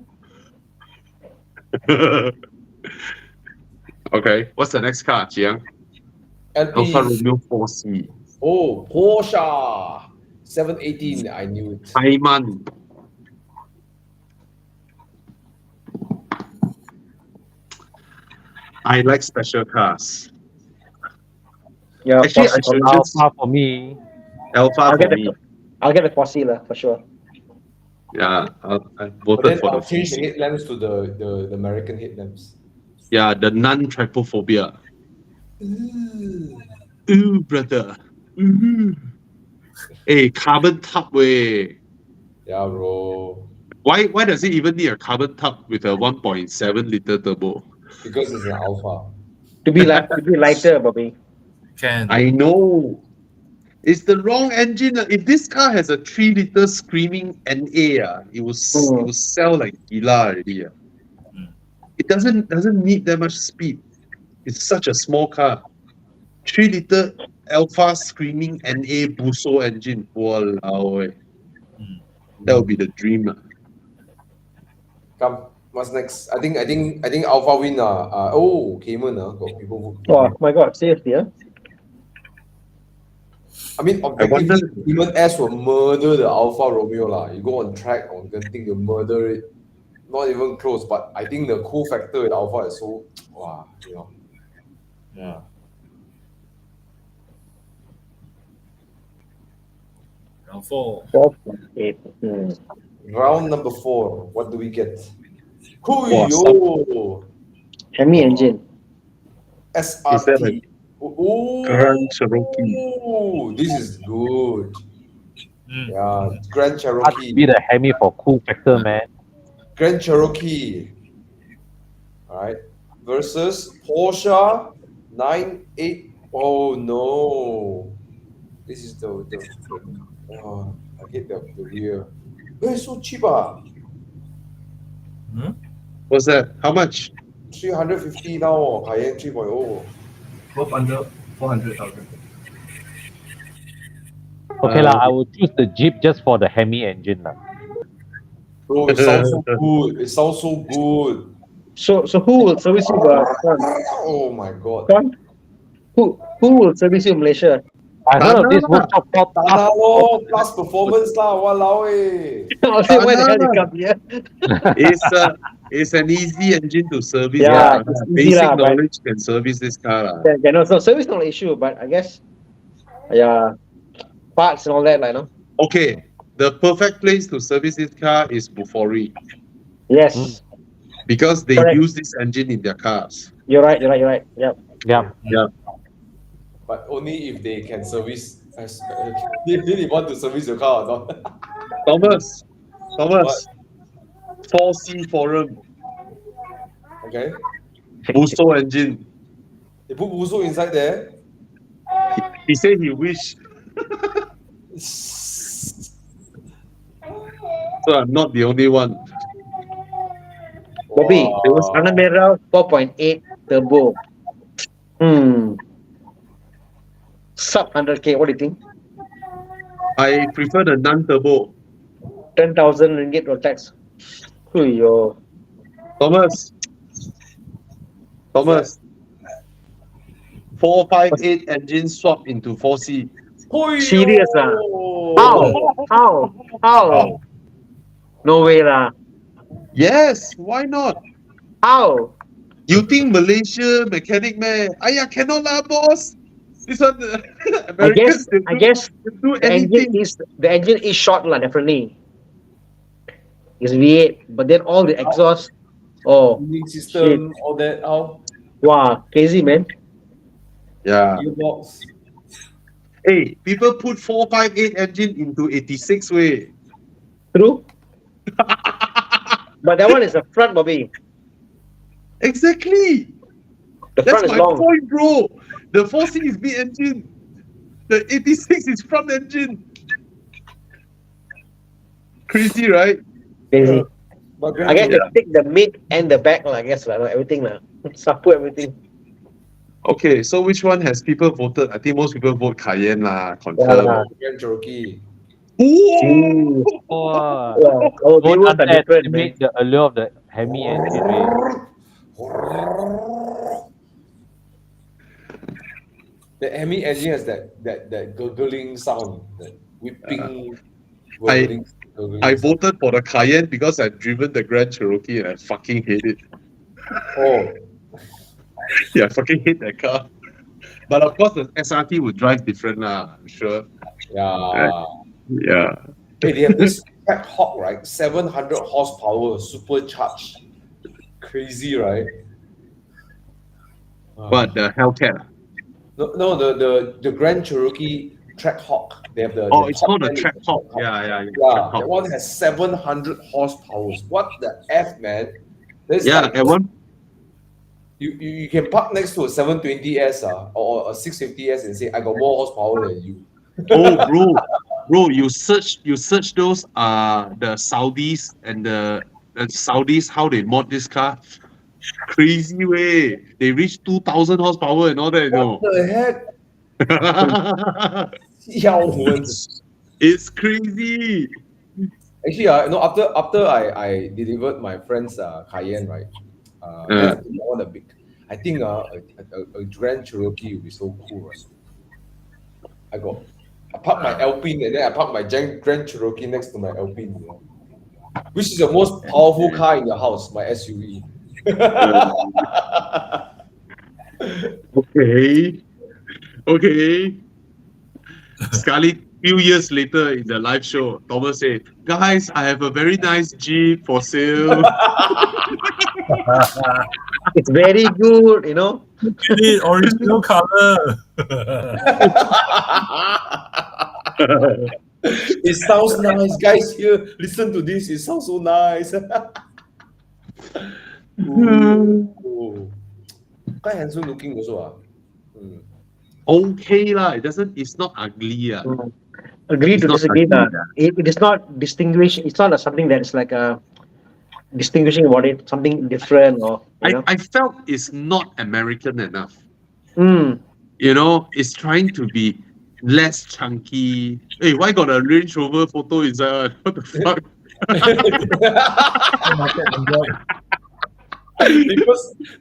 Okay. What's the next car, Jiang? Alfa Romeo 4C. Oh, Porsche 718. I knew it. Taycan. I like special cars. Yeah, Actually, I Porsche. should just Alpha for me. Alpha I'll for get me. I'll get the Porsche lah, for sure. Yeah, I But voted then for I'll the change the 4C. headlamps to the American headlamps. Yeah, the non-trypophobia. Ooh, brother. Ooh. Hey, carbon top way. Yeah, bro. Why does it even need a carbon top with a 1.7 liter turbo? Because it's an Alpha. To be lighter, Bobby. Can. I know. It's the wrong engine. If this car has a 3 liter screaming NA, it will sell like gila already. It doesn't need that much speed. It's such a small car. 3 liter Alpha screaming NA Buso engine. Walao. That would be the dream. Come, what's next? I think Alpha win. Cayman. Got people vote. Oh my God, seriously, yeah? I mean, objectively, Cayman S will murder the Alfa Romeo lah. You go on track on Genting, you murder it. Not even close, but I think the cool factor with Alpha is so wow, Yeah. Round 4. 4.8. Round number 4. What do we get? Wow, Yo! Hemi engine. SRT. Grand Cherokee. Oh, this is good. Yeah, Grand Hard to Cherokee. be the Hemi for cool factor, man. Grand Cherokee. All right. Versus Porsche 98. Oh no. This is the oh, I hate the rear. It's so cheap. What's that? How much? 350 now. Cayenne 3.0. Both under 400,000. Okay lah, I will choose the Jeep just for the Hemi engine lah. Bro, it sounds so good. It sounds so good. So who will service you, Oh my god. Who will service you in Malaysia? I heard of this workshop called Thana lor, plus performance lah, walao eh. I'll say, why the hell you come here? It's an easy engine to service. Yeah, lah. it's easy Basic lah, but- knowledge can service this car. lah. Yeah, no, so service not an issue, but I guess, yeah, parts and all that, like, no? Okay, the perfect place to service this car is Bufori Yes, because they Correct. use this engine in their cars. you're right. Yep. Yeah. But only if they can service. If they want to service your car or not. Thomas, 4C forum, Okay. Busso engine. They put Wusu inside there. He said he wished. So I'm not the only one. Bobby, Wow. there was Panamera 4.8 turbo. Sub 100k, what do you think? I prefer the non-turbo. 10,000 ringgit or tax. Yo. Thomas, 458 engine swap into 4C. Serious How? No way lah. Yes, why not? How? You think Malaysia mechanic man? Aya, cannot lah, boss. This one, Americans, I guess they do the engine is short lah, definitely. It's V8, but then all the exhaust, Cooling system, all that, how? wow, crazy man. Yeah. Gearbox. Hey, people put 458 engine into 86 way. True. But that one is the front, Bobby. Exactly. The That's front is my long. point, bro. The 4C is mid engine. The 86 is front engine. Crazy, right? Crazy. But I guess they take the mid and the back, I guess, like, everything. Sapu everything. Okay, so which one has people voted? I think most people vote Cayenne lah, Yeah. confirm. Grand Cherokee. Ooh! Oh, Yeah. Oh, they don't were different, man. underestimate the allure of the Hemi engine. Right? The Hemi engine has that gurgling sound, that whipping. I gurgling sound. voted for the Cayenne because I've driven the Grand Cherokee and I fucking hate it. Oh, Yeah, I fucking hate that car. But of course, the SRT would drive different lah, I'm sure. yeah. Yeah. Hey, they have this Track Hawk, right? 700 horsepower, supercharged. Crazy, right? But the Hellcat. No, the Grand Cherokee Track Hawk. They have the. Oh, the it's top called a end is Track the Hawk. Track Yeah. Yeah, Track that Hawk. one has 700 horsepower. What the F, man? That's Yeah, like, and one. you can park next to a 720S or a 650S and say, I got more horsepower than you. Oh, bro, you search those the Saudis and the Saudis how they mod this car. Crazy way. They reach 2,000 horsepower and all that, you know. What the heck? It's crazy. Actually, after I delivered my friend's Cayenne, right? I think a Grand Cherokee would be so cool, right? I parked my Alpine and then I parked my Grand Cherokee next to my Alpine, you know? Which is the most powerful car in your house, my SUV. Okay. Scarly, few years later in the live show, Thomas said, guys, I have a very nice Jeep for sale. It's very good, you know. Need original color. It sounds nice, guys. Here, listen to this. It sounds so nice. Ooh. Quite handsome looking also. Okay lah, it's not ugly. Agree It's to not disagree. ugly, It is not distinguished. It's not something that is like a distinguishing about it, something different or you know. I felt it's not American enough. Mm. You know, it's trying to be less chunky. Hey, why got a Range Rover photo inside? What the fuck?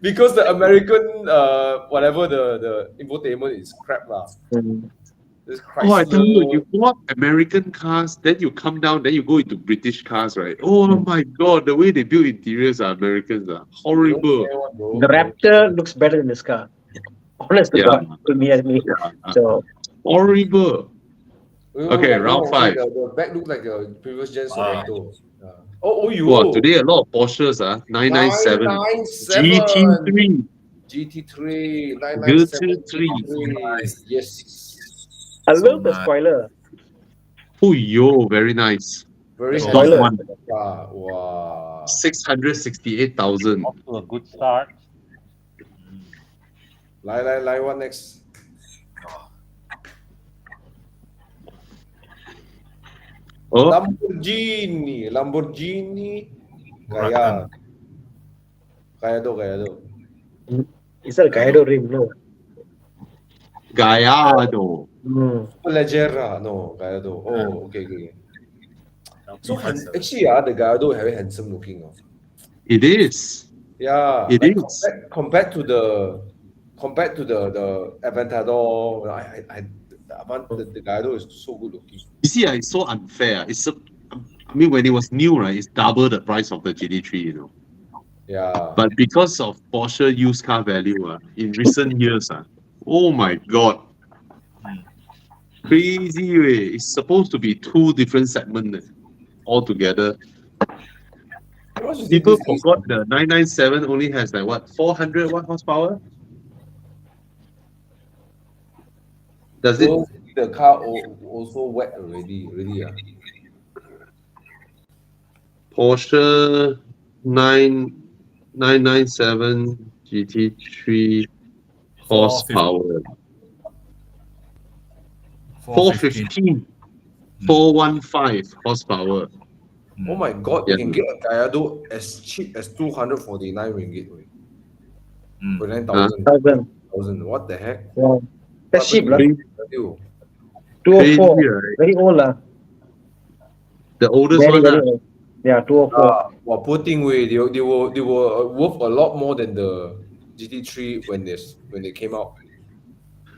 because the American whatever the infotainment is crap lah. Mm. This Oh, I tell you, Chrysler. you go up American cars, then you come down, then you go into British cars, right? Oh my God, the way they build interiors are Americans are You don't horrible. care what, bro. The Raptor looks better than this car. Honest to Yeah, God, to me as me. yeah, So horrible. Okay, round okay, 5. the back looks like a previous gen Ah. Sorento. Oh, Wow, you. today a lot of Porsches, 997, 997 GT3, GT3, 997 GT3. GT3. Nice. Yes. I So love the nice. spoiler. Oh, yo, very nice. Very So Stock spoiler. one, Wow. 668,000. Off to a good start. Lie, what next? Oh, Lamborghini. Huracan. Gallardo. Is that a Gallardo rim? No. Gallardo. Leggera. No, Gallardo. Oh, okay. So LP57. actually, the Gallardo is very handsome looking. It is. Yeah, It like is. compared to the Aventador, the Gallardo is so good looking. You see, it's so unfair. I mean, when it was new, right, it's double the price of the GT3, you know. Yeah. But because of Porsche used car value in recent years, oh my God. Crazy way. It's supposed to be two different segments altogether. People forgot the 997 only has like what, 400 watt horsepower? Does it? So the car also wet already, really. Porsche 997 GT3 horsepower. 415. 415 horsepower. Oh my God, Yeah. you can get a Gallardo as cheap as 249 ringgit. 49,000. What the heck? Yeah. That's cheap, lah. Crazy, 204. right? Very old, lah. The oldest Very, one. very old. Yeah, 204. Well, poor thing way, they were worth a lot more than the GT3 when they came out.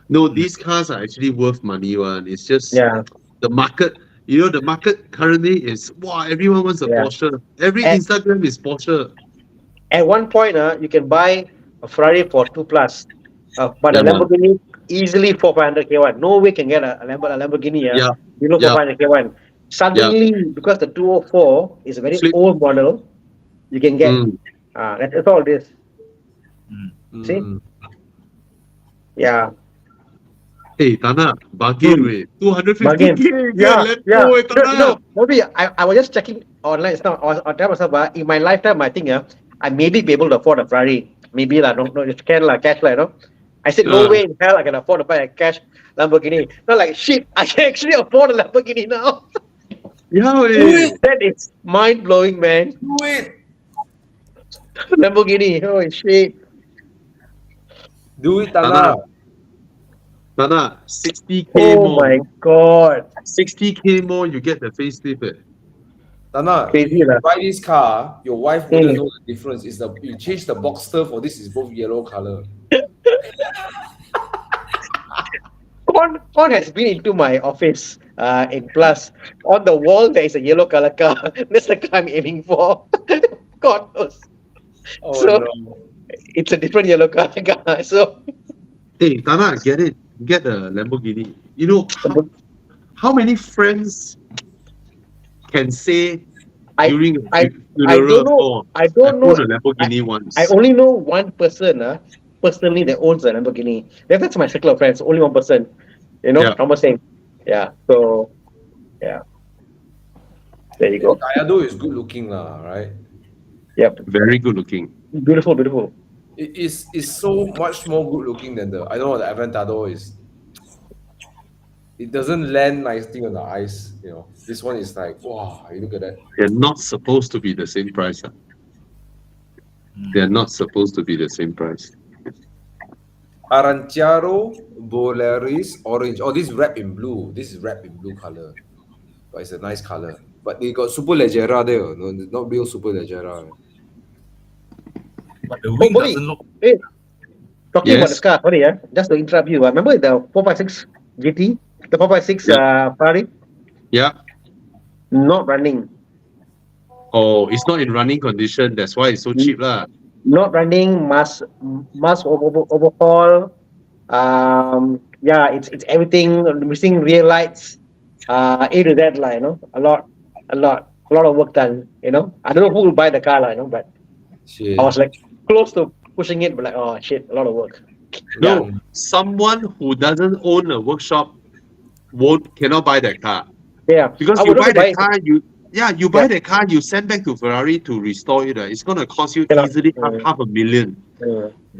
No, these cars are actually worth money one. It's just Yeah. the market. You know, the market currently is everyone wants a Yeah. Porsche. Every And- Instagram is Porsche. At one point, you can buy a Ferrari for 2+. But a Yeah, man. Lamborghini easily 400 K1. No way can get a Lamborghini. Yeah. Below Yeah. 400 K1. Suddenly, because the 204 is a very Flip. old model, you can get. That's all it is. See? Yeah. Hey, Thana, bargain with 250K. Bargain. Yeah. Let's Yeah. go, No, Thana. maybe I was just checking online. It's not. I was telling myself, in my lifetime, I think I maybe be able to afford a Ferrari. Maybe no, just cash you know. I said no way in hell I can afford to buy a cash Lamborghini. Not like shit. I can actually afford a Lamborghini now. Yeah, hey. That is mind blowing, man. Do it. Lamborghini. Oh shit. Do it, Tana. Thana, 60K Oh more. my god. 60K more, you get the facelift. Tana, Crazy, if lah. you buy this car, your wife wouldn't know the difference. You change the Boxster for this is both yellow color. Con has been into my office in Plus. On the wall, there is a yellow color car. That's the car I'm aiming for. God knows. Oh So- no. It's a different yellow color car. So, Hey, Thana, get it. Get a Lamborghini. You know, how many friends can say I- during a I funeral, don't know. I I don't know. owned a Lamborghini once? I only know one person personally that owns a Lamborghini. That's my circle of friends. Only one person. You know, Yeah. Thomas saying. Yeah. So, yeah. There you go. Gallardo is good looking, right? Yep. Very good looking. Beautiful, beautiful. It's so much more good looking than the Aventador is. It doesn't land nicely on the eyes, you know. This one is like, wow, you look at that. They're not supposed to be the same price. They're not supposed to be the same price. Aranciaro Boleris orange. Oh, this is wrapped in blue. This is wrapped in blue color. But it's a nice color. But they got Super Leggera there. No, not real Super Leggera. But the wing Boleh. doesn't look. Talking about Yes. this car, sorry, just to interrupt you. Remember the 456 GT? the 4x6 Ferrari, Yeah. not running. Oh, it's not in running condition. That's why it's so cheap, lah. Not running, must overhaul. Yeah, it's everything missing rear lights. A to Z, like, a lot of work done. I don't know who will buy the car, but Shit. I was like close to pushing it, but like, oh shit, a lot of work. No, someone who doesn't own a workshop cannot buy that car. Yeah, Because I you would buy also buy that car, you buy that car, you send back to Ferrari to restore it. It's gonna cost you easily half $1,000,000.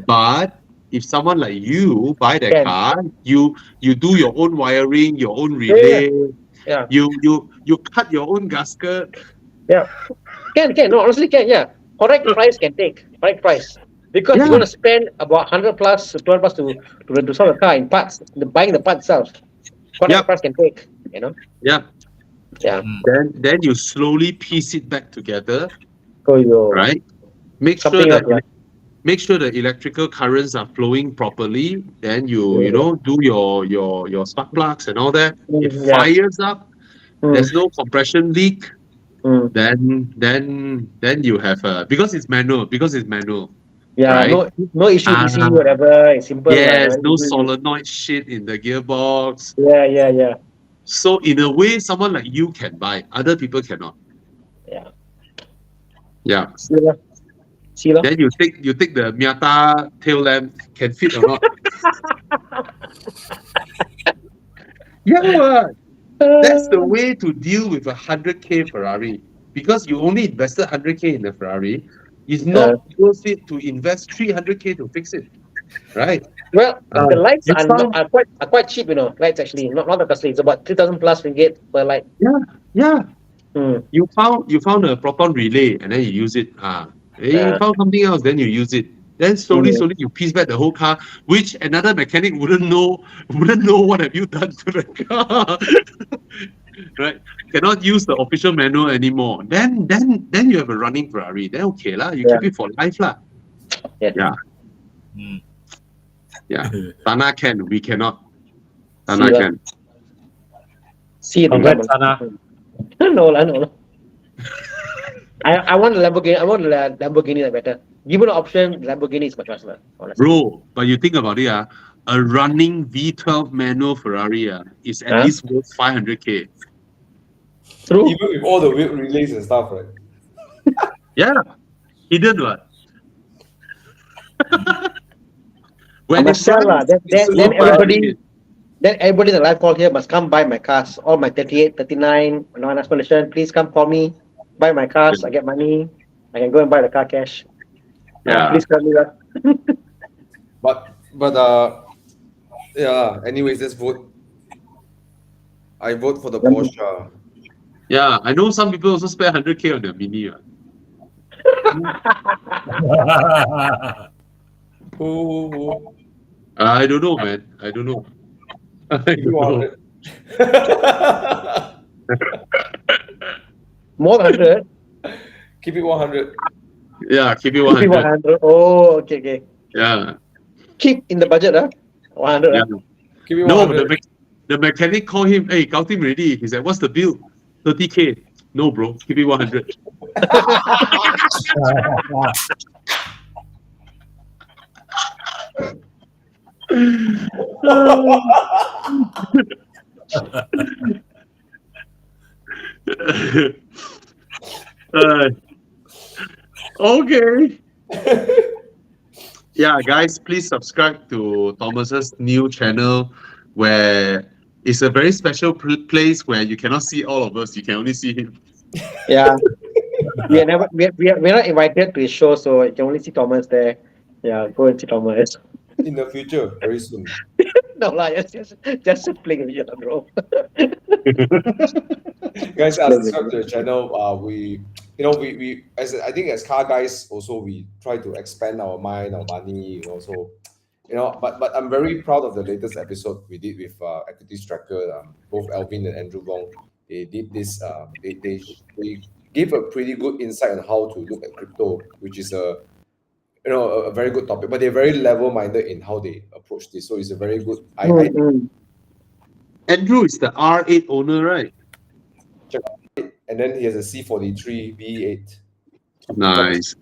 But if someone like you buy that car, you do your own wiring, your own relay, Yeah. you cut your own gasket. Yeah. Can. No, honestly can, yeah. Correct price can take. Correct price. Because you're gonna spend about 100 plus, 12 plus to sell the car in parts, buying the part itself. Correct price can take, Yeah. Yeah. Then you slowly piece it back together. So right? Make sure the electrical currents are flowing properly. Then you do your spark plugs and all that. It fires up. There's no compression leak. Then you have because it's manual. Yeah, right? no issue ECU, whatever. It's simple. Yes, no solenoid shit in the gearbox. Yeah. So in a way, someone like you can buy. Other people cannot. Yeah. Yeah. See lah. Then you take the Miata tail lamp, can fit or not? Yeah, that's the way to deal with a 100K Ferrari. Because you only invested 100K in the Ferrari, it's not worth it to invest 300K to fix it, right? Well, the lights are quite cheap, lights actually, not the costly. It's about 3,000 plus ringgit per light. Yeah. You found a proton relay and then you use it. You found something else, then you use it. Then slowly you piece back the whole car, which another mechanic wouldn't know what have you done to the car. Right? Cannot use the official manual anymore. Then you have a running Ferrari. Then okay lah, you keep it for life lah. Yeah. Thana can, we cannot. Thana can. See, congrats, Thana. No. I want a Lamborghini. I want a Lamborghini that better. Given an option, Lamborghini is much faster. Bro, but you think about it, a running V12 manual Ferrari is at least worth 500K. True. Even with all the weird relays and stuff, right? Yeah, hidden what? When it's sell then everybody in the live call here must come buy my cars. All my 38, 39, non-explanation. Please come call me, buy my cars. I get money. I can go and buy the car cash. Yeah. Please tell me that. But yeah. Anyways, let's vote. I vote for the Porsche. Yeah, I know some people also spend 100K on their Mini. Who? I don't know, man. I don't know. More than 100? Keep it 100. Yeah, keep it 100. Keep it 100. Oh, okay. Yeah. Keep in the budget, 100. Yeah. Keep it 100. No, the mechanic called him, hey, count him ready. He said, what's the bill? 30K. No, bro, keep it 100. Okay. Yeah, guys, please subscribe to Thomas's new channel where it's a very special place where you cannot see all of us. You can only see him. Yeah. we're not invited to his show, so you can only see Thomas there. Yeah, go and see Thomas. In the future, very soon. No, just playing with you, bro. Guys, subscribe to the channel. We as I think as car guys also we try to expand our mind, our money, so but I'm very proud of the latest episode we did with Equities Tracker. Both Alvin and Andrew Wong, they did this. They gave a pretty good insight on how to look at crypto, which is a very good topic. But they're very level-minded in how they approach this, so it's a very good. Andrew is the R8 owner, right? And then he has a C43 V8. Nice.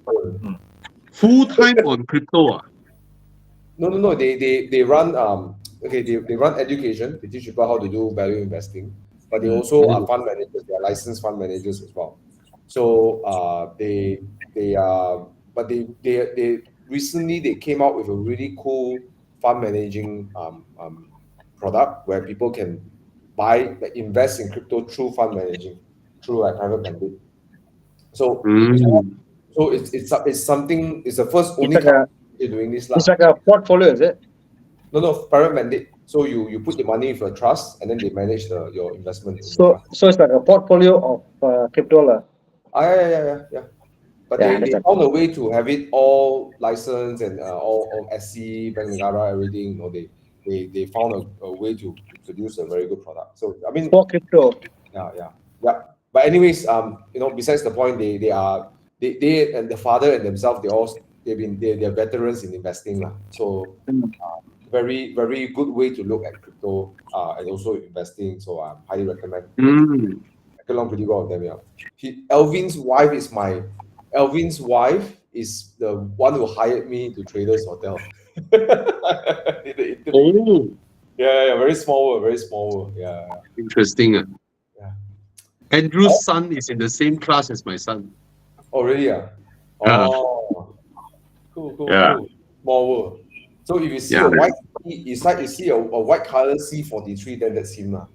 Full time on crypto. No. They run they run education. They teach people how to do value investing, but they also are fund managers. They are licensed fund managers as well. So they recently they came out with a really cool fund managing product where people can invest in crypto through fund managing, through like private mandate. So it's something. It's the first only company doing this. It's like a portfolio, is it? No, private mandate. So you put your money into a trust and then they manage your investment. So it's like a portfolio of crypto. Yeah. But Yeah, they found a way to have it all licensed and all SC, Bank Negara, everything. You know, they found a way to produce a very good product. So I mean, for crypto. Yeah. But anyways, besides the point, they and the father and themselves, they're veterans in investing lah. So very very good way to look at crypto and also investing. So I highly recommend. I get along pretty well with them. Yeah. Alvin's wife is the one who hired me to Traders Hotel. Yeah, very small world. Yeah. Interesting. Yeah. Andrew's son is in the same class as my son. Oh, really? Oh, cool. Yeah. Small world. So if you see a white, you see a white color C43, then that's him lah.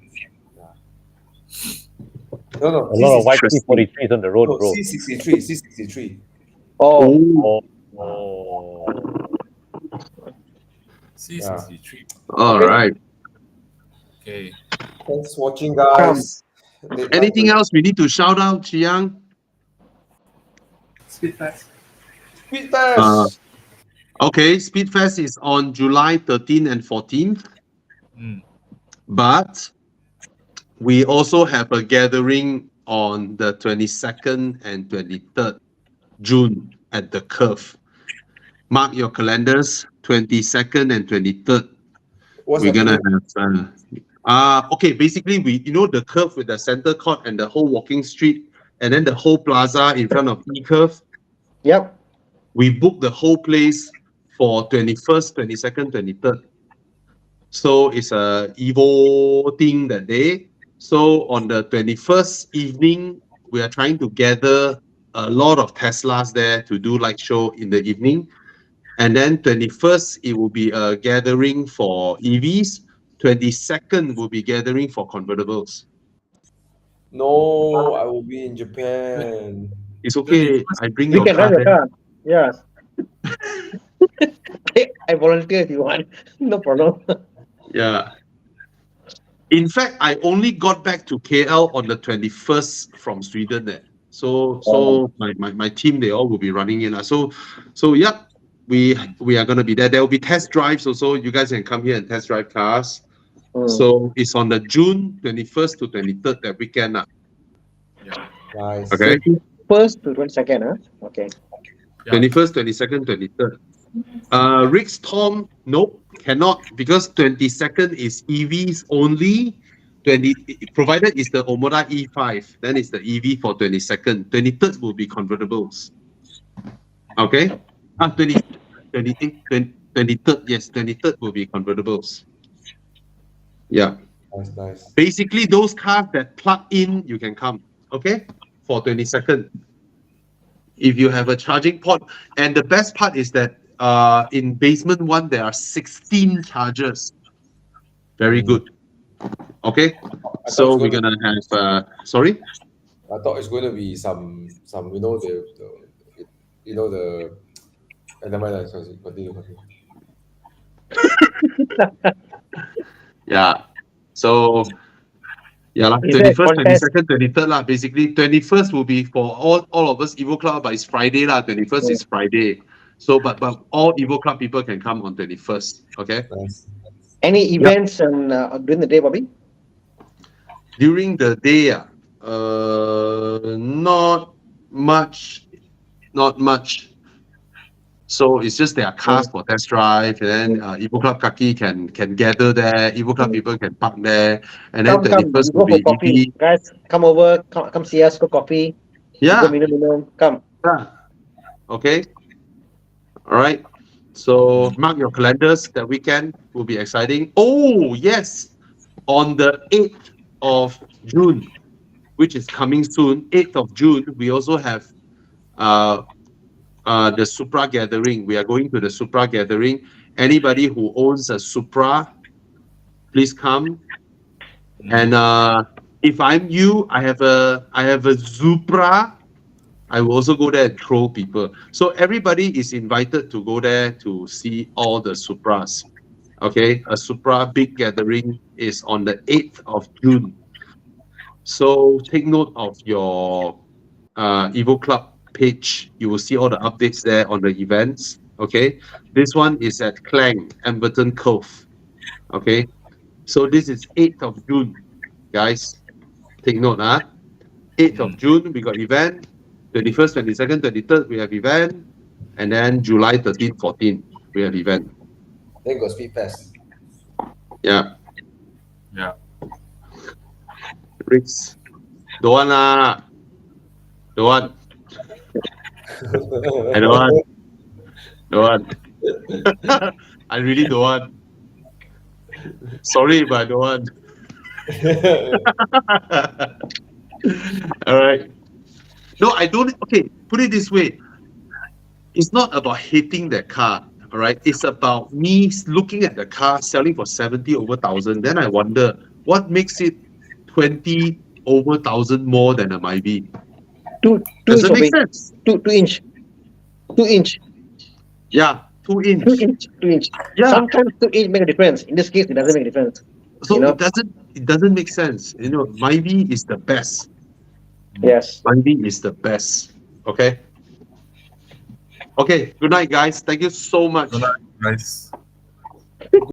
No. A lot of white C43s on the road, bro. C63. Oh. C63. All right. Okay. Thanks for watching, guys. Anything else we need to shout out, Chiang? Speedfast. Okay, Speedfest is on July 13th and 14th. But we also have a gathering on the 22nd and 23rd June at the Curve. Mark your calendars, 22nd and 23rd. We're gonna have okay, basically the Curve with the center court and the whole walking street and then the whole plaza in front of E-Curve. Yep. We booked the whole place for 21st, 22nd, 23rd. So it's a Evo thing that day. So on the 21st evening, we are trying to gather a lot of Teslas there to do light show in the evening. And then 21st, it will be a gathering for EVs. 22nd will be gathering for convertibles. No, I will be in Japan. It's okay. I bring We your can car rent a there. car. Yes. I volunteer if you want. No problem. Yeah. In fact, I only got back to KL on the 21st from Sweden there. So my team, they all will be running in. So yeah, we are gonna be there. There will be test drives also. You guys can come here and test drive cars. So it's on the June 21st to 23rd that weekend. Yeah. Nice. Okay. 21st to 22nd, huh? Okay. 21st, 22nd, 23rd. Rick's Tom, nope, cannot, because 22nd is EVs only. Provided is the Omoda E5, then it's the EV for 22nd. 23rd will be convertibles. Okay? 23rd, yes, 23rd will be convertibles. Yeah. Nice. Basically, those cars that plug in, you can come. Okay? For 22nd. If you have a charging port. And the best part is that in basement 1, there are 16 chargers. Very good. Okay? So we're going to have, sorry? I thought it's going to be some never mind, sorry, continue. Yeah. So, yeah, 21st, 22nd, 23rd lah. Basically, 21st will be for all of us Evo Club, but it's Friday lah. 21st is Friday. So, but all Evo Club people can come on 21st. Okay. Nice. Any events during the day, Bobby? During the day, not much. So it's just there are cars for test drive, and then Evo Club Kaki can gather there. Evo Club people can park there, and then Come, we 31st go will for be coffee. EV. Guys, come over, come see us, go coffee. We go Yeah, minimum, come. yeah. Okay. All right. So mark your calendars. That weekend will be exciting. Oh yes, on the 8th of June, which is coming soon. 8th of June, we also have the Supra gathering. We are going to the Supra gathering. Anybody who owns a Supra, please come. And if I'm you, I have a Supra. I will also go there and troll people. So everybody is invited to go there to see all the Supras. Okay, a Supra big gathering is on the 8th of June. So take note of your Evo Club page. You will see all the updates there on the events. Okay, this one is at Klang, Amberton Cove. Okay, so this is 8th of June, guys. Take note, 8th of June, we got event. 21st, 22nd, 23rd, we have event. And then July 13th, 14th, we have event. Then got speed pass. Yeah. Yeah. Ricks. Don't want lah. Don't want. I don't want. Don't want. I really don't want. Sorry, but I don't want. All right. No, I don't. Okay, put it this way. It's not about hating that car. All right. It's about me looking at the car selling for 70 over 1,000. Then I wonder what makes it 20 over 1,000 more than a Myvi. Does it make sense? 2 inch. 2 inch. Yeah, 2 inch. 2 inch. Yeah. Sometimes 2 inch make a difference. In this case, it doesn't make a difference. So you know? it doesn't make sense. Myvi is the best. Yes. Myvi is the best. Okay. Okay. Good night, guys. Thank you so much. Good night, guys.